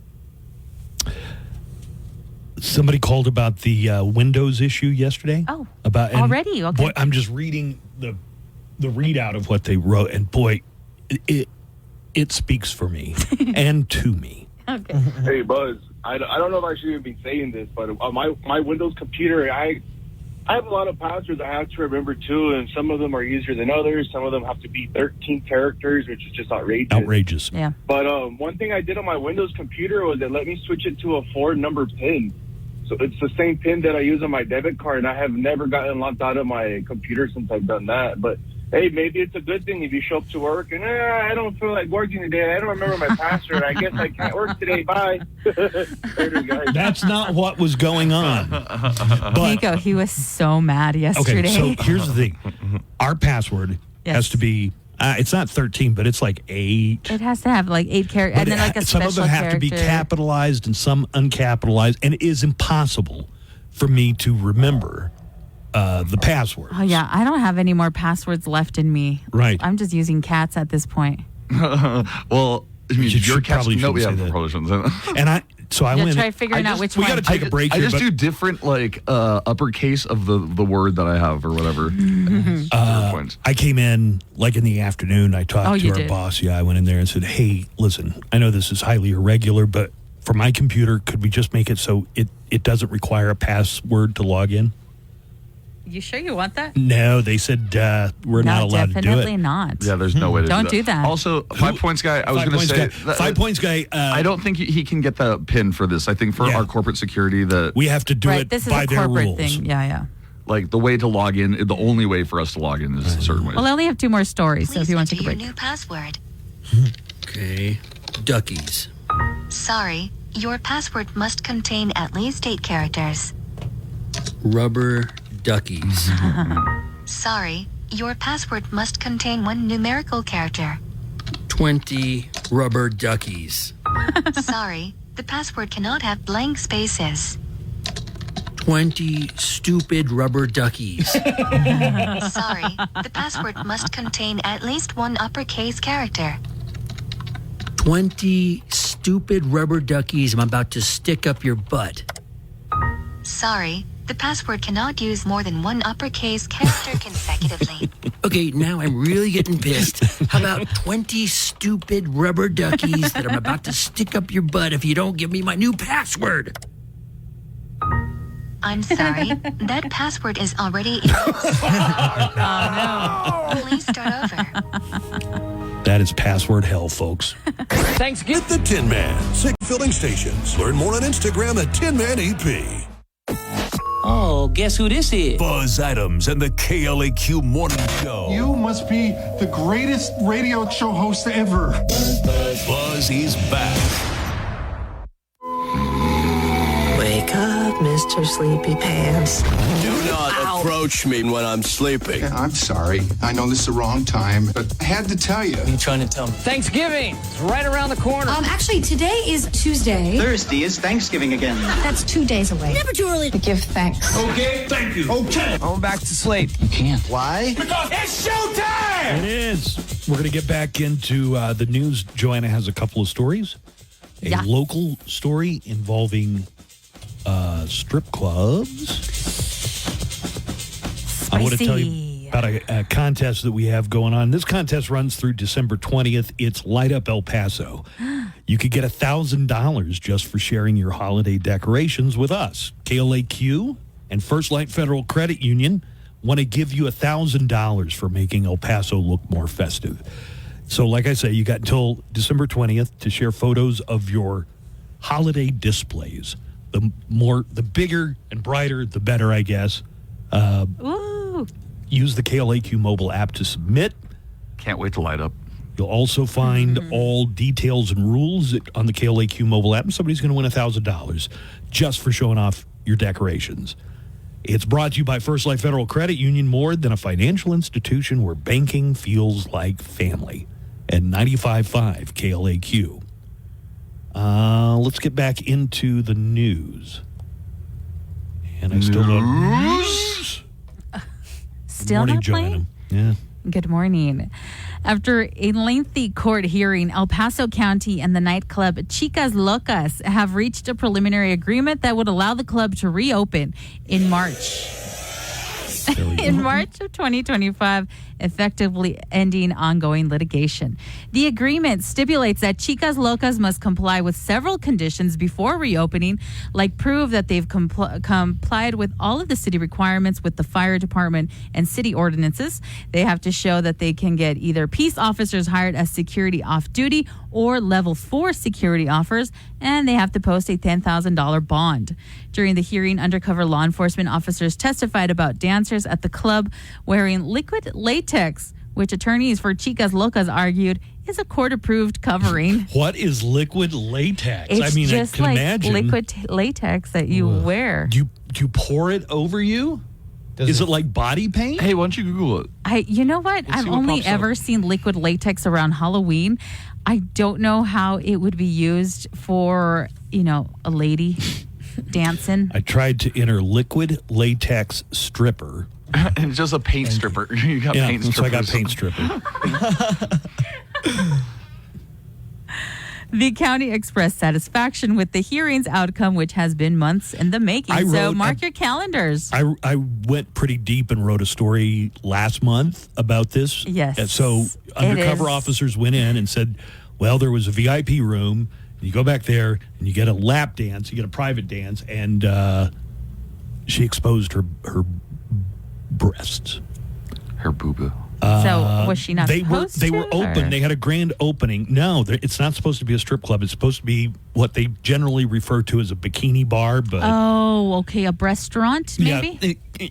Somebody called about the Windows issue yesterday. Oh, already? Okay. Boy, I'm just reading the readout of what they wrote, and boy, it speaks for me and to me. Okay. Hey, Buzz. I don't know if I should even be saying this, but on my Windows computer, I have a lot of passwords I have to remember too, and some of them are easier than others. Some of them have to be 13 characters, which is just outrageous. Yeah. But one thing I did on my Windows computer was it let me switch it to a 4-number PIN. So it's the same PIN that I use on my debit card, and I have never gotten locked out of my computer since I've done that. But hey, maybe it's a good thing if you show up to work and I don't feel like working today. I don't remember my password. I guess I can't work today. Bye. Later, guys. That's not what was going on. But, Nico, he was so mad yesterday. Okay, so here's the thing. Our password has to be, it's not 13, but it's like 8. It has to have like 8 characters, and then like a some special of them have character. to be capitalized and some uncapitalized, and it is impossible for me to remember the password. Oh, yeah. I don't have any more passwords left in me. Right. I'm just using cats at this point. Well, I mean, your cats know we have prohibitions. And I went. Try figuring out which one. We got to take a break I here. just do different, like, uppercase of the word that I have or whatever. I came in, like, in the afternoon. I talked to our boss. Yeah, I went in there and said, hey, listen, I know this is highly irregular, but for my computer, could we just make it so it doesn't require a password to log in? You sure you want that? No, they said we're not allowed to do it. Definitely not. Yeah, there's no way to Don't do that. Also, 5 Points Guy, I was going to say... 5 Points Guy... I don't think he can get the PIN for this. I think for our corporate security that... We have to do it this is by a their corporate rules. thing. Yeah. Like, the way to log in, the only way for us to log in is a certain way. Well, I only have 2 more stories, so if you want to take a break. New password. Okay. Duckies. Sorry, your password must contain at least 8 characters. Rubber duckies. Sorry, your password must contain 1 numerical character. 20 rubber duckies. Sorry, the password cannot have blank spaces. 20 stupid rubber duckies. Sorry, the password must contain at least 1 uppercase character. 20 stupid rubber duckies I'm about to stick up your butt. Sorry, the password cannot use more than 1 uppercase character consecutively. Okay, now I'm really getting pissed. How about 20 stupid rubber duckies that I'm about to stick up your butt if you don't give me my new password? I'm sorry, that password is already in. Oh no. Please start over. That is password hell, folks. Thanks. Get the Tin Man. 6 filling stations. Learn more on Instagram at Tin Man EP. Oh, guess who this is? Buzz Adams and the KLAQ Morning Show. You must be the greatest radio show host ever. Buzz is back. Wake up, Mr. Sleepy Pants. Do not approach me when I'm sleeping. Yeah, I'm sorry. I know this is the wrong time, but I had to tell you. What are you trying to tell me? Thanksgiving. It's right around the corner. Actually, today is Tuesday. Thursday is Thanksgiving again. That's 2 days away. Never too early to give thanks. Okay, thank you. Okay. I'm back to sleep. You can't. Why? Because it's showtime! It is. We're going to get back into the news. Joanna has a couple of stories. A local story involving strip clubs. Spicy. I want to tell you about a contest that we have going on. This contest runs through December 20th. It's Light Up El Paso. You could get $1,000 just for sharing your holiday decorations with us. KLAQ and First Light Federal Credit Union want to give you $1,000 for making El Paso look more festive. So like I say, you got until December 20th to share photos of your holiday displays. The bigger and brighter, the better, I guess. Use the KLAQ mobile app to submit. Can't wait to light up. You'll also find all details and rules on the KLAQ mobile app, and somebody's going to win $1,000 just for showing off your decorations. It's brought to you by First Light Federal Credit Union, more than a financial institution where banking feels like family. At 95.5 KLAQ. Let's get back into the news. And I still don't... News? Still morning, not playing? Joanna. Yeah. Good morning. After a lengthy court hearing, El Paso County and the nightclub Chicas Locas have reached a preliminary agreement that would allow the club to reopen in March. In March of 2025, effectively ending ongoing litigation. The agreement stipulates that Chicas Locas must comply with several conditions before reopening, like prove that they've complied with all of the city requirements with the fire department and city ordinances. They have to show that they can get either peace officers hired as security off duty or level 4 security offers, and they have to post a $10,000 bond. During the hearing, undercover law enforcement officers testified about dancers at the club wearing liquid latex, which attorneys for Chicas Locas argued is a court-approved covering. What is liquid latex? It's I mean, just I can like imagine. liquid latex that you wear. Do you pour it over you? Is it like body paint? Hey, why don't you Google it? You know what? Let's I've see what only pops up. ever seen liquid latex around Halloween. I don't know how it would be used for, a lady dancing. I tried to enter liquid latex stripper. And it's just a paint stripper. You got paint strippers. So I got paint stripper. The county expressed satisfaction with the hearing's outcome, which has been months in the making. So mark your calendars. I went pretty deep and wrote a story last month about this. Yes. And so undercover officers went in and said, well, there was a VIP room. You go back there and you get a lap dance. You get a private dance. And she exposed her breasts. Her boo-boo. So was she not They supposed were open. or? They had a grand opening. No, it's not supposed to be a strip club. It's supposed to be what they generally refer to as a bikini bar. But Oh, okay. A restaurant, maybe? Yeah,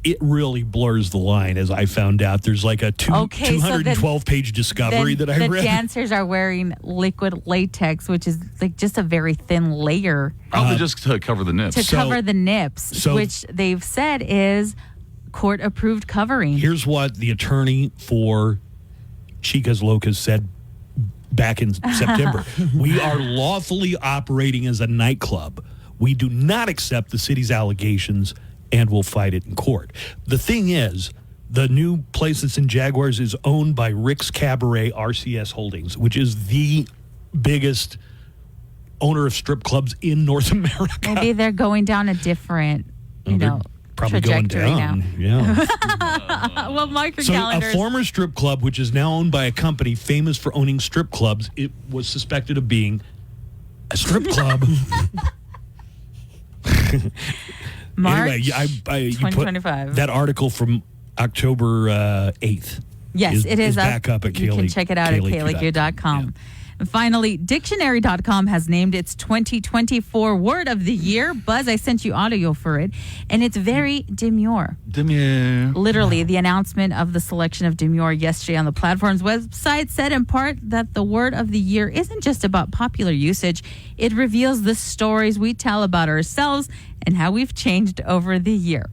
it really blurs the line, as I found out. There's like a 212-page discovery that I read. The dancers are wearing liquid latex, which is like just a very thin layer. Probably just to cover the nips. To cover the nips, which they've said is court-approved covering. Here's what the attorney for Chicas Locas said back in September. We are lawfully operating as a nightclub. We do not accept the city's allegations and will fight it in court. The thing is, the new place that's in Jaguars is owned by Rick's Cabaret RCS Holdings, which is the biggest owner of strip clubs in North America. Maybe they're going down a different, Probably going down. Now. Yeah. Well, mark your calendars. A former strip club, which is now owned by a company famous for owning strip clubs, it was suspected of being a strip club. March anyway, you 2025. put that article from October 8th. Yes, it is back up at KLAQ. You can check it out at KLAQ.com. And finally, Dictionary.com has named its 2024 Word of the Year. Buzz, I sent you audio for it, and it's very demure. Demure. Literally, the announcement of the selection of demure yesterday on the platform's website said in part that the Word of the Year isn't just about popular usage. It reveals the stories we tell about ourselves and how we've changed over the year.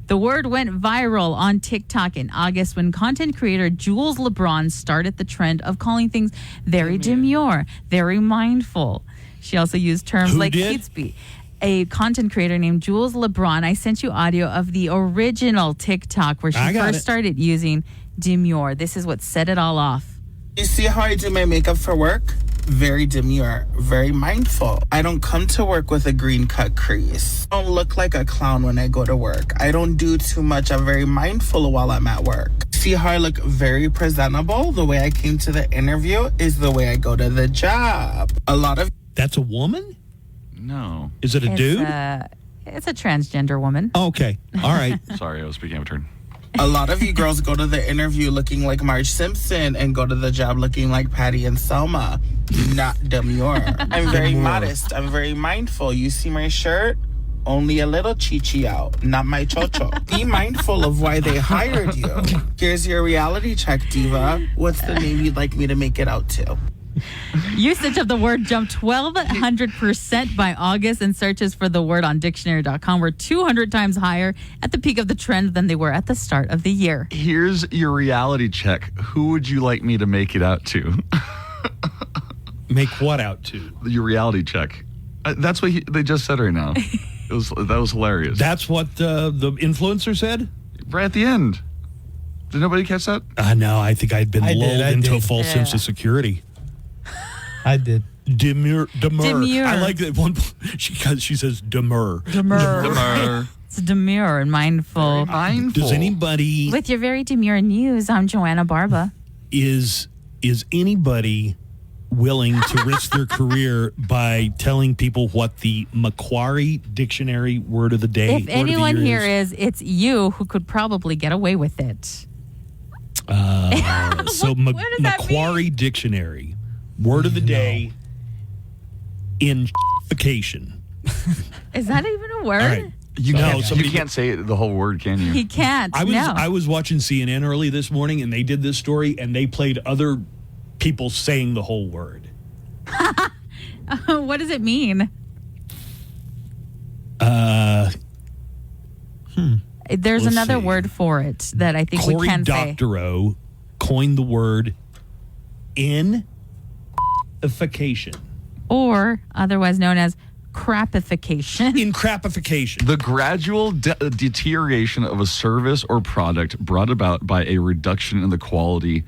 The word went viral on TikTok in August when content creator Jules LeBron started the trend of calling things very demure, very mindful. She also used terms like Keatsby. A content creator named Jules LeBron. I sent you audio of the original TikTok where she first started using demure. This is what set it all off. You see how I do my makeup for work? Very demure, very mindful. I don't come to work with a green cut crease. I don't look like a clown when I go to work. I don't do too much. I'm very mindful while I'm at work. See how I look very presentable? The way I came to the interview is the way I go to the job. A lot of... That's a woman? No. Is it a dude? It's a transgender woman. Oh, okay. All right. Sorry, I was speaking out of turn. A lot of you girls go to the interview looking like Marge Simpson and go to the job looking like Patty and Selma. Not demure. I'm very modest. I'm very mindful. You see my shirt? Only a little chichi out, not my chocho. Be mindful of why they hired you. Here's your reality check, diva. What's the name you'd like me to make it out to? Usage of the word jumped 1,200% by August, and searches for the word on dictionary.com were 200 times higher at the peak of the trend than they were at the start of the year. Here's your reality check. Who would you like me to make it out to? Make what out to? Your reality check. That's what they just said right now. That was hilarious. That's what the influencer said? Right at the end. Did nobody catch that? No, I think I'd been lulled into a false sense of security. I did. Demure. I like that one. She says demure. Demure. It's demure and mindful. Does anybody... With your very demure news, I'm Joanna Barba. Is anybody willing to risk their career by telling people what the Macquarie Dictionary word of the day If anyone here is, it's you who could probably get away with it. So Macquarie Dictionary. Word of the day, vacation. Is that even a word? All right. You can't say the whole word, can you? He can't. I was watching CNN early this morning, and they did this story, and they played other people saying the whole word. What does it mean? There's another word for it that I think we can say. Cory Doctorow coined the word in-ification. Or otherwise known as crapification. In crapification. The gradual deterioration of a service or product brought about by a reduction in the quality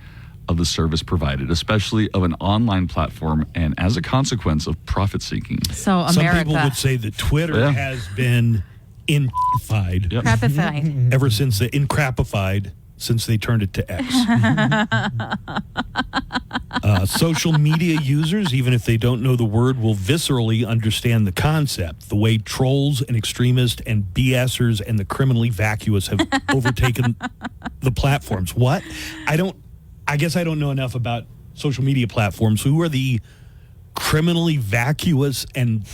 of the service provided, especially of an online platform, and as a consequence of profit seeking. So America. Some people would say that Twitter has been incrapified. Crapified. Ever since the incrapified, since they turned it to X. Social media users, even if they don't know the word, will viscerally understand the concept. The way trolls and extremists and BSers and the criminally vacuous have overtaken the platforms. What? I guess I don't know enough about social media platforms. Who are the criminally vacuous and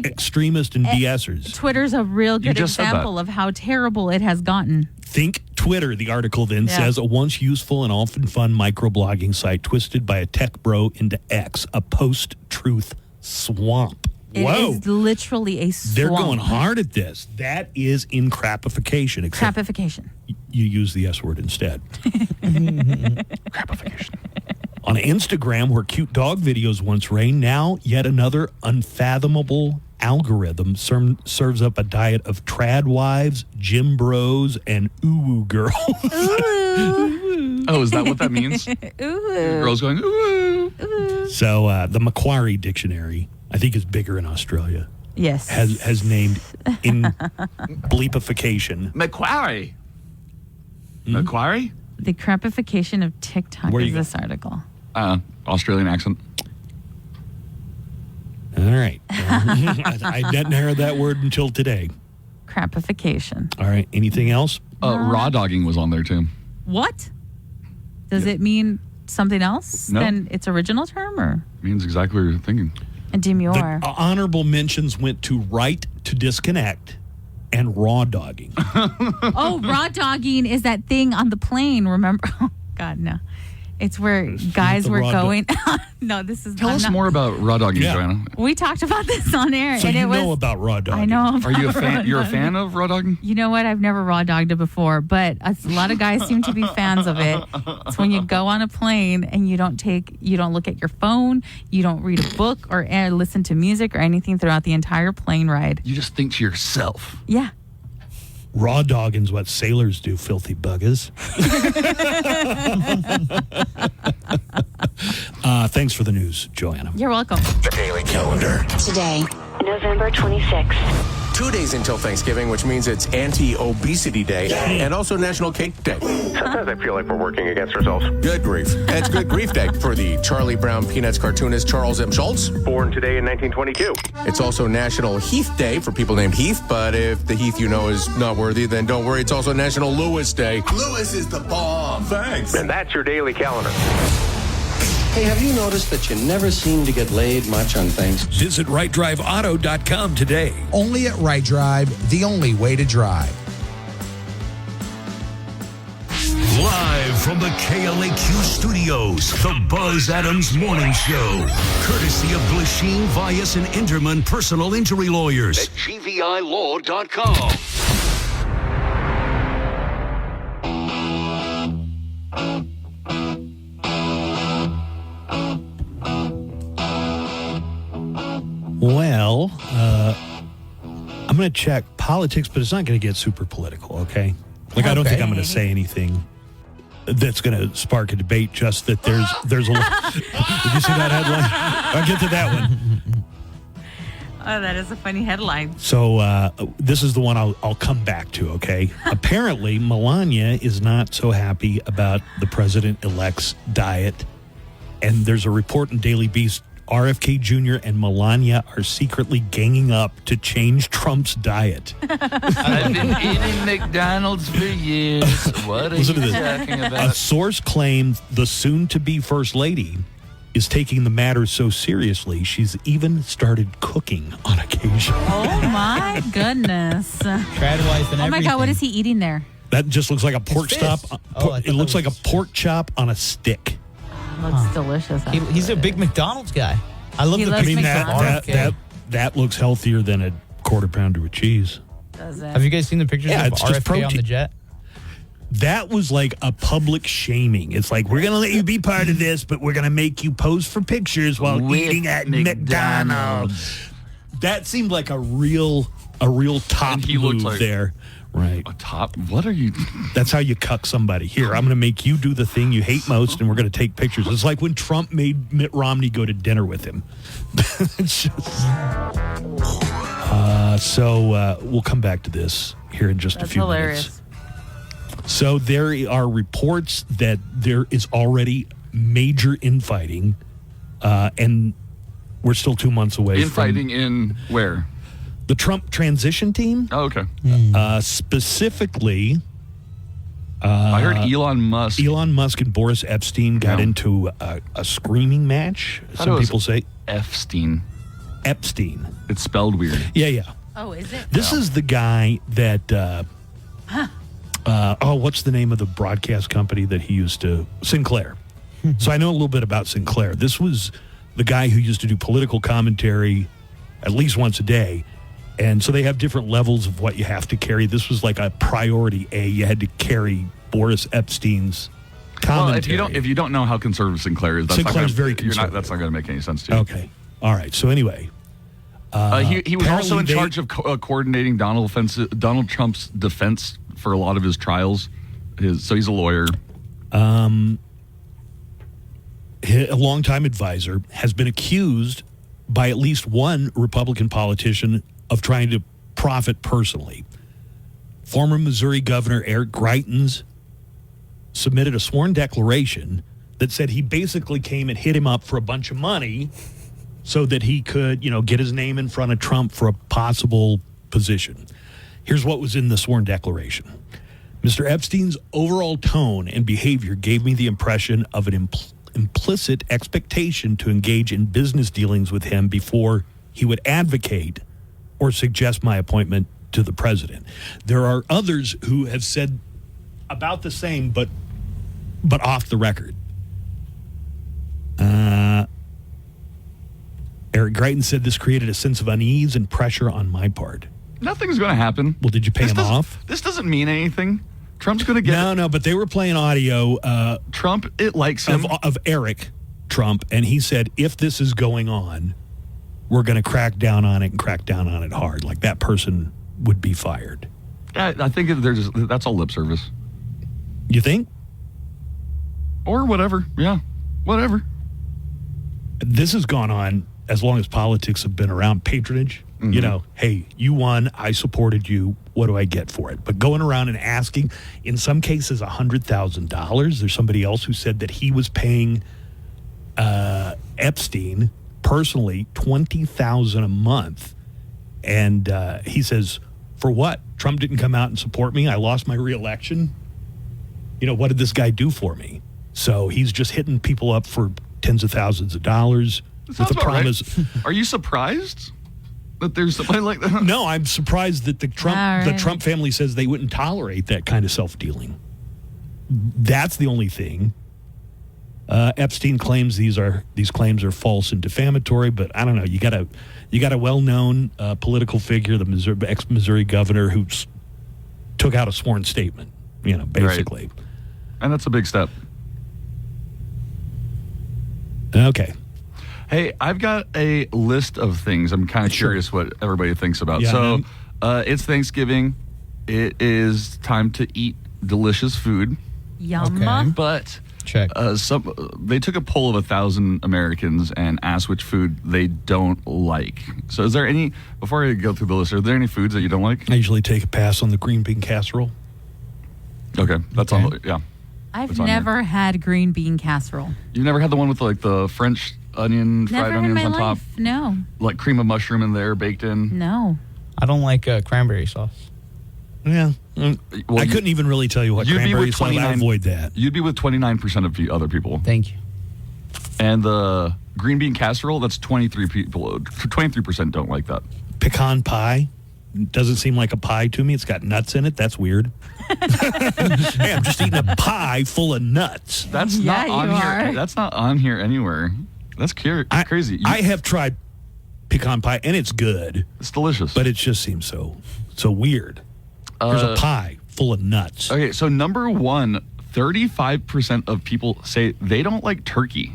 extremists and BSers? Twitter's a real good example of how terrible it has gotten. Think Twitter, the article then says, a once useful and often fun microblogging site twisted by a tech bro into X, a post-truth swamp. Whoa. It is literally a swamp. They're going hard at this. That is incrapification. Crapification. You use the S word instead. Crapification. On Instagram, where cute dog videos once reigned, now yet another unfathomable algorithm serves up a diet of trad wives, gym bros, and ooh girls. Oh, is that what that means? Girls going ooh. So the Macquarie Dictionary, I think, is bigger in Australia. Yes. Has named in bleepification. Macquarie. Macquarie? The crapification of TikTok is this article. Australian accent. All right. I didn't hear that word until today. Crapification. All right. Anything else? Raw dogging was on there too. What? Does it mean something else than its original term, or? It means exactly what you're thinking. A demure. The honorable mentions went to right to disconnect and raw dogging. Oh, raw dogging is that thing on the plane, remember? Oh, God, no. It's where guys were going. No, this is Tell us more about raw dogging, Joanna. We talked about this on air. So and you it was, know about raw dogging. I know. Are you a fan? You're a fan of raw dogging? You know what? I've never raw dogged it before, but a lot of guys seem to be fans of it. It's when you go on a plane and you don't look at your phone, you don't read a book or listen to music or anything throughout the entire plane ride. You just think to yourself. Yeah. Raw dogging's what sailors do, filthy buggers. Thanks for the news, Joanna. You're welcome. The Daily Calendar. Today, November 26th. 2 days until Thanksgiving, which means it's Anti-Obesity Day and also National Cake Day. Sometimes I feel like we're working against ourselves. Good grief. It's Good Grief Day for the Charlie Brown Peanuts cartoonist Charles M. Schultz. Born today in 1922. It's also National Heath Day for people named Heath, but if the Heath you know is not worthy, then don't worry. It's also National Lewis Day. Lewis is the bomb. Thanks. And that's your daily calendar. Hey, have you noticed that you never seem to get laid much on things? Visit rightdriveauto.com today. Only at Right Drive, the only way to drive. Live from the KLAQ studios, the Buzz Adams Morning Show. Courtesy of Glasheen, Vyas, and Inderman Personal Injury Lawyers. At GVILaw.com. Well, I'm going to check politics, but it's not going to get super political, okay? I don't think I'm going to say anything that's going to spark a debate, just that there's a lot. Did you see that headline? I'll get to that one. Oh, that is a funny headline. So this is the one I'll come back to, okay? Apparently, Melania is not so happy about the president-elect's diet, and there's a report in Daily Beast RFK Jr. and Melania are secretly ganging up to change Trump's diet. I've been eating McDonald's for years. What are you talking about? A source claimed the soon-to-be First Lady is taking the matter so seriously, she's even started cooking on occasion. Oh, my goodness. Trad wife and oh, my God, what is he eating there? That just looks like a pork chop. It looks like a pork chop on a stick. Looks delicious. He's a big McDonald's guy. I love the picture of that looks healthier than a quarter pounder with cheese. Does it? Have you guys seen the pictures of RFK on the jet? That was like a public shaming. It's like, we're going to let you be part of this, but we're going to make you pose for pictures while eating at McDonald's. That seemed like a real top move there. Right. A top? What are you? That's how you cuck somebody. Here, I'm going to make you do the thing you hate most, and we're going to take pictures. It's like when Trump made Mitt Romney go to dinner with him. It's just... So we'll come back to this here in just a few minutes. So there are reports that there is already major infighting, and we're still 2 months away. Infighting in where? The Trump transition team. Oh, okay. Specifically, I heard Elon Musk and Boris Epstein got into a screaming match. Some people say Epstein. It's spelled weird. Yeah. Oh, is it? This is the guy that. What's the name of the broadcast company that he used to? Sinclair. So I know a little bit about Sinclair. This was the guy who used to do political commentary at least once a day. And so they have different levels of what you have to carry. This was like a priority A. You had to carry Boris Epstein's commentary. Well, if you don't know how conservative Sinclair is, Sinclair's very conservative. That's not going to make any sense to you. Okay. All right. So anyway. He was also in charge of coordinating Donald Trump's defense for a lot of his trials. So he's a lawyer. A longtime advisor has been accused by at least one Republican politician of trying to profit personally. Former Missouri Governor Eric Greitens submitted a sworn declaration that said he basically came and hit him up for a bunch of money so that he could, get his name in front of Trump for a possible position. Here's what was in the sworn declaration. Mr. Epstein's overall tone and behavior gave me the impression of an implicit expectation to engage in business dealings with him before he would advocate or suggest my appointment to the president. There are others who have said about the same, but off the record. Eric Greitens said this created a sense of unease and pressure on my part. Nothing's going to happen. Well, did you pay him off? This doesn't mean anything. Trump's going to get No, but they were playing audio. Trump, it likes him. Of Eric Trump, and he said, if this is going on, we're going to crack down on it and crack down on it hard. Like that person would be fired. I think that's all lip service. You think? Or whatever. Yeah, whatever. This has gone on as long as politics have been around. Patronage. Mm-hmm. Hey, you won. I supported you. What do I get for it? But going around and asking, in some cases, $100,000. There's somebody else who said that he was paying Epstein personally $20,000 a month. And he says, for what? Trump didn't come out and support me. I lost my reelection. What did this guy do for me? So he's just hitting people up for tens of thousands of dollars with the promise. Right. Are you surprised that there's somebody like that? No, I'm surprised that the Trump family says they wouldn't tolerate that kind of self-dealing. That's the only thing. Epstein claims these claims are false and defamatory, but I don't know. You got a well-known political figure, the ex-Missouri governor, who took out a sworn statement. Basically, right. And that's a big step. Okay. Hey, I've got a list of things. I'm kind of curious what everybody thinks about. Yeah, so, it's Thanksgiving. It is time to eat delicious food. Yum. Okay. But check. They took a poll of 1,000 Americans and asked which food they don't like. So, is there any? Before I go through the list, are there any foods that you don't like? I usually take a pass on the green bean casserole. Okay, that's all. Yeah. I've never had green bean casserole. You've never had the one with the French onion, fried onions on top? No. Like cream of mushroom in there, baked in? No. I don't like cranberry sauce. Yeah. I couldn't even really tell you what cranberry sauce. I avoid that. You'd be with 29% of the other people. Thank you. And the green bean casserole, that's 23 people. 23% don't like that. Pecan pie doesn't seem like a pie to me. It's got nuts in it. That's weird. Hey, I'm just eating a pie full of nuts. That's not on here. That's not on here anywhere. That's crazy. I have tried pecan pie, and it's good. It's delicious. But it just seems so weird. There's a pie full of nuts. Okay, so number one, 35% of people say they don't like turkey.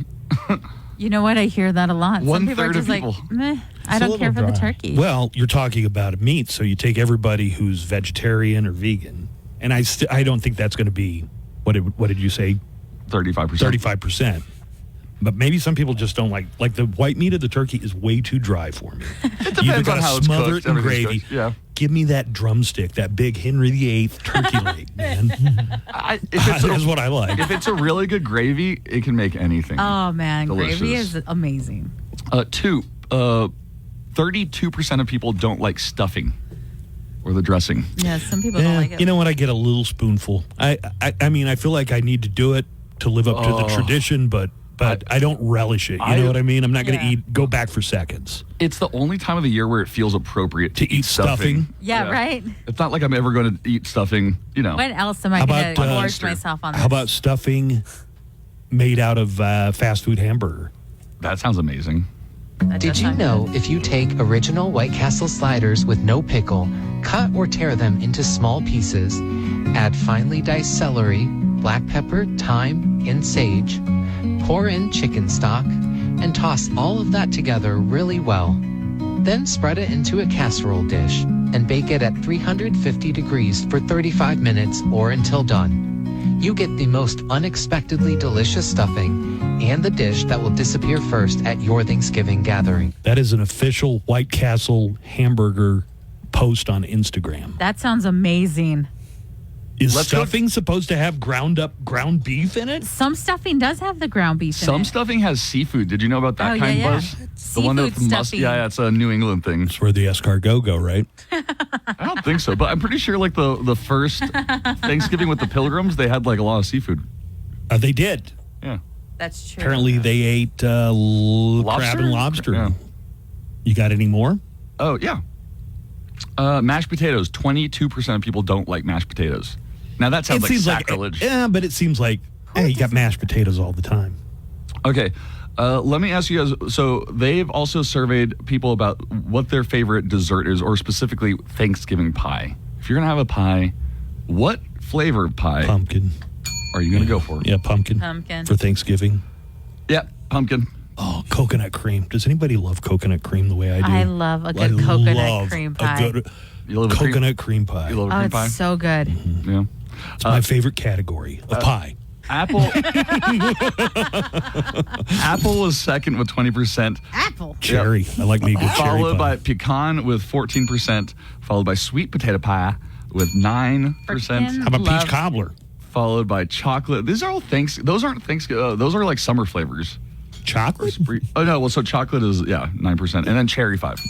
You know what? I hear that a lot. Some people are One-third just of people. like, meh, I don't care for the turkey. Well, you're talking about meat, so you take everybody who's vegetarian or vegan, and I don't think that's going to be what did you say? 35%. 35%. But maybe some people just don't like the white meat of the turkey is way too dry for me. It depends on how it's smother cooked. it in gravy. Cooked. Yeah. Give me that drumstick, that big Henry VIII turkey leg, man. That's what I like. If it's a really good gravy, it can make anything. Oh, man. delicious. Gravy is amazing. 32% of people don't like stuffing or the dressing. Yeah, some people don't like it. You know what? I get a little spoonful. I mean, I feel like I need to do it to live up to the tradition, but I don't relish it. You know what I mean? I'm not going to go back for seconds. It's the only time of the year where it feels appropriate to eat stuffing. Yeah, right? It's not like I'm ever going to eat stuffing, When else am I going to gorge myself on this? How about stuffing made out of fast food hamburger? That sounds amazing. Did you know if you take original White Castle sliders with no pickle, cut or tear them into small pieces, add finely diced celery, black pepper, thyme, and sage, pour in chicken stock, and toss all of that together really well. Then spread it into a casserole dish and bake it at 350 degrees for 35 minutes or until done. You get the most unexpectedly delicious stuffing and the dish that will disappear first at your Thanksgiving gathering. That is an official White Castle hamburger post on Instagram. That sounds amazing. Is stuffing supposed to have ground beef in it? Some stuffing does have the ground beef in it. Some stuffing has seafood. Did you know about that kind, Buzz? Seafood the one with stuffing. Yeah, it's a New England thing. It's where the escargot go, right? I don't think so, but I'm pretty sure like the first Thanksgiving with the Pilgrims, they had like a lot of seafood. They did. Yeah. That's true. Apparently they ate crab and lobster. Yeah. You got any more? Oh, yeah. Mashed potatoes. 22% of people don't like mashed potatoes. Now that sounds like sacrilege. But it seems like, hey, you got mashed potatoes all the time. Okay. Let me ask you guys. So they've also surveyed people about what their favorite dessert is, or specifically Thanksgiving pie. If you're going to have a pie, what flavor of pie Pumpkin. Are you going to go for? Yeah, pumpkin. Pumpkin. For Thanksgiving. Yeah, pumpkin. Oh, coconut cream. Does anybody love coconut cream the way I do? I love a good coconut cream pie. You love coconut cream pie. You love a cream pie? It's so good. Mm-hmm. Yeah. It's my favorite category of pie. Apple. Apple was second with 20%. Apple. Cherry. I like me a good cherry pie. Followed by pecan with 14%. Followed by sweet potato pie with 9%. How about peach cobbler? Followed by chocolate. These are all those aren't Thanksgiving. Those are like summer flavors. Chocolate? Oh no. Well, so chocolate is 9%, and then cherry 5%.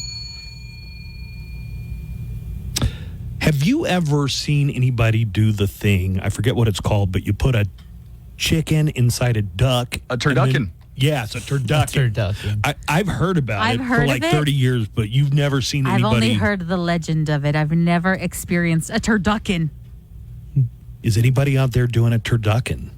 Have you ever seen anybody do the thing? I forget what it's called, but you put a chicken inside a duck. A turducken. Yeah, it's a turducken. I've heard about it for like 30 years, but you've never seen anybody. I've only heard the legend of it. I've never experienced a turducken. Is anybody out there doing a turducken?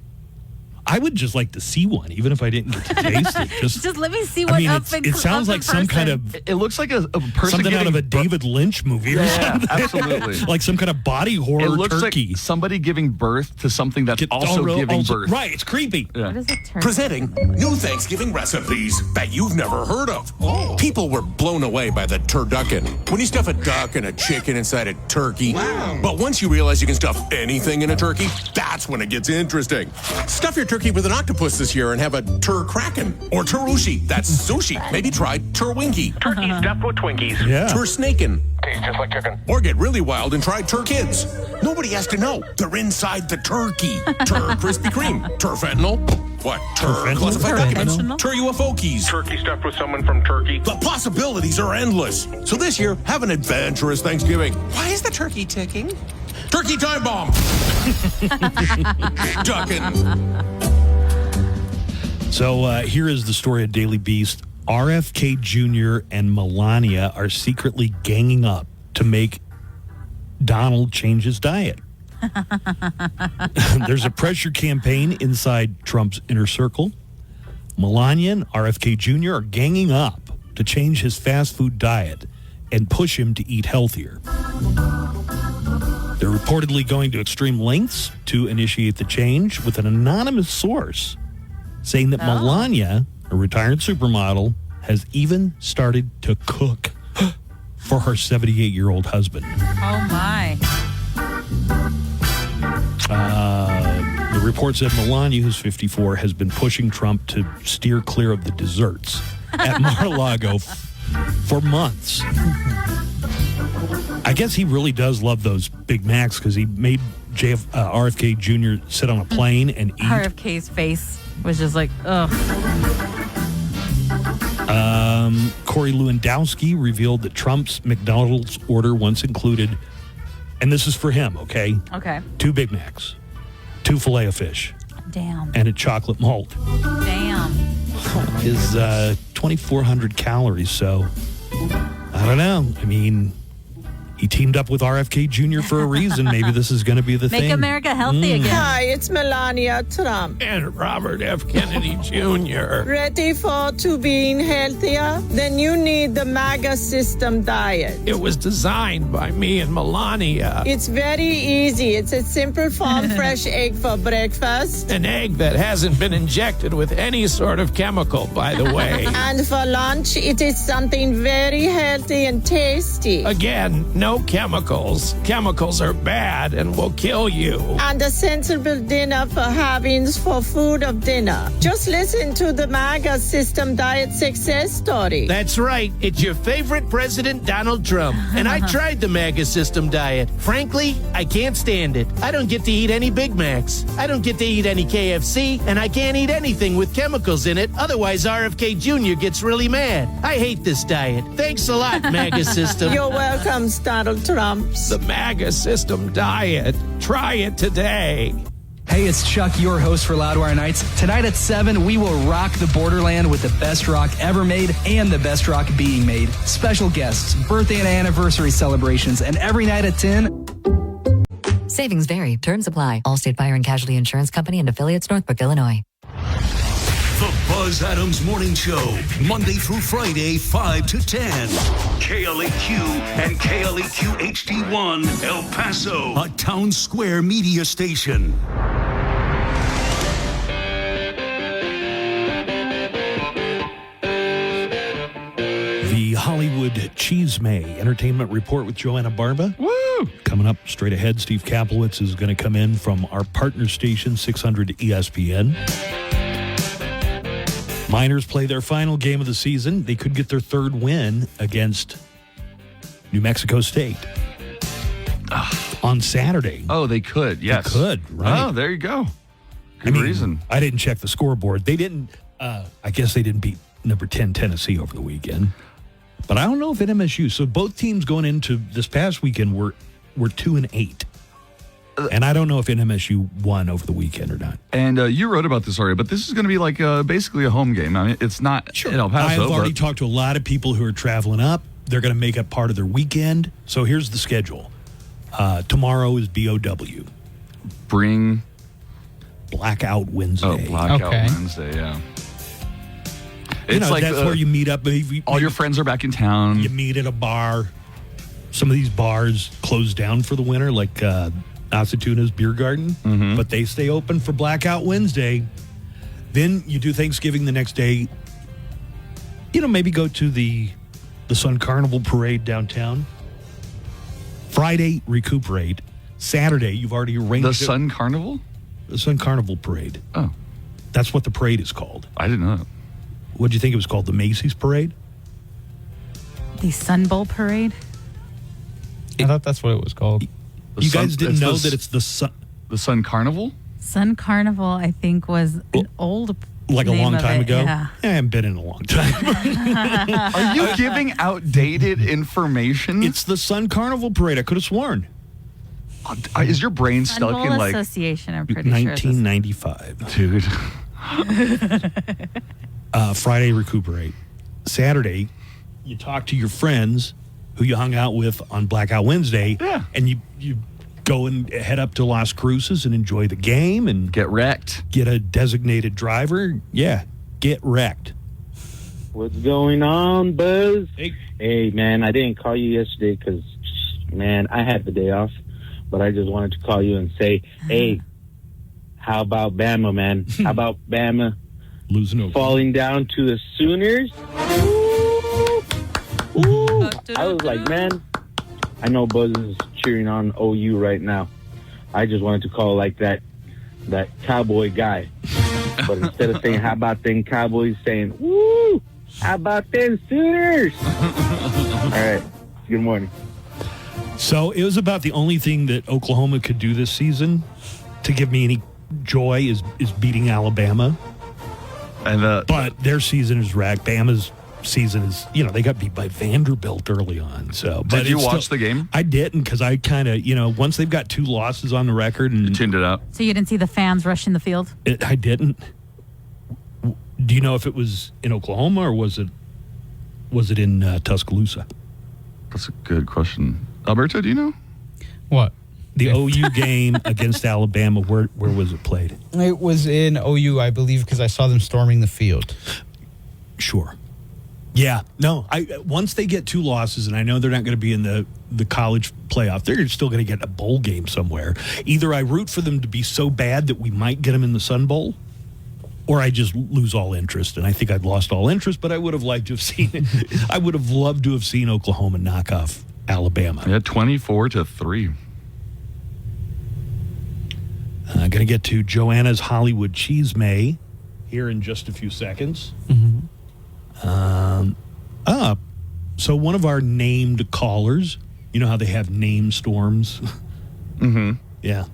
I would just like to see one, even if I didn't get to taste it. Just let me see what it sounds like some kind of. It looks like a person something out of a David Lynch movie or something. Absolutely. Like some kind of body horror it looks turkey. Like somebody giving birth to something that's also giving birth. Right, it's creepy. Yeah. What is a turkey? Presenting new Thanksgiving recipes that you've never heard of. People were blown away by the turducken. When you stuff a duck and a chicken inside a turkey. Wow. But once you realize you can stuff anything in a turkey, that's when it gets interesting. Stuff your turkey with an octopus this year and have a tur-kraken or turushi. That's sushi. Maybe try tur-winky. Turkey stuffed with Twinkies. Yeah. Tur-snaken. Tastes just like chicken. Or get really wild and try tur-kids. Nobody has to know. They're inside the turkey. Tur-Krispy Kreme. Tur-fentanyl. What? Tur-classified documents. Tur-UFO-keys. Turkey stuffed with someone from Turkey. The possibilities are endless. So this year, have an adventurous Thanksgiving. Why is the turkey ticking? Turkey time bomb. Duckin'. So here is the story of Daily Beast. RFK Jr. and Melania are secretly ganging up to make Donald change his diet. There's a pressure campaign inside Trump's inner circle. Melania and RFK Jr. are ganging up to change his fast food diet and push him to eat healthier. They're reportedly going to extreme lengths to initiate the change, with an anonymous source saying that Melania, a retired supermodel, has even started to cook for her 78-year-old husband. Oh, my. The report said Melania, who's 54, has been pushing Trump to steer clear of the desserts at Mar-a-Lago for months. I guess he really does love those Big Macs because he made RFK Jr. sit on a plane and eat. RFK's face was just like, ugh. Corey Lewandowski revealed that Trump's McDonald's order once included, and this is for him, okay? Okay. 2 Big Macs, 2 Filet-O-Fish. Damn. And a chocolate malt. Damn. Is 2,400 calories, so I don't know. I mean, he teamed up with RFK Jr. for a reason. Maybe this is going to be the thing. Make America healthy again. Hi, it's Melania Trump. And Robert F. Kennedy Jr. Ready to being healthier? Then you need the MAGA system diet. It was designed by me and Melania. It's very easy. It's a simple farm fresh egg for breakfast. An egg that hasn't been injected with any sort of chemical, by the way. And for lunch, it is something very healthy and tasty. Again, no chemicals. Chemicals are bad and will kill you. And a sensible dinner for having for food of dinner. Just listen to the MAGA system diet success story. That's right. It's your favorite president, Donald Trump. And I tried the MAGA system diet. Frankly, I can't stand it. I don't get to eat any Big Macs. I don't get to eat any KFC. And I can't eat anything with chemicals in it. Otherwise, RFK Jr. gets really mad. I hate this diet. Thanks a lot, MAGA system. You're welcome, Donald Trump. The MAGA system diet. Try it today. Hey, it's Chuck, your host for Loudwire Nights. Tonight at 7, we will rock the borderland with the best rock ever made and the best rock being made. Special guests, birthday and anniversary celebrations, and every night at 10... Savings vary. Terms apply. Allstate Fire and Casualty Insurance Company and affiliates, Northbrook, Illinois. The Buzz Adams Morning Show, Monday through Friday, 5 to 10. KLAQ and KLAQ HD1, El Paso, a town square media station. The Hollywood Cheesemay Entertainment Report with Joanna Barba. Woo! Coming up straight ahead, Steve Kaplowitz is going to come in from our partner station, 600 ESPN. Miners play their final game of the season. They could get their 3rd win against New Mexico State on Saturday. Oh, they could. Yes. They could, right? Oh, there you go. Good reason. I didn't check the scoreboard. They didn't, I guess they didn't beat number 10 Tennessee over the weekend. But I don't know if at MSU. So both teams going into this past weekend were 2-8. And I don't know if NMSU won over the weekend or not. And you wrote about this already, but this is going to be like basically a home game. I mean, it's not in El Paso. I've already talked to a lot of people who are traveling up. They're going to make it part of their weekend. So here's the schedule. Tomorrow is BOW. Bring Blackout Wednesday. Oh, Blackout Wednesday, yeah. It's like that's where you meet up. All your friends are back in town. You meet at a bar. Some of these bars close down for the winter, like Asatuna's Beer Garden, but they stay open for Blackout Wednesday. Then you do Thanksgiving the next day. You know, maybe go to the Sun Carnival Parade downtown. Friday, recuperate. Saturday, you've already arranged the Sun Carnival? The Sun Carnival Parade. Oh. That's what the parade is called. I didn't know that. What do you think it was called? The Macy's Parade? The Sun Bowl Parade? I thought that's what it was called. You guys didn't know that it's the Sun... The Sun Carnival? Sun Carnival, I think, was an old like name a long of time it, ago? Yeah. I haven't been in a long time. Are you giving outdated information? It's the Sun Carnival Parade. I could have sworn. Is your brain Sun stuck Bowl in like... Association, I'm pretty 1995. Dude. Friday, recuperate. Saturday, you talk to your friends who you hung out with on Blackout Wednesday, and you go and head up to Las Cruces and enjoy the game and get wrecked. Get a designated driver. Yeah, get wrecked. What's going on, Buzz? Hey, man, I didn't call you yesterday because, man, I had the day off, but I just wanted to call you and say, hey, how about Bama, man? How about Bama losing falling down to the Sooners? I was like, man, I know Buzz is cheering on OU right now. I just wanted to call like that cowboy guy. But instead of saying, how about them Cowboys, saying, woo, how about them Sooners? All right. Good morning. So it was about the only thing that Oklahoma could do this season to give me any joy is beating Alabama. And but their season is wrecked. Bama's season is, they got beat by Vanderbilt early on. So, did you watch the game? I didn't, because I kind of, once they've got 2 losses on the record, and you tuned it out. So you didn't see the fans rush in the field? I didn't. Do you know if it was in Oklahoma or was it in Tuscaloosa? That's a good question. Alberto, do you know? What? The OU game against Alabama, where was it played? It was in OU, I believe, because I saw them storming the field. Sure. Yeah. No, once they get 2 losses, and I know they're not going to be in the college playoff, they're still going to get a bowl game somewhere. Either I root for them to be so bad that we might get them in the Sun Bowl, or I just lose all interest. And I think I've lost all interest, but I would have liked to have seen it. I would have loved to have seen Oklahoma knock off Alabama. Yeah, 24-3. I'm going to get to Joanna's Hollywood Cheese May here in just a few seconds. Mm-hmm. So one of our named callers, you know how they have name storms? Mm-hmm. Yeah.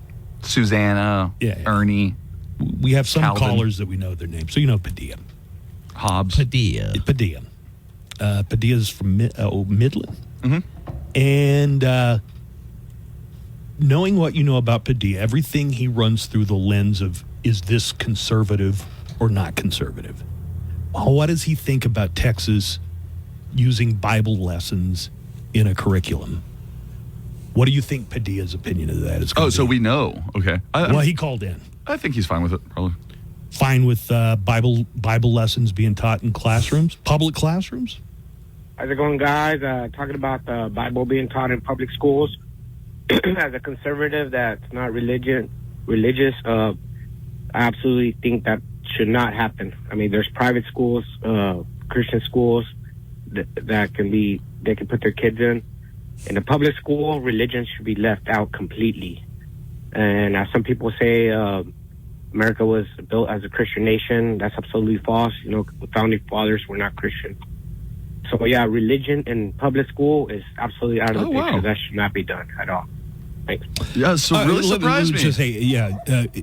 Susanna, Ernie. We have some Calvin. callers that we know their names. So you know Padilla. Hobbs. Padilla. Padilla's from Midland. Mm-hmm. And knowing what you know about Padilla, everything he runs through the lens of, is this conservative or not conservative? What does he think about Texas using Bible lessons in a curriculum? What do you think Padilla's opinion of that is? So we know. Okay. He called in. I think he's fine with it, probably. Fine with Bible lessons being taught in classrooms, public classrooms? How's it going, guys? Talking about the Bible being taught in public schools. As a conservative that's not religious, I absolutely think that should not happen. I mean, there's private schools, Christian schools that they can put their kids in. In a public school, religion should be left out completely. And as some people say, America was built as a Christian nation. That's absolutely false. The founding fathers were not Christian. So yeah, religion in public school is absolutely out of the picture. Wow. That should not be done at all. Thanks. Yeah, so really surprised me. Just say,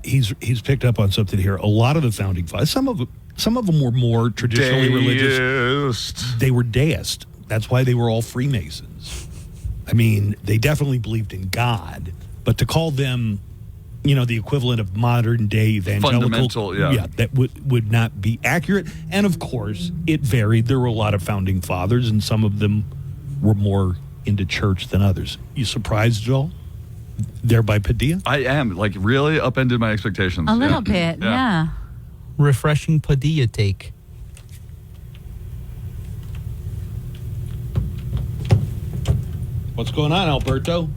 he's picked up on something here. A lot of the founding fathers, some of them were more traditionally religious. They were deist. That's why they were all Freemasons. I mean, they definitely believed in God, but to call them, the equivalent of modern day evangelical, fundamental, that would not be accurate. And of course, it varied. There were a lot of founding fathers, and some of them were more into church than others. You surprised at all? There by Padilla? I am, really upended my expectations. A little bit, yeah. Refreshing Padilla take. What's going on, Alberto?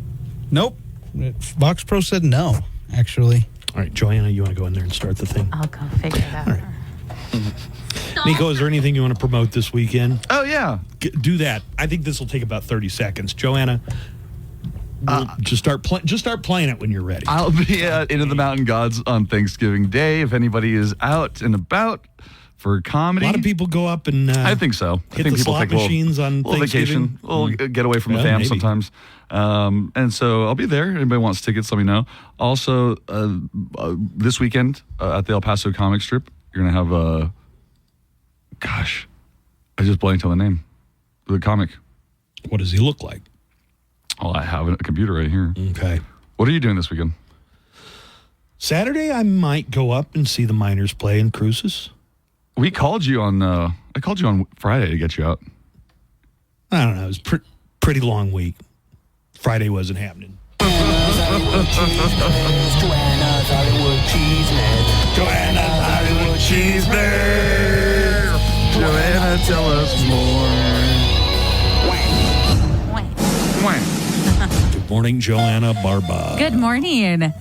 Nope. Vox Pro said no, actually. All right, Joanna, you want to go in there and start the thing? I'll go figure it out. All right. Nico, is there anything you want to promote this weekend? Oh, yeah. Do that. I think this will take about 30 seconds. Joanna, just start playing it when you're ready. I'll be at Into the Mountain Gods on Thanksgiving Day. If anybody is out and about for comedy. A lot of people go up and I think so. Hit I think the people slot take machines on little vacation, a little get away from the fam sometimes. And so I'll be there. Anybody wants tickets, let me know. Also, this weekend at the El Paso Comic Strip, you're going to have I just blanked on the name. The comic. What does he look like? Oh, I have a computer right here. Okay. What are you doing this weekend? Saturday, I might go up and see the Miners play in Cruces. We called you on. I called you on Friday to get you out. I don't know. It was pretty long week. Friday wasn't happening. Joanna's Hollywood Cheese Man. Joanna's Hollywood Cheese Man. Joanna, tell us more. Good morning, Joanna Barba. Good morning.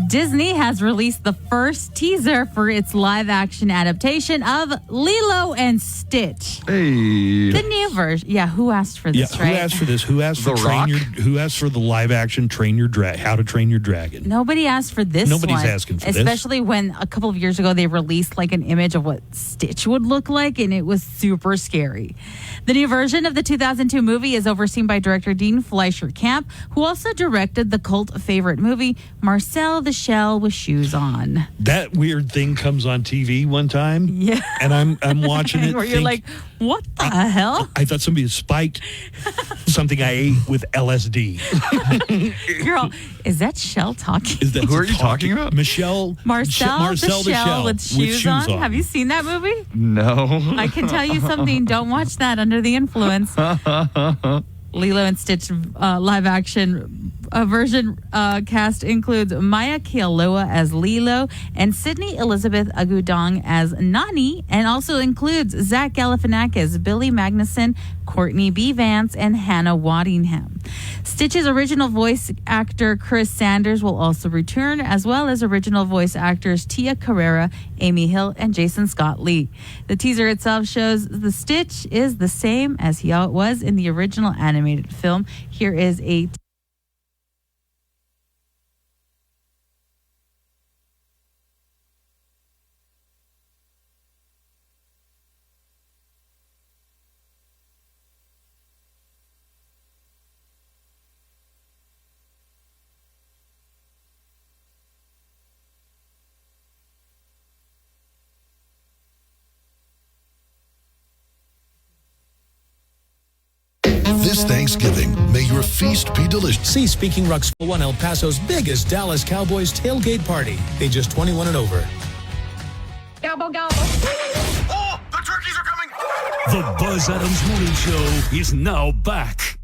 Disney has released the first teaser for its live-action adaptation of Lilo and Stitch. Hey. The new version. Yeah, who asked for this, right? Who asked for this? Who asked for Who asked for the live-action How to Train Your Dragon? Nobody asked for this Nobody's one. asking for this. Especially when a couple of years ago they released like an image of what Stitch would look like, and it was super scary. The new version of the 2002 movie is overseen by director Dean Fleischer Camp, who also directed the cult favorite movie Marcel the Shell with Shoes On. That weird thing comes on TV one time. Yeah. And I'm watching it. Where you're like, what the hell? I thought somebody had spiked something I ate with LSD. Girl, is that Shell talking? Who are you talking about? Marcel the Shell with shoes on. Have you seen that movie? No. I can tell you something. Don't watch that under the influence. Lilo and Stitch live action version cast includes Maya Kealoha as Lilo and Sydney Elizabeth Agudong as Nani, and also includes Zach Galifianakis, Billy Magnuson, Courtney B. Vance, and Hannah Waddingham. Stitch's original voice actor Chris Sanders will also return, as well as original voice actors Tia Carrera, Amy Hill, and Jason Scott Lee. The teaser itself shows the Stitch is the same as he was in the original animated film. Here is a This Thanksgiving, may your feast be delicious. See Speaking Rock's One El Paso's biggest Dallas Cowboys tailgate party. Ages 21 and over. Gobble, gobble. Oh, the turkeys are coming! The Buzz Adams Morning Show is now back.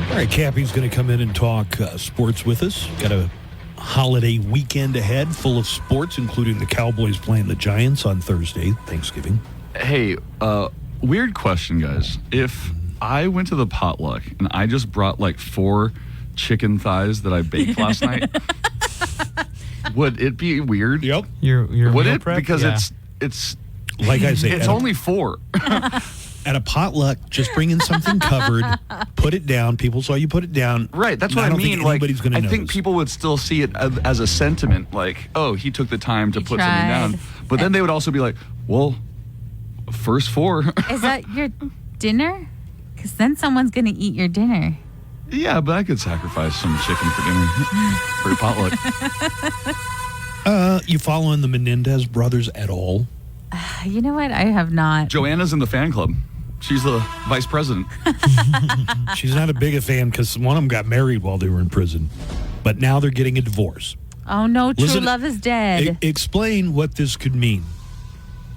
All right, Cappy's going to come in and talk sports with us. Got a holiday weekend ahead full of sports, including the Cowboys playing the Giants on Thursday, Thanksgiving. Hey, weird question, guys. If I went to the potluck and I just brought like 4 chicken thighs that I baked last night, would it be weird? Yep. Your would meal it? prep? Because Yeah. it's like I say, it's only 4. At a potluck, just bring in something covered, put it down. People saw you put it down. Right, that's what I don't mean. think Like, anybody's going to I notice. think people would still see it as a sentiment, like, oh, he took the time to put something down. But then they would also be like, well, first 4. Is that your dinner? Because then someone's going to eat your dinner. Yeah, but I could sacrifice some chicken for dinner for a potluck. You following the Menendez brothers at all? You know what? I have not. Joanna's in the fan club. She's the vice president. She's not a big a fan because one of them got married while they were in prison, but now they're getting a divorce. Oh no, true Listen, love is dead. Explain what this could mean.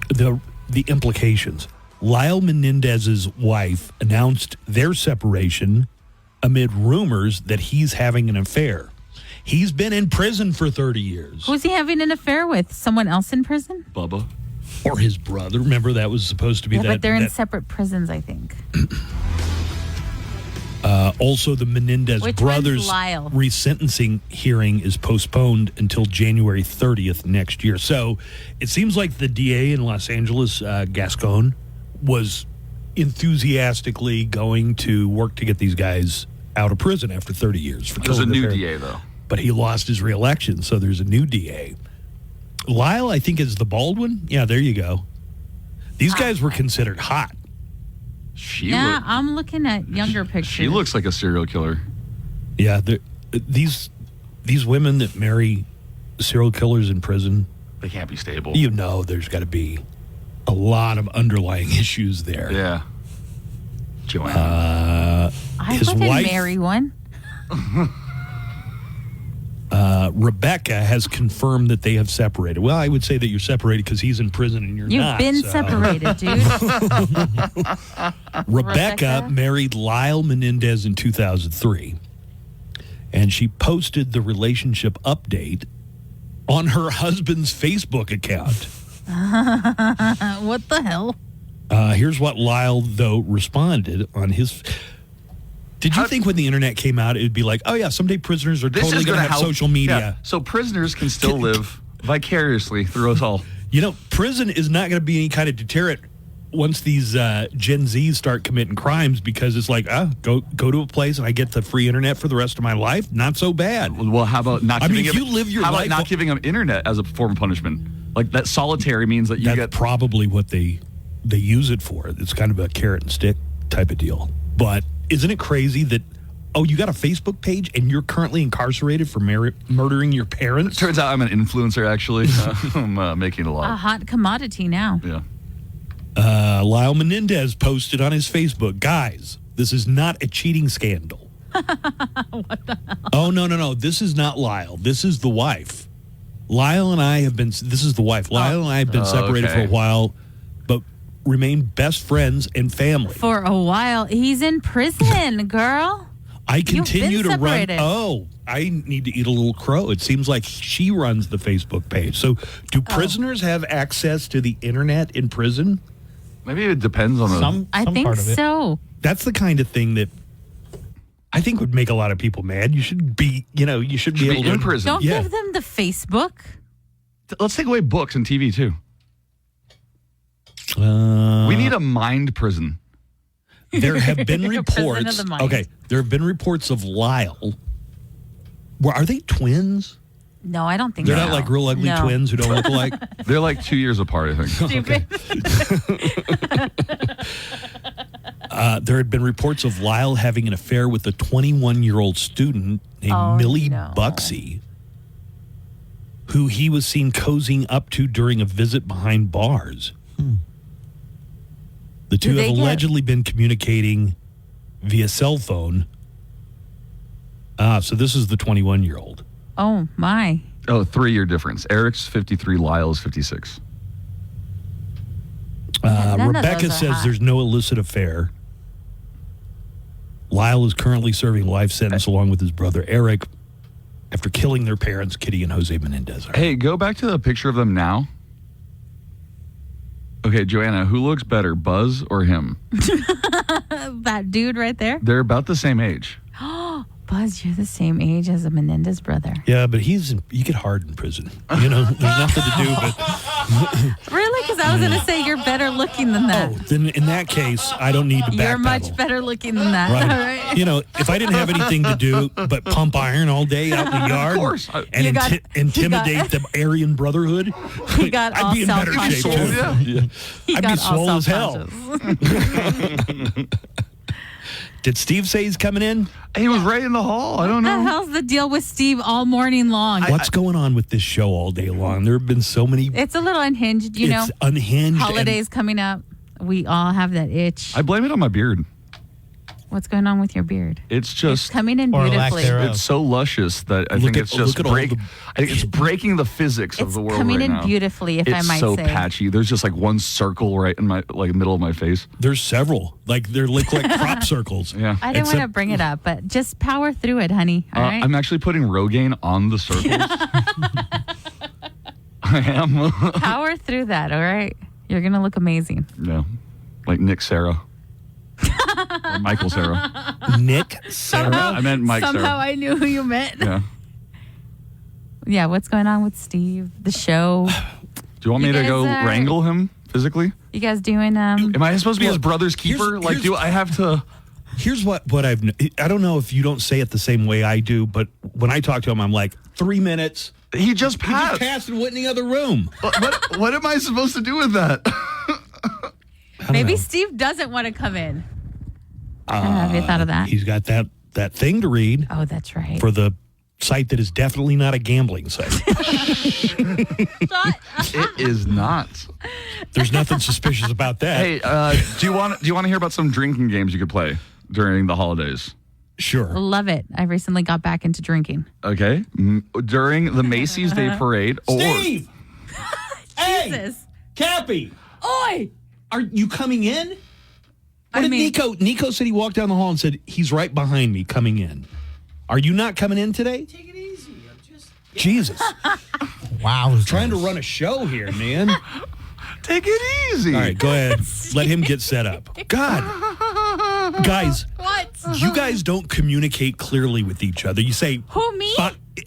The implications. Lyle Menendez's wife announced their separation amid rumors that he's having an affair. He's been in prison for 30 years. Who's he having an affair with? Someone else in prison? Bubba. Or his brother. Remember, that was supposed to be Yeah, that. but they're in that- separate prisons, I think. Also, the Menendez Which brothers' one's Lyle? resentencing hearing is postponed until January 30th next year. So it seems like the DA in Los Angeles, Gascon, was enthusiastically going to work to get these guys out of prison after 30 years. For There's a killing new their- DA, though. But he lost his reelection, so there's a new DA. Lyle, I think, is the bald one. Yeah, there you go. These guys were considered hot. Yeah, I'm looking at younger pictures. She looks like a serial killer. Yeah, these women that marry serial killers in prison, They can't be stable. you know there's got to be a lot of underlying issues there. Yeah. Joanna. I his wouldn't wife, marry one. Rebecca, has confirmed that they have separated. Well, I would say that you're separated because he's in prison and you're You've not. been so. separated, dude. Rebecca married Lyle Menendez in 2003. And she posted the relationship update on her husband's Facebook account. What the hell? Here's what Lyle, though, responded on his... Did you think when the internet came out, it would be like, oh, yeah, someday prisoners are totally going to have social media? Yeah. So prisoners can still live vicariously through us all. You know, prison is not going to be any kind of deterrent once these Gen Zs start committing crimes, because it's like, go to a place and I get the free internet for the rest of my life. Not so bad. Well, how about not giving if you live your life... not giving them internet as a form of punishment? Like that solitary means that you get... probably what they use it for. It's kind of a carrot and stick type of deal. But isn't it crazy that, you got a Facebook page and you're currently incarcerated for murdering your parents? Turns out I'm an influencer, actually. I'm making a lot. A hot commodity now. Yeah. Lyle Menendez posted on his Facebook, guys, this is not a cheating scandal. What the hell? Oh, no. This is not Lyle. This is the wife. Lyle and I have been, this is the wife. Lyle and I have been separated for a while, but remain best friends and family. For a while. He's in prison, girl. I continue to run. separated. Oh, I need to eat a little crow. It seems like she runs the Facebook page. So do prisoners have access to the internet in prison? Maybe it depends on some I think part of it. So. That's the kind of thing that I think would make a lot of people mad. You should be, you should be able to... in prison. Don't give them the Facebook. Let's take away books and TV, too. We need a mind prison. There have been reports... Okay, there have been reports of Lyle. Are they twins? No, I don't think They're not like real ugly twins who don't look alike? They're like 2 years apart, I think. There had been reports of Lyle having an affair with a 21-year-old student named Millie Buxey, who he was seen cozying up to during a visit behind bars. The two have allegedly been communicating via cell phone. So this is the 21-year-old. Oh, my. Oh, 3-year difference. Eric's 53, Lyle's 56. Rebecca says there's no illicit affair. Lyle is currently serving life sentence along with his brother Eric after killing their parents, Kitty and Jose Menendez. Hey, go back to the picture of them now. Okay, Joanna, who looks better, Buzz or him? That dude right there? They're about the same age. Buzz, you're the same age as a Menendez brother. Yeah, but you get hard in prison. There's nothing to do but... Really? Because I was going to say you're better looking than that. Oh, then in that case, I don't need to backpedal. You're much better looking than that. Right. All right. If I didn't have anything to do but pump iron all day out in the yard and intimidate the Aryan Brotherhood, I'd be in better shape too. Yeah. I'd be swole as hell. Did Steve say he's coming in? He was right in the hall. I don't know. What the hell's the deal with Steve all morning long? What's going on with this show all day long? There have been so many... It's a little unhinged, It's unhinged. Holidays coming up. We all have that itch. I blame it on my beard. What's going on with your beard? It's just... It's coming in beautifully. It's so luscious that I think it's just I think it's breaking the physics of the world right now. It's coming in beautifully, if I might say. It's so patchy. There's just like one circle right in my middle of my face. There's several. They look like crop circles. Yeah. I didn't want to bring it up, but just power through it, honey. All right? I'm actually putting Rogaine on the circles. I am. Power through that, all right? You're going to look amazing. Yeah. Like Nick Sarah. Or Michael Sarah. Nick Sarah? I meant Mike Sarah. Somehow I knew who you meant. Yeah. Yeah, what's going on with Steve? The show? Do you want me to go wrangle him physically? You guys doing... Am I supposed to be his brother's keeper? Do I have to... Here's what I don't know if you don't say it the same way I do, but when I talk to him, I'm like, 3 minutes. He just passed. He just passed and went in the other room. What am I supposed to do with that? Maybe Steve doesn't want to come in. Have you thought of that? He's got that thing to read. Oh, that's right. For the site that is definitely not a gambling site. It is not. There's nothing suspicious about that. Hey, do you want to hear about some drinking games you could play during the holidays? Sure. Love it. I recently got back into drinking. Okay. During the Macy's Day Parade. Steve! Hey! Jesus. Cappy! Oi! Are you coming in? What did Nico said he walked down the hall and said, he's right behind me coming in. Are you not coming in today? Take it easy. Jesus. Wow. Trying to run a show here, man. Take it easy. All right, go ahead. Let him get set up. God. Guys. What? You guys don't communicate clearly with each other. You say... Who, me?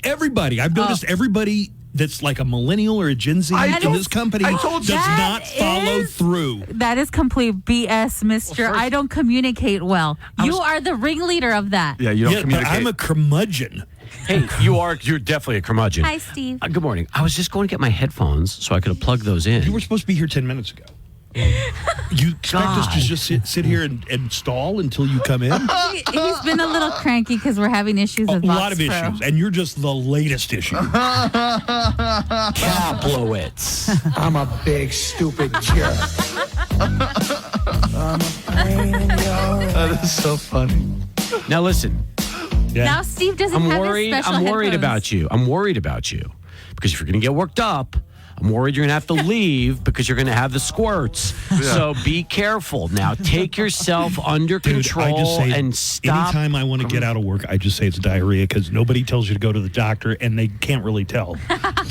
Everybody. I've noticed everybody that's like a millennial or a Gen Z in this company does not follow through. That is complete BS, mister. I don't communicate well. You are the ringleader of that. Yeah, you don't communicate. But I'm a curmudgeon. Hey, you're definitely a curmudgeon. Hi, Steve. Good morning. I was just going to get my headphones so I could have plugged those in. You were supposed to be here 10 minutes ago. You expect us to just sit here and stall until you come in? He's been a little cranky because we're having issues with a lot Vox of Pro. issues, and you're just the latest issue. Kaplowitz. I'm a big, stupid jerk. That is so funny. Now listen. Now Steve doesn't have his special I'm worried headphones. about you. I'm worried about you. Because if you're going to get worked up, I'm worried you're going to have to leave because you're going to have the squirts. Yeah. So be careful. Now take yourself under control I just say, and stop. Anytime I want to get out of work, I just say it's diarrhea because nobody tells you to go to the doctor and they can't really tell.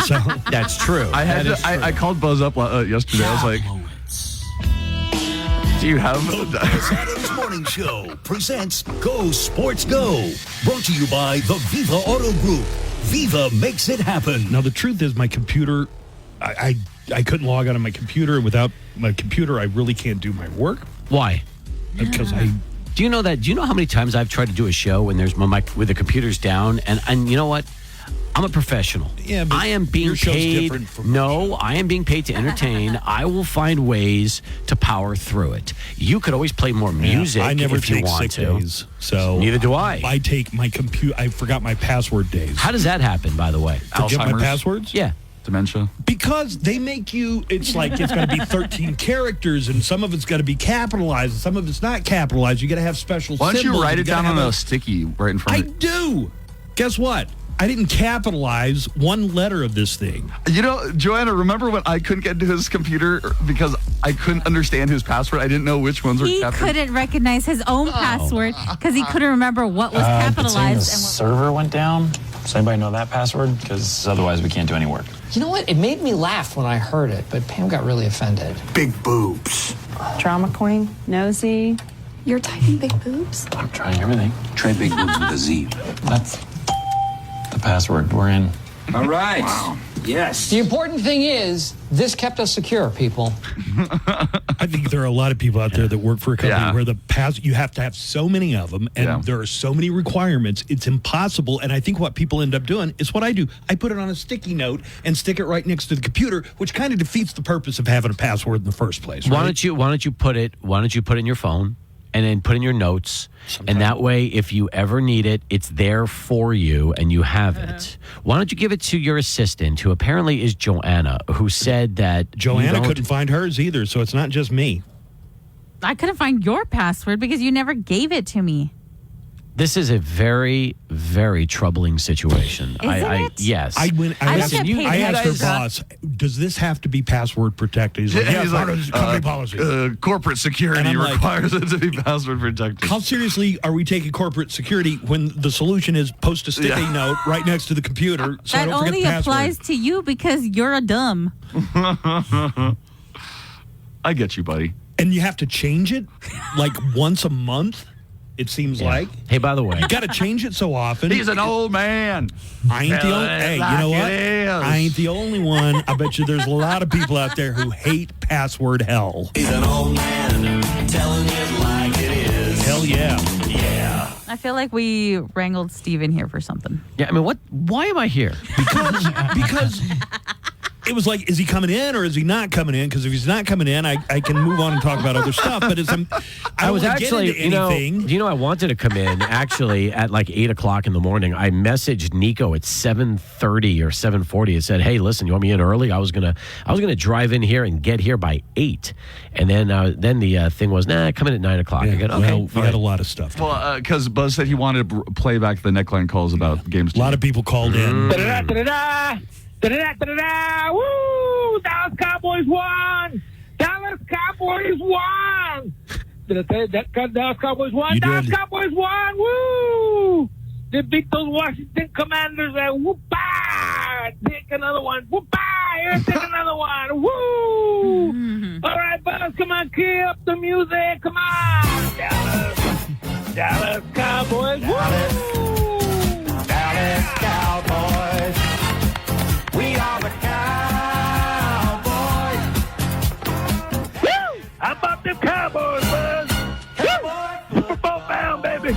So that's true. I called Buzz up yesterday. I was like, do you have... The Buzz Adams Morning Show presents Go Sports Go. Brought to you by the Viva Auto Group. Viva makes it happen. Now, the truth is my computer... I couldn't log on to my computer, and without my computer, I really can't do my work. Why? Because Do you know that? Do you know how many times I've tried to do a show when there's with the computer's down? And you know what? I'm a professional. Yeah, but I am being your show's paid. different from No, I am being paid to entertain. I will find ways to power through it. You could always play more music I never if you take want sick to. days. So neither do I. I take my computer. I forgot my password days. How does that happen, by the way? Forget my passwords? Yeah. Dementia? Because they make you, it's like it's going to be 13 characters, and some of it's going to be capitalized, and some of it's not capitalized. You got to have special Why don't symbols. you write it down on a a sticky right in front of you? I do. Guess what? I didn't capitalize one letter of this thing. You know, Joanna, remember when I couldn't get into his computer because I couldn't understand his password? I didn't know which ones were He capitalized. couldn't recognize his own password because he couldn't remember what was capitalized. The And server went down. Does anybody know that password? Because otherwise we can't do any work. You know what? It made me laugh when I heard it, but Pam got really offended. Big boobs. Drama queen, nosy. You're typing big boobs? I'm trying everything. Try big boobs with a Z. That's the password. We're in. All right. Wow. Yes. The important thing is, this kept us secure, people. I think there are a lot of people out there that work for a company where you have to have so many of them, and there are so many requirements. It's impossible. And I think what people end up doing is what I do. I put it on a sticky note and stick it right next to the computer, which kind of defeats the purpose of having a password in the first place. Right? Why don't you put it in your phone and then put in your notes, and that way, if you ever need it, it's there for you and you have it. Why don't you give it to your assistant, who apparently is Joanna, who said that Joanna couldn't find hers either, so it's not just me. I couldn't find your password because you never gave it to me. This is a very, very troubling situation. Yes. I asked her boss, does this have to be password protected? He's like, He's part like, of the company policy. Corporate security requires it to be password protected. How seriously are we taking corporate security when the solution is post a sticky note right next to the computer so I That don't forget only the password? applies to you because you're a dumb. I get you, buddy. And you have to change it like once a month? It seems like. Hey, by the way, you got to change it so often. He's an old man. I ain't the only. Hey, you know what? I ain't the only one. I bet you there's a lot of people out there who hate password hell. He's an old man telling it like it is. Hell yeah. Yeah. I feel like we wrangled Steve in here for something. Yeah, I mean, why am I here? Because it was like, is he coming in or is he not coming in? Because if he's not coming in, I can move on and talk about other stuff. But I was actually, I wanted to come in actually at like 8 o'clock in the morning. I messaged Nico at 7:30 or 7:40. It said, "Hey, listen, you want me in early? I was gonna drive in here and get here by 8." And then the thing was, nah, come in at 9 o'clock. I go, okay, we had a lot of stuff. Well, because Buzz said he wanted to play back the neckline calls about games. A lot of people called in. Da-da-da-da-da! Da-da-da-da-da! Woo! Dallas Cowboys won! Dallas Cowboys won! Did I say that? Dallas Cowboys won! Dallas Cowboys won! Woo! They beat those Washington Commanders at whoop-ah! Take another one. Whoop-ah! Here, take another one. Woo! All right, fellas, come on, key up the music. Come on. Dallas Cowboys. Dallas Cowboys. We are the Cowboys. Woo! How about them Cowboys, Buzz? Super Bowl bound, baby.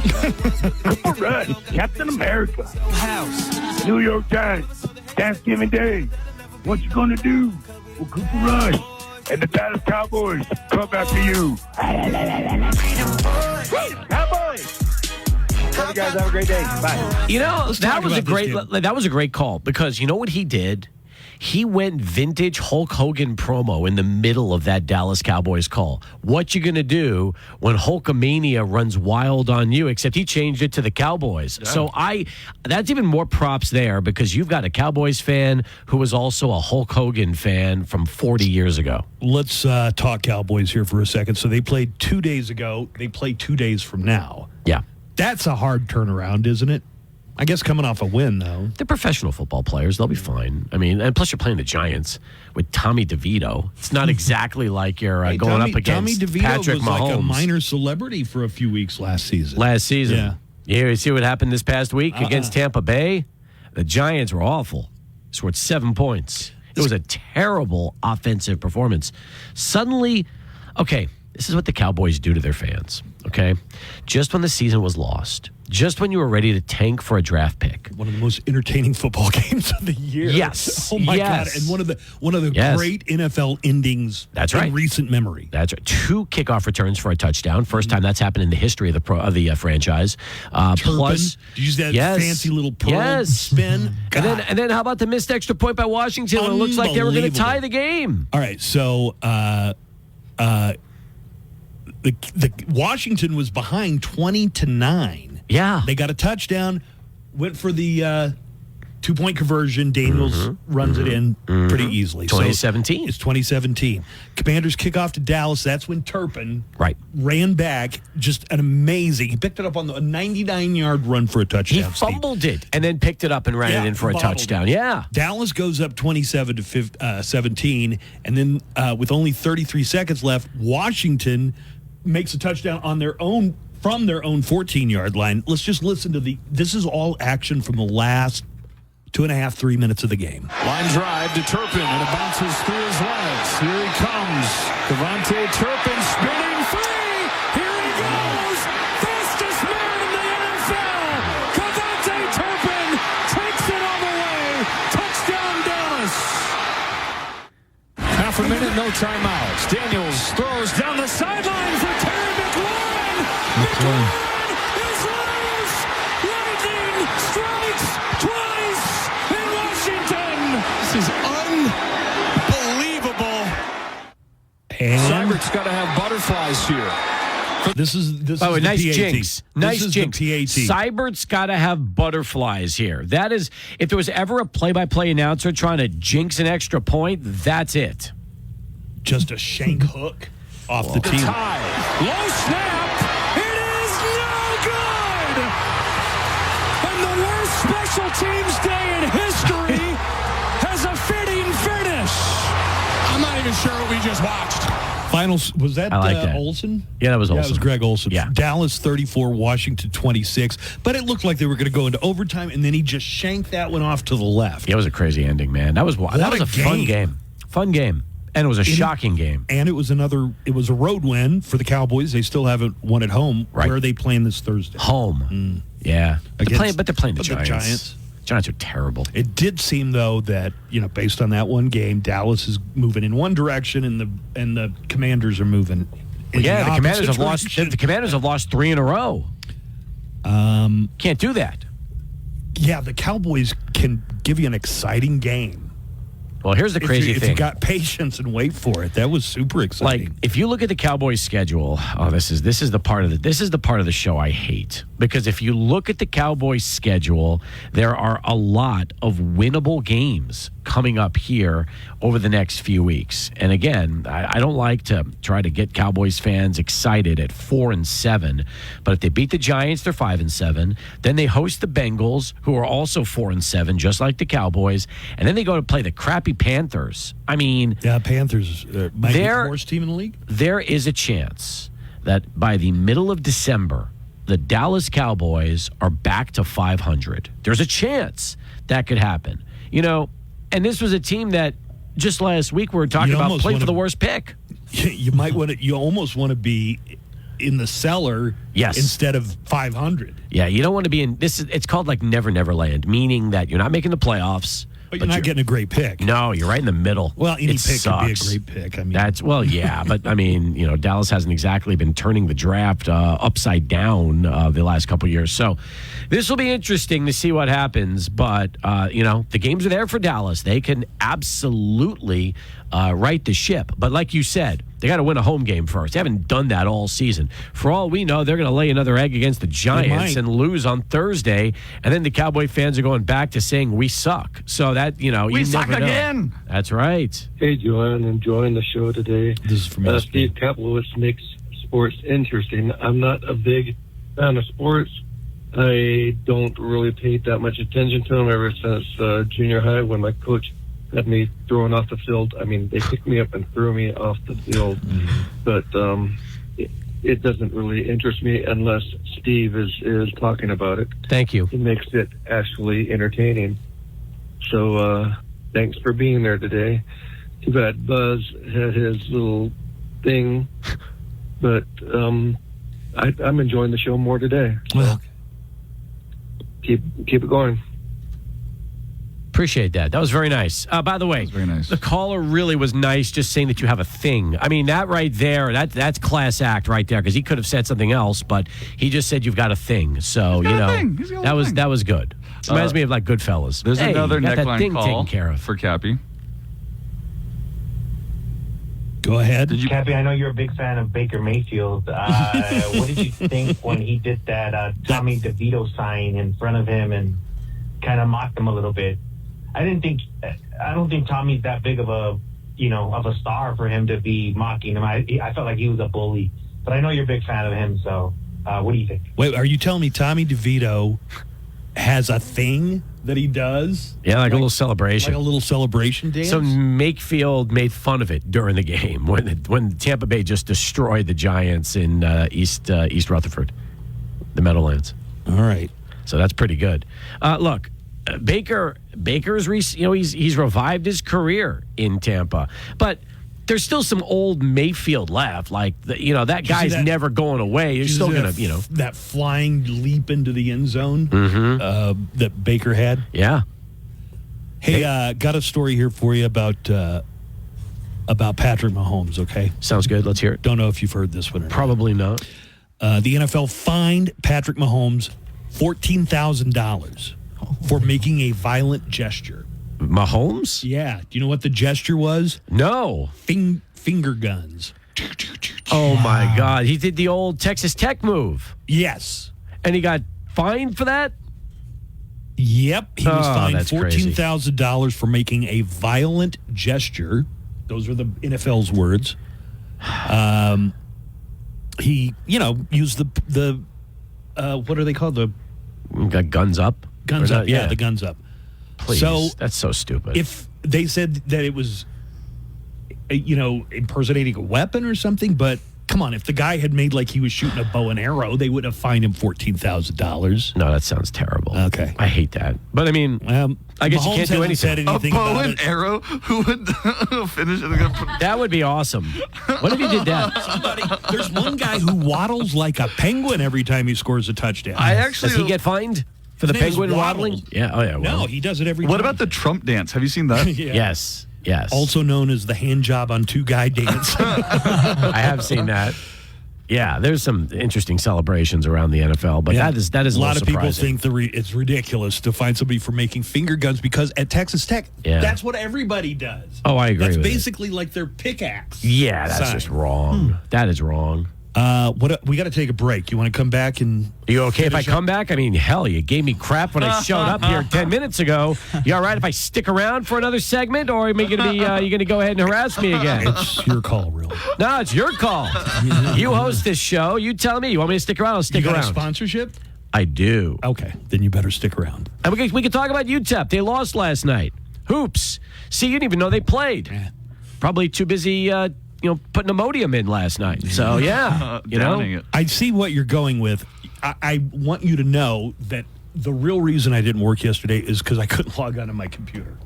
All right, Captain America. House. New York Giants. Thanksgiving Day. What you gonna do? Well, Cooper Rush and the Dallas Cowboys come after you. Cowboys. Love you guys. Have a great day. Bye. You know, Let's that talk was a about this great game. that was a great call because you know what he did? He went vintage Hulk Hogan promo in the middle of that Dallas Cowboys call. What you gonna do when Hulkamania runs wild on you? Except he changed it to the Cowboys. Yeah. So that's even more props there because you've got a Cowboys fan who was also a Hulk Hogan fan from 40 years ago. Let's talk Cowboys here for a second. So they played 2 days ago. They play 2 days from now. Yeah. That's a hard turnaround, isn't it? I guess coming off a win, though. They're professional football players. They'll be fine. I mean, and plus you're playing the Giants with Tommy DeVito. It's not exactly like you're going up against Tommy DeVito Patrick was Mahomes. like a minor celebrity for a few weeks last season. Yeah. You see what happened this past week against Tampa Bay? The Giants were awful. Scored 7 points. It was a terrible offensive performance. Suddenly, okay, this is what the Cowboys do to their fans, okay? Just when the season was lost, just when you were ready to tank for a draft pick. One of the most entertaining football games of the year. Yes. Oh my Yes. God! And one of the Yes. great NFL endings. That's in right. recent memory. That's right. 2 kickoff returns for a touchdown. First time that's happened in the history of the franchise. Plus, Did you use that fancy little pearl spin? And then how about the missed extra point by Washington when it looks like they were going to tie the game? All right, so the Washington was behind 20-9. Yeah, they got a touchdown. Went for the 2-point conversion. Daniels runs it in pretty easily. 2017. So it's 2017. Commanders kick off to Dallas. That's when Turpin ran back. Just an amazing. He picked it up on the 99-yard run for a touchdown. He fumbled it and then picked it up and ran it in for a touchdown. Yeah. Dallas goes up 27-17, and then with only 33 seconds left, Washington makes a touchdown on their own from their own 14-yard line. Let's just listen to this is all action from the last 2.5-3 minutes of the game. Line drive to Turpin, and it bounces through his legs. Here he comes. Devontae Turpin spinning free. Here he goes. Fastest man in the NFL. Devontae Turpin takes it all the way. Touchdown Dallas. Half a minute, no timeouts. Daniels throws down the sideline for Terry McLaurin. McLaurin is loose. Lightning strikes twice in Washington. This is unbelievable. And Seibert's got to have butterflies here. This is Oh, the nice PAT. jinx. Nice this is jinx. The PAT. Seibert's got to have butterflies here. That is, if there was ever a play-by-play announcer trying to jinx an extra point, that's it. Just a shank hook off the tee. Tie. Low snap. It is no good. And the worst special teams day in history has a fitting finish. I'm not even sure what we just watched. Finals, was that, I like that. Olsen? Yeah, that was Yeah, Olsen. it was Greg Olsen. Yeah. Dallas 34, Washington 26. But it looked like they were going to go into overtime, and then he just shanked that one off to the left. Yeah, it was a crazy ending, man. That was a fun game. Fun game. And it was a shocking game. And it was a road win for the Cowboys. They still haven't won at home. Right. Where are they playing this Thursday? Home. Yeah. They're playing the Giants. Giants. Giants are terrible. It did seem, though, that, based on that one game, Dallas is moving in one direction and the Commanders are moving in the Commanders have direction. lost. The Commanders have lost 3 in a row. Can't do that. Yeah, the Cowboys can give you an exciting game. Well, here's the crazy if thing. you got patience and wait for it, that was super exciting. Like, if you look at the Cowboys' schedule, this is the part of the show I hate, because if you look at the Cowboys' schedule, there are a lot of winnable games coming up here over the next few weeks. And again, I don't like to try to get Cowboys fans excited at 4-7, but if they beat the Giants, they're 5-7. Then they host the Bengals, who are also 4-7, just like the Cowboys, and then they go to play the crappy Panthers. I mean, yeah, Panthers might be the worst team in the league. There is a chance that by the middle of December, the Dallas Cowboys are back to 500. There's a chance that could happen. And this was a team that just last week we were talking about playing for the worst pick. You might want to. You almost want to be in the cellar, instead of 500. Yeah, you don't want to be in this. It's called like Never Never Land, meaning that you're not making the playoffs. But you're not getting a great pick. No, you're right in the middle. Well, any pick sucks. could be a great pick. I mean, but I mean, Dallas hasn't exactly been turning the draft upside down the last couple of years. So this will be interesting to see what happens. But the games are there for Dallas. They can absolutely right the ship. But like you said, they got to win a home game first. They haven't done that all season. For all we know, they're going to lay another egg against the Giants and lose on Thursday. And then the Cowboy fans are going back to saying we suck. So that, we suck again. That's right. Hey, Joanne, enjoying the show today. This is from Steve Kaplowitz makes sports interesting. I'm not a big fan of sports. I don't really pay that much attention to them ever since junior high when my coach had me thrown off the field. I mean, they picked me up and threw me off the field. But it doesn't really interest me unless Steve is talking about it. Thank you. He makes it actually entertaining. So thanks for being there today. Too bad Buzz had his little thing, but I'm enjoying the show more today. Well, keep it going. Appreciate that. That was very nice. By the way, very nice. The caller really was nice just saying that you have a thing. I mean, that right there, that's class act right there, because he could have said something else, but he just said you've got a thing. So, that was good. It reminds me of like Goodfellas. There's another neckline call taken care of. for Cappy. Go ahead. Cappy, I know you're a big fan of Baker Mayfield. What did you think when he did that Tommy DeVito sign in front of him and kind of mocked him a little bit? I don't think Tommy's that big of a star for him to be mocking him. I felt like he was a bully, but I know you're a big fan of him. So, what do you think? Wait, are you telling me Tommy DeVito has a thing that he does? Yeah, like a little celebration. Like a little celebration dance? So Makefield made fun of it during the game when Tampa Bay just destroyed the Giants in East Rutherford, the Meadowlands. All right. So that's pretty good. Look, Baker's he's revived his career in Tampa, but there's still some old Mayfield left. Like that guy's never going away. You're still gonna that flying leap into the end zone that Baker had. Yeah. Hey, got a story here for you about Patrick Mahomes. Okay, sounds good. Let's hear it. Don't know if you've heard this one or Probably not. The NFL fined Patrick Mahomes $14,000 for making a violent gesture. Mahomes? Yeah. Do you know what the gesture was? No. Finger guns. Oh, my God. He did the old Texas Tech move. Yes. And he got fined for that? Yep. He was fined $14,000 for making a violent gesture. Those were the NFL's words. He, used the what are they called? Got guns up? Guns up, yeah, the guns up. Please, so that's so stupid. If they said that it was, impersonating a weapon or something, but come on, if the guy had made like he was shooting a bow and arrow, they would have fined him $14,000. No, that sounds terrible. Okay. I hate that. But I mean, I guess Mahomes you can't do anything. Said anything a bow about and it. arrow? Who would finish it? That would be awesome. What if he did that? There's one guy who waddles like a penguin every time he scores a touchdown. Does he get fined for the penguin waddling? Yeah. Oh, yeah. No, he does it every time. What about the Trump dance? Have you seen that? Yeah. Yes. Also known as the hand job on two guy dance. I have seen that. Yeah, there's some interesting celebrations around the NFL, but that is a lot of people surprising. think it's ridiculous to find somebody for making finger guns because at Texas Tech, that's what everybody does. Oh, I agree. That's with basically like their pickaxe. Yeah, that's sign. just wrong. That is wrong. We got to take a break. You want to come back and? You okay if I come back? I mean, hell, you gave me crap when I showed up here 10 minutes ago. You all right if I stick around for another segment, or am I going to be? You going to go ahead and harass me again? It's your call, really. No, it's your call. You host this show. You tell me. You want me to stick around? I'll stick you got around. A sponsorship? I do. Okay, then you better stick around. And we can talk about UTEP. They lost last night. Hoops. See, you didn't even know they played. Probably too busy. Putting Imodium in last night. So, yeah, I see what you're going with. I want you to know that the real reason I didn't work yesterday is because I couldn't log on to my computer.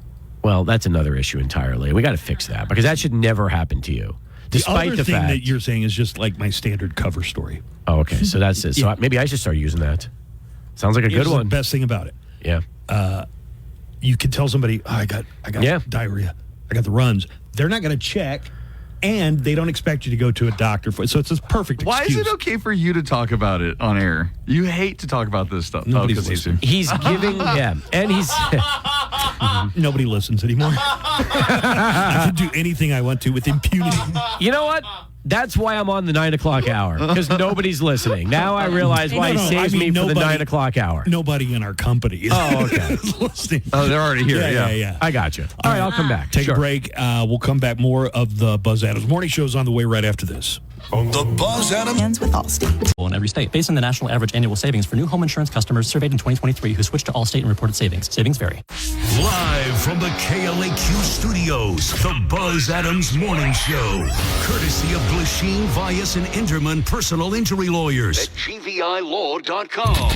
Well, that's another issue entirely. We got to fix that because that should never happen to you. Despite the the thing fact that you're saying is just like my standard cover story. Oh, okay. So that's it. So maybe I should start using that. Sounds like a good one. The best thing about it. Yeah. You can tell somebody, I got diarrhea. I got the runs. They're not going to check. And they don't expect you to go to a doctor for it. So it's a perfect Why excuse. is it okay for you to talk about it on air? You hate to talk about this stuff. Nobody's listening. He's giving, and he's... Nobody listens anymore. I can do anything I want to with impunity. You know what? That's why I'm on the 9 o'clock hour, because nobody's listening. Now I realize why he saves me for the 9 o'clock hour. Nobody in our company is listening. Oh, they're already here. Yeah. I got you. All right, I'll come back. Take a break. We'll come back. More of the Buzz Adams Morning Show is on the way right after this. The Buzz Adams with Allstate. In every state, based on the national average annual savings for new home insurance customers surveyed in 2023 who switched to Allstate and reported savings. Savings vary. Live from the KLAQ studios, the Buzz Adams Morning Show. Courtesy of Glasheen, Vyas, and Enderman Personal Injury Lawyers at GVILaw.com.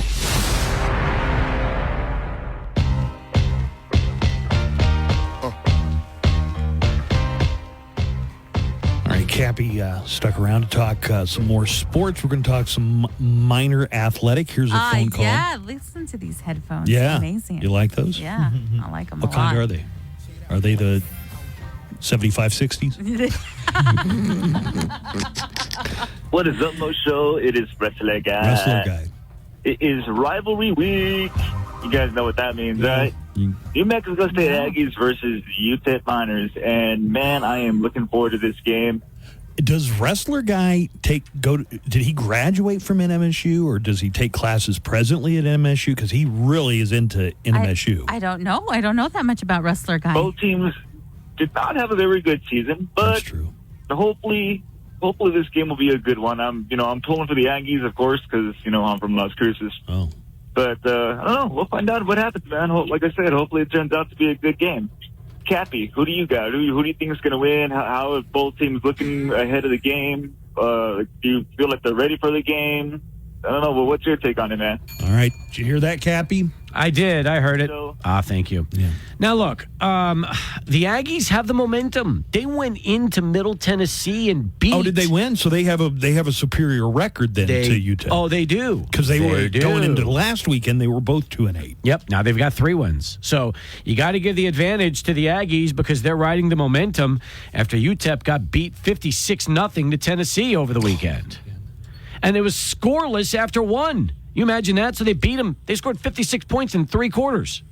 Cappy stuck around to talk some more sports. We're going to talk some minor athletic. Here's a phone call. Yeah, listen to these headphones. Yeah. Amazing. You like those? Yeah, I like them What a lot. kind are they? Are they the 7560s? What is up, Mo Show? It is Wrestler Guy. It is rivalry week. You guys know what that means, right? New Mexico State Aggies versus UTEP Miners. And, man, I am looking forward to this game. Does Wrestler Guy did he graduate from NMSU, or does he take classes presently at NMSU? Because he really is into NMSU. I don't know. I don't know that much about Wrestler Guy. Both teams did not have a very good season, but that's true. Hopefully this game will be a good one. I'm pulling for the Aggies, of course, because I'm from Las Cruces. Oh, but I don't know. We'll find out what happens, man. Like I said, hopefully it turns out to be a good game. Cappy, who do you got? Who do you think is going to win? How are both teams looking ahead of the game? Do you feel like they're ready for the game? I don't know. But what's your take on it, man? All right. Did you hear that, Cappy? I did. I heard it. Thank you. Yeah. Now, look, the Aggies have the momentum. They went into Middle Tennessee and beat. Oh, did they win? So they have a superior record then to UTEP. Oh, they do. Because they were going into last weekend. They were both 2-8. Yep. Now they've got 3 wins. So you got to give the advantage to the Aggies because they're riding the momentum after UTEP got beat 56-0 to Tennessee over the weekend, and it was scoreless after 1. You imagine that? So they beat them. They scored 56 points in 3 quarters.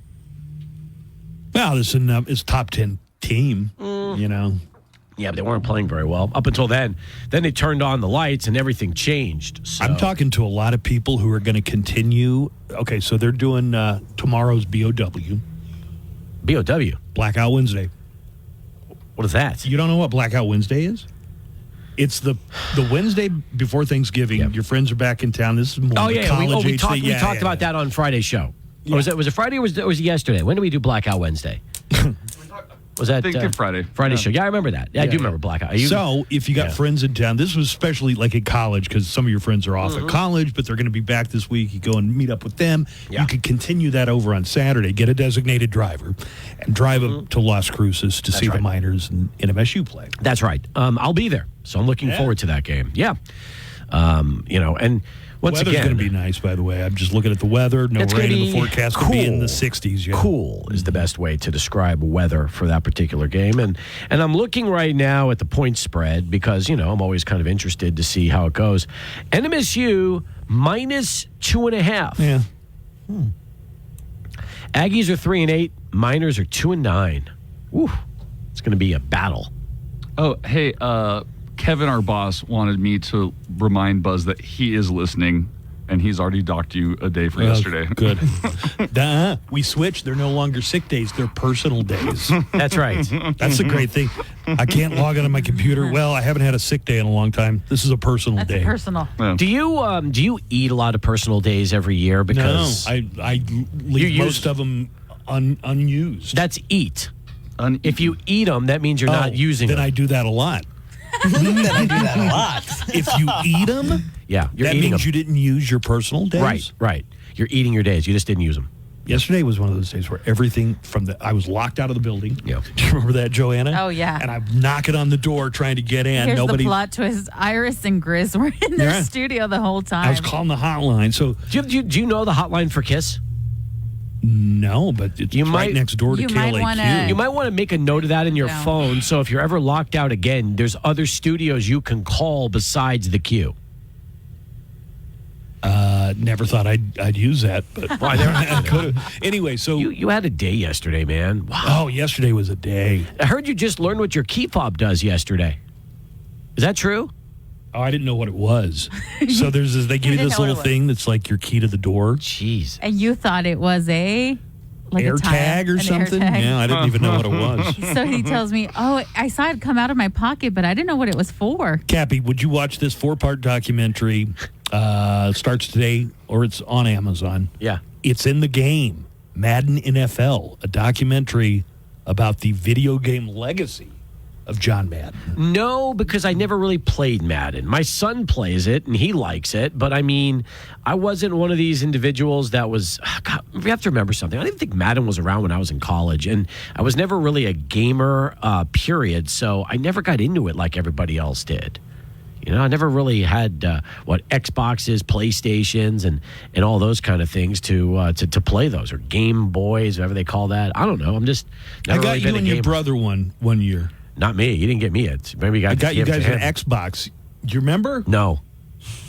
Well, this is top 10 team, Yeah, but they weren't playing very well up until then. Then they turned on the lights and everything changed. So. I'm talking to a lot of people who are going to continue. Okay, so they're doing tomorrow's BOW. BOW? Blackout Wednesday. What is that? You don't know what Blackout Wednesday is? It's the Wednesday before Thanksgiving. Yep. Your friends are back in town. This is more college age thing. We talked about that on Friday's show. Yeah. Or was it Friday or was it yesterday? When did we do Blackout Wednesday? Was that Friday? Friday show. Yeah, I remember that. Yeah, I do remember Blackout. So if you got friends in town, this was especially like in college because some of your friends are off at college, but they're going to be back this week. You go and meet up with them. Yeah. You could continue that over on Saturday. Get a designated driver and drive up to Las Cruces to see the Miners and NMSU play. That's right. I'll be there. So I'm looking forward to that game. Yeah. And Weather's again, going to be nice, by the way. I'm just looking at the weather. No it's rain gonna in the be forecast. cool. Will be in the 60s. Yeah. Cool is the best way to describe weather for that particular game. And I'm looking right now at the point spread because, I'm always kind of interested to see how it goes. NMSU minus 2.5. Yeah. Aggies are 3-8. Miners are 2-9. Woo. It's going to be a battle. Oh, hey, Kevin, our boss, wanted me to remind Buzz that he is listening, and he's already docked you a day for yesterday. Good. We switched. They're no longer sick days. They're personal days. That's right. That's the great thing. I can't log on my computer. Well, I haven't had a sick day in a long time. This is a personal day. Personal. Yeah. Do you eat a lot of personal days every year? Because No, I leave most of them unused. That's eat. If you eat them, that means you're not using them. Then I do that a lot. Then I do that a lot. If you eat them, yeah, you're that eating means them. you didn't use your personal days. Right. You're eating your days. You just didn't use them. Yesterday was one of those days where everything I was locked out of the building. Yeah. Do you remember that, Joanna? Oh, yeah. And I'm knocking on the door trying to get in. Here's Nobody. the plot twist. Iris and Grizz were in their studio the whole time. I was calling the hotline. So Do you know the hotline for KISS? No, but it's right next door to KLAQ. You might want to make a note of that in your phone. So if you're ever locked out again, there's other studios you can call besides the Q. Never thought I'd use that, but I could have. Anyway, so you had a day yesterday, man. Wow. Oh, yesterday was a day. I heard you just learned what your key fob does yesterday. Is that true? Oh, I didn't know what it was. So there's this, they give you this little thing that's like your key to the door. Jeez. And you thought it was a air tag or something? Yeah, I didn't even know what it was. So he tells me, I saw it come out of my pocket, but I didn't know what it was for. Cappy, would you watch this 4-part documentary? Starts today, or it's on Amazon. Yeah. It's in the game, Madden NFL, a documentary about the video game legacy of John Madden. No, because I never really played Madden. My son plays it, and he likes it. But, I mean, I wasn't one of these individuals that was... God, we have to remember something. I didn't think Madden was around when I was in college, and I was never really a gamer, period. So I never got into it like everybody else did. I never really had Xboxes, PlayStations, and all those kind of things to play those, or Game Boys, whatever they call that. I don't know. I'm just never I got really you been and a your gamer. brother one year. Not me. You didn't get me it. Maybe I got you guys an Xbox. Do you remember? No.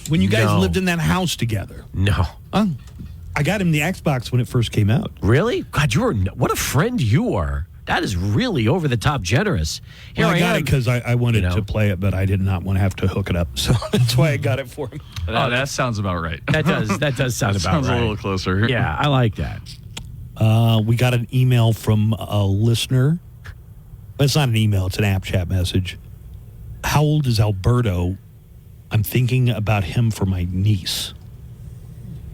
When you guys lived in that house together. No. I got him the Xbox when it first came out. Really? God, what a friend you are. That is really over the top generous. Here I got it because I wanted to play it, but I did not want to have to hook it up. So that's why I got it for him. That sounds about right. That does sound about sounds right. a little closer. Yeah, I like that. We got an email from a listener. It's not an email, it's an app chat message. How old is Alberto? I'm thinking about him for my niece.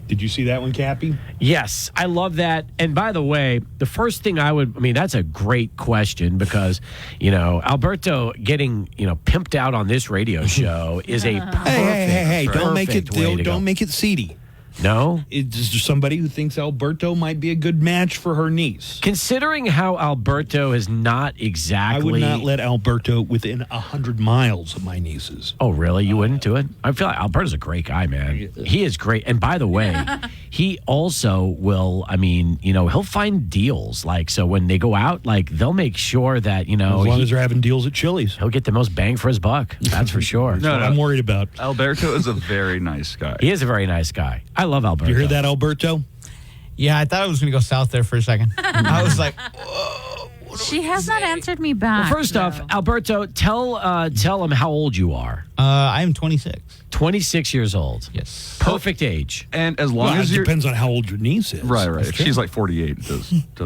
Did you see that one, Cappy? Yes, I love that. And by the way, the first thing that's a great question because, Alberto getting, pimped out on this radio show is a perfect Hey, don't make it seedy. No? It's just somebody who thinks Alberto might be a good match for her niece. Considering how Alberto is not exactly... I would not let Alberto within 100 miles of my nieces. Oh, really? You wouldn't do it? I feel like Alberto's a great guy, man. He is great. And by the way, he also will, he'll find deals. So when they go out, they'll make sure that, as long as they're having deals at Chili's. He'll get the most bang for his buck. That's for sure. That's what I'm worried about. Alberto is a very nice guy. He is a very nice guy. I love Alberto. You heard that, Alberto? Yeah, I thought I was going to go south there for a second. I was like, she has not answered me back. Well, first off, Alberto, tell him how old you are. I am 26. 26 years old. Yes. Perfect age. And as long as it depends on how old your niece is. Right. If she's like 48, does I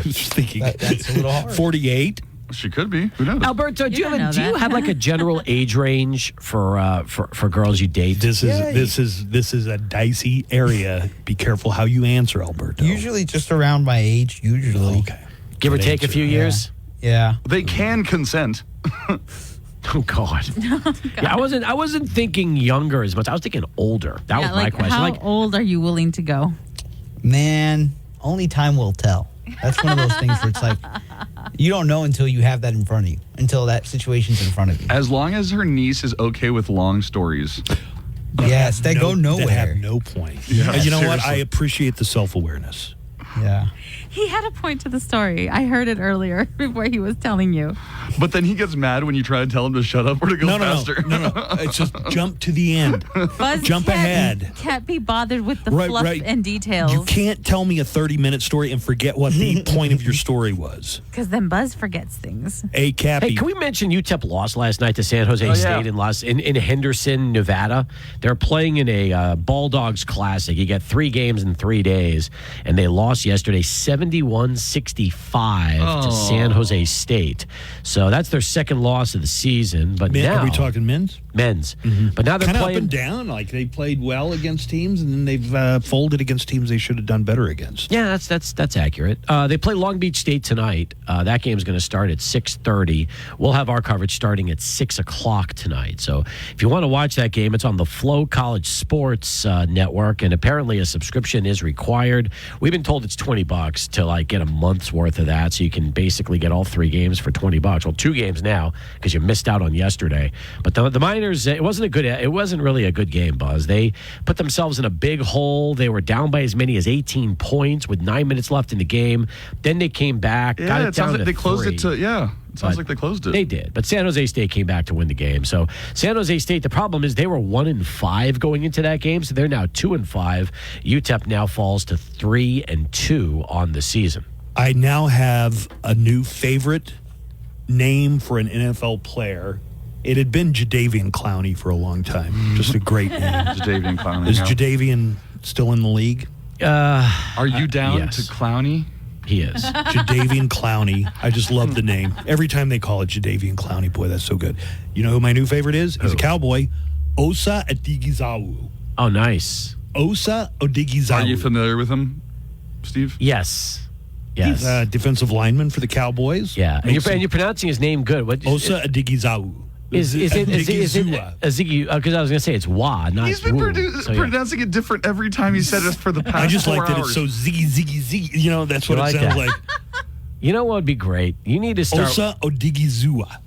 was thinking that's a little hard. 48. She could be. Who knows? Alberto, do you have a general age range for girls you date? This is a dicey area. Be careful how you answer, Alberto. Usually just around my age, usually. Okay. Give or take a few years? Yeah. They can consent. Oh God. Yeah, I wasn't thinking younger as much. I was thinking older. That was my question. How old are you willing to go? Man, only time will tell. That's one of those things where it's like you don't know until you have that in front of you, until that situation's in front of you. As long as her niece is okay with long stories. Yes, they go nowhere. That have no point. Yeah, And you know what? seriously. I appreciate the self-awareness. Yeah. He had a point to the story. I heard it earlier before he was telling you. But then he gets mad when you try to tell him to shut up or to go faster. No. It's just jump to the end. Buzz Jump ahead. Can't be bothered with the Right, fluff right. and details. You can't tell me a 30-minute story and forget what the point of your story was. Because then Buzz forgets things. Hey, Cappy. Hey, can we mention UTEP lost last night to San Jose State in Henderson, Nevada? They're playing in a Ball Dogs Classic. You get 3 games in 3 days, and they lost yesterday 71-65 to San Jose State. So that's their second loss of the season. But now, are we talking men's? Men's. But now they're Kind of playing up and down. Like they played well against teams, and then they've folded against teams they should have done better against. Yeah, that's accurate. They play Long Beach State tonight. That game's going to start at 6:30. We'll have our coverage starting at 6 o'clock tonight. So if you want to watch that game, it's on the Flow College Sports Network, and apparently a subscription is required. We've been told it's $20 to like get a month's worth of that, so you can basically get all 3 games for $20. Well, 2 games now because you missed out on yesterday. But the Miners, it wasn't really a good game, Buzz. They put themselves in a big hole. They were down by as many as 18 points with 9 minutes left in the game. Then they came back, got it down sounds like to they closed 3. it to It sounds like they closed it. They did, but San Jose State came back to win the game. So San Jose State, the problem is they were 1-5 going into that game, so they're now 2-5. UTEP now falls to 3-2 on the season. I now have a new favorite name for an NFL player. It had been Jadeveon Clowney for a long time. Just a great name. Jadeveon Clowney. Is Jadeveon still in the league? Are you down yes. to Clowney? He is. Jadeveon Clowney. I just love the name. Every time they call it Jadeveon Clowney, boy, that's so good. You know who my new favorite is? He's a Cowboy. Osa Odighizuwa. Oh, nice. Osa Odighizuwa. Are you familiar with him, Steve? Yes. He's a defensive lineman for the Cowboys. Yeah, and you're pronouncing his name good. What Osa Odighizuwa. Is it Ziggy? Because I was going to say it's Wa, not He's been Wu. pronouncing it different every time he said it for the past I just 4 like that hours. it's so ziggy. You know, that's what You it like sounds that? like. You know what would be great? You need to start. Osa Odighizuwa.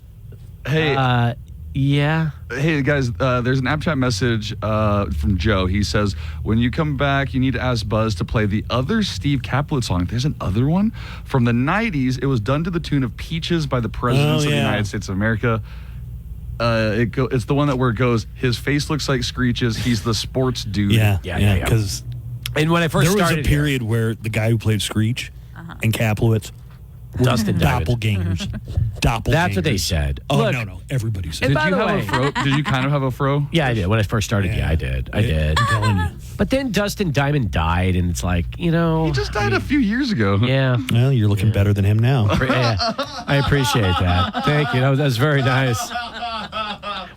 Hey, yeah. Hey guys, there's an app chat message from Joe. He says, when you come back, you need to ask Buzz to play the other Steve Caplet song. There's an other one from the 90s. It was done to the tune of Peaches by the Presidents of the United States of America. It's the one where it goes, his face looks like Screech's. He's the sports dude. Yeah. Because and when I first there was started a period where the guy who played Screech and Kaplowitz were Dustin David. doppelgangers. Doppelgangers. That's what they said. Oh, Look, no. Everybody said And that. by the way, Did you kind of have a fro? Yeah, I did. When I first started, I did. I did. I'm telling you. But then Dustin Diamond died, and it's like, you know. He just died a few years ago. Yeah. Well, you're looking better than him now. Yeah. I appreciate that. Thank you. That was very nice.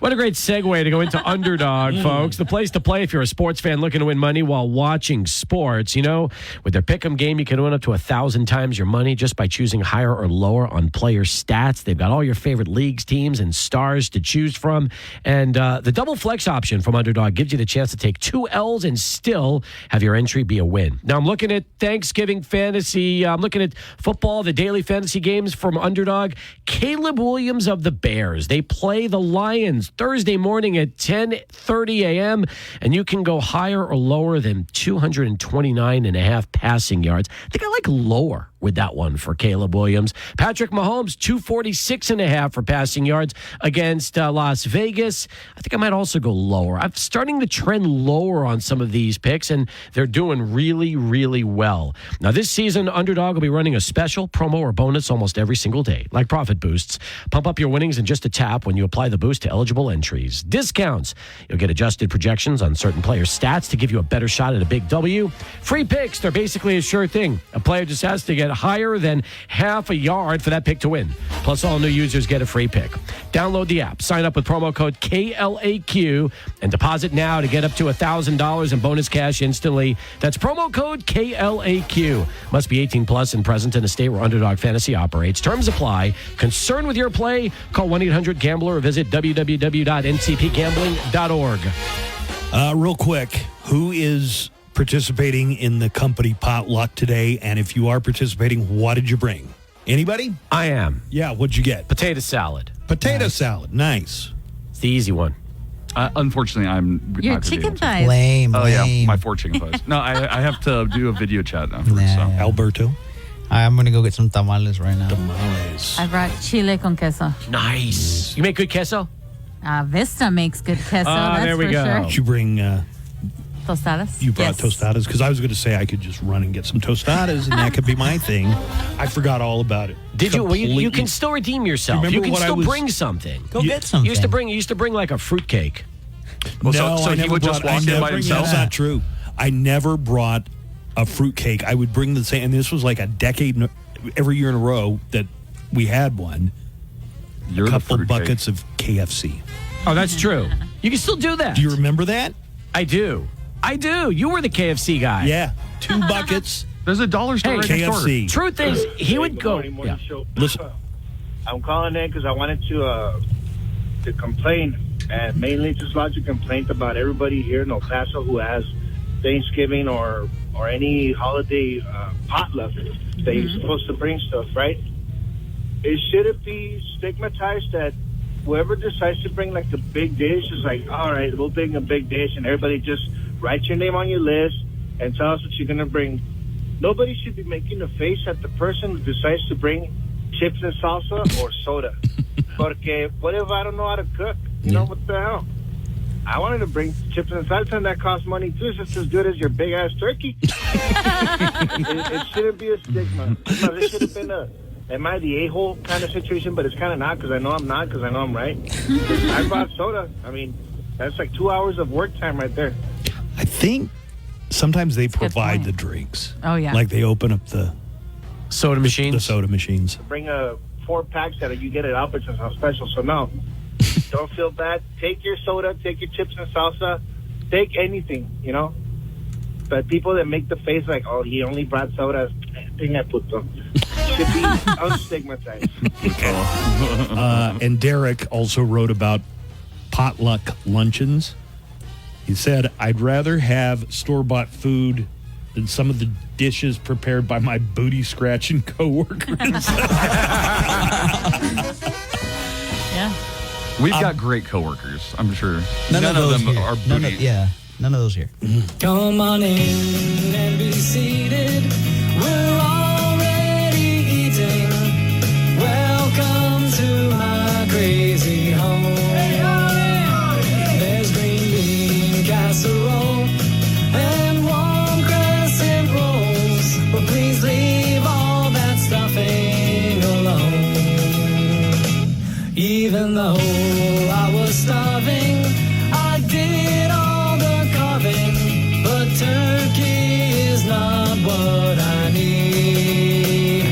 What a great segue to go into Underdog, folks. The place to play if you're a sports fan looking to win money while watching sports. You know, with their Pick'em game, you can win up to 1,000 times your money just by choosing higher or lower on player stats. They've got all your favorite leagues, teams, and stars to choose from. And the double flex option from Underdog gives you the chance to take 2 L's and still have your entry be a win. Now, I'm looking at Thanksgiving fantasy. I'm looking at football, the daily fantasy games from Underdog. Caleb Williams of the Bears. They play the Lions Thursday morning at 10:30 a.m., and you can go higher or lower than 229.5 passing yards. I think I like lower with that one for Caleb Williams. Patrick Mahomes, 246.5 for passing yards against Las Vegas. I think I might also go lower. I'm starting to trend lower on some of these picks, and they're doing really, really well. Now, this season, Underdog will be running a special promo or bonus almost every single day, like Profit Boosts. Pump up your winnings in just a tap when you apply the boost to eligible entries. Discounts. You'll get adjusted projections on certain players' stats to give you a better shot at a big W. Free picks. They're basically a sure thing. A player just has to get higher than half a yard for that pick to win. Plus, all new users get a free pick. Download the app, sign up with promo code KLAQ, and deposit now to get up to $1,000 in bonus cash instantly. That's promo code KLAQ. Must be 18 plus and present in a state where Underdog Fantasy operates. Terms apply. Concerned with your play? Call 1-800-GAMBLER or visit www.ncpgambling.org. Real quick, who is participating in the company potluck today? And if you are participating, what did you bring? Anybody? I am. Yeah, what'd you get? Potato salad. Potato salad. Nice. It's the easy one. Unfortunately, I'm Your not gonna be chicken able to. thighs. Lame. Oh yeah, my 4 chicken thighs. No, I have to do a video chat afterwards. So. Alberto? I'm going to go get some tamales right now. Tamales. I brought chile con queso. Nice. You make good queso? Vista makes good queso. That's there we for go. Sure. Did you bring... Tostadas? You brought Yes. tostadas? Because I was going to say I could just run and get some tostadas, and that could be my thing. I forgot all about it. Did you? Well, you Completely. can still redeem yourself. Remember You can what I still was- bring something. Go get something. You used to bring like a fruitcake. Well, No, so I he never would just brought- I walk in never- by himself? That's not true. I never brought a fruitcake. I would bring the same, and this was like a decade, every year in a row that we had one. You're a the couple fruitcake. buckets of KFC. Oh, that's true. You can still do that. Do you remember that? I do. You were the KFC guy. Yeah. 2 buckets. There's a dollar store right next door. KFC. Truth is, he would go. Morning show. Listen. I'm calling in because I wanted to complain, and mainly just lodge a complaint about everybody here in El Paso who has Thanksgiving or any holiday potluck that you're supposed to bring stuff, right? Should it be stigmatized that whoever decides to bring like the big dish is like, all right, we'll bring a big dish, and everybody just write your name on your list and tell us what you're gonna bring? Nobody should be making a face at the person who decides to bring chips and salsa or soda. Porque what if I don't know how to cook? You know, what the hell? I wanted to bring chips and salsa, and that costs money too. It's just as good as your big ass turkey. it shouldn't be a stigma. It should have been am I the a-hole kind of situation, but it's kind of not, because I know I'm not, because I know I'm right. I bought soda. I mean, that's like 2 hours of work time right there. I think sometimes they provide point. the drinks. Oh, yeah. Like they open up the Soda machines. the soda machines. Bring 4 packs that you get at Albertsons on special. So no, don't feel bad. Take your soda, take your chips and salsa, take anything, you know. But people that make the face like, oh, he only brought soda, thing I put them, should be unstigmatized. And Derek also wrote about potluck luncheons. He said, I'd rather have store-bought food than some of the dishes prepared by my booty-scratching coworkers. Yeah. We've got great coworkers, I'm sure. None of those them here. are None booty. of those here. Come on in and be seated. We're already eating. Welcome to my crazy home. There's green bean casserole and warm crescent rolls. But please leave all that stuffing alone. Even though I was starving, I did all the carving, but turkey is not what I need.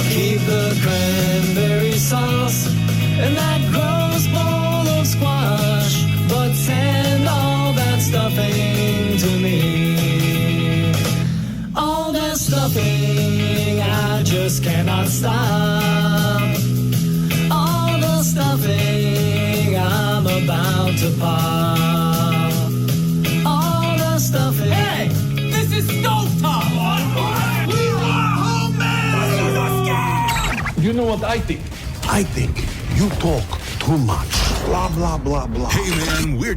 Keep the cranberry sauce and that gross bowl of squash, but send all that stuffing to me. All that stuffing, I just cannot stop. All the stuffing, I'm about to pop. All the stuffing. Hey, this is stovetop. We are homemade. You know what I think? I think you talk too much. Blah, blah, blah, blah. Hey, man, we're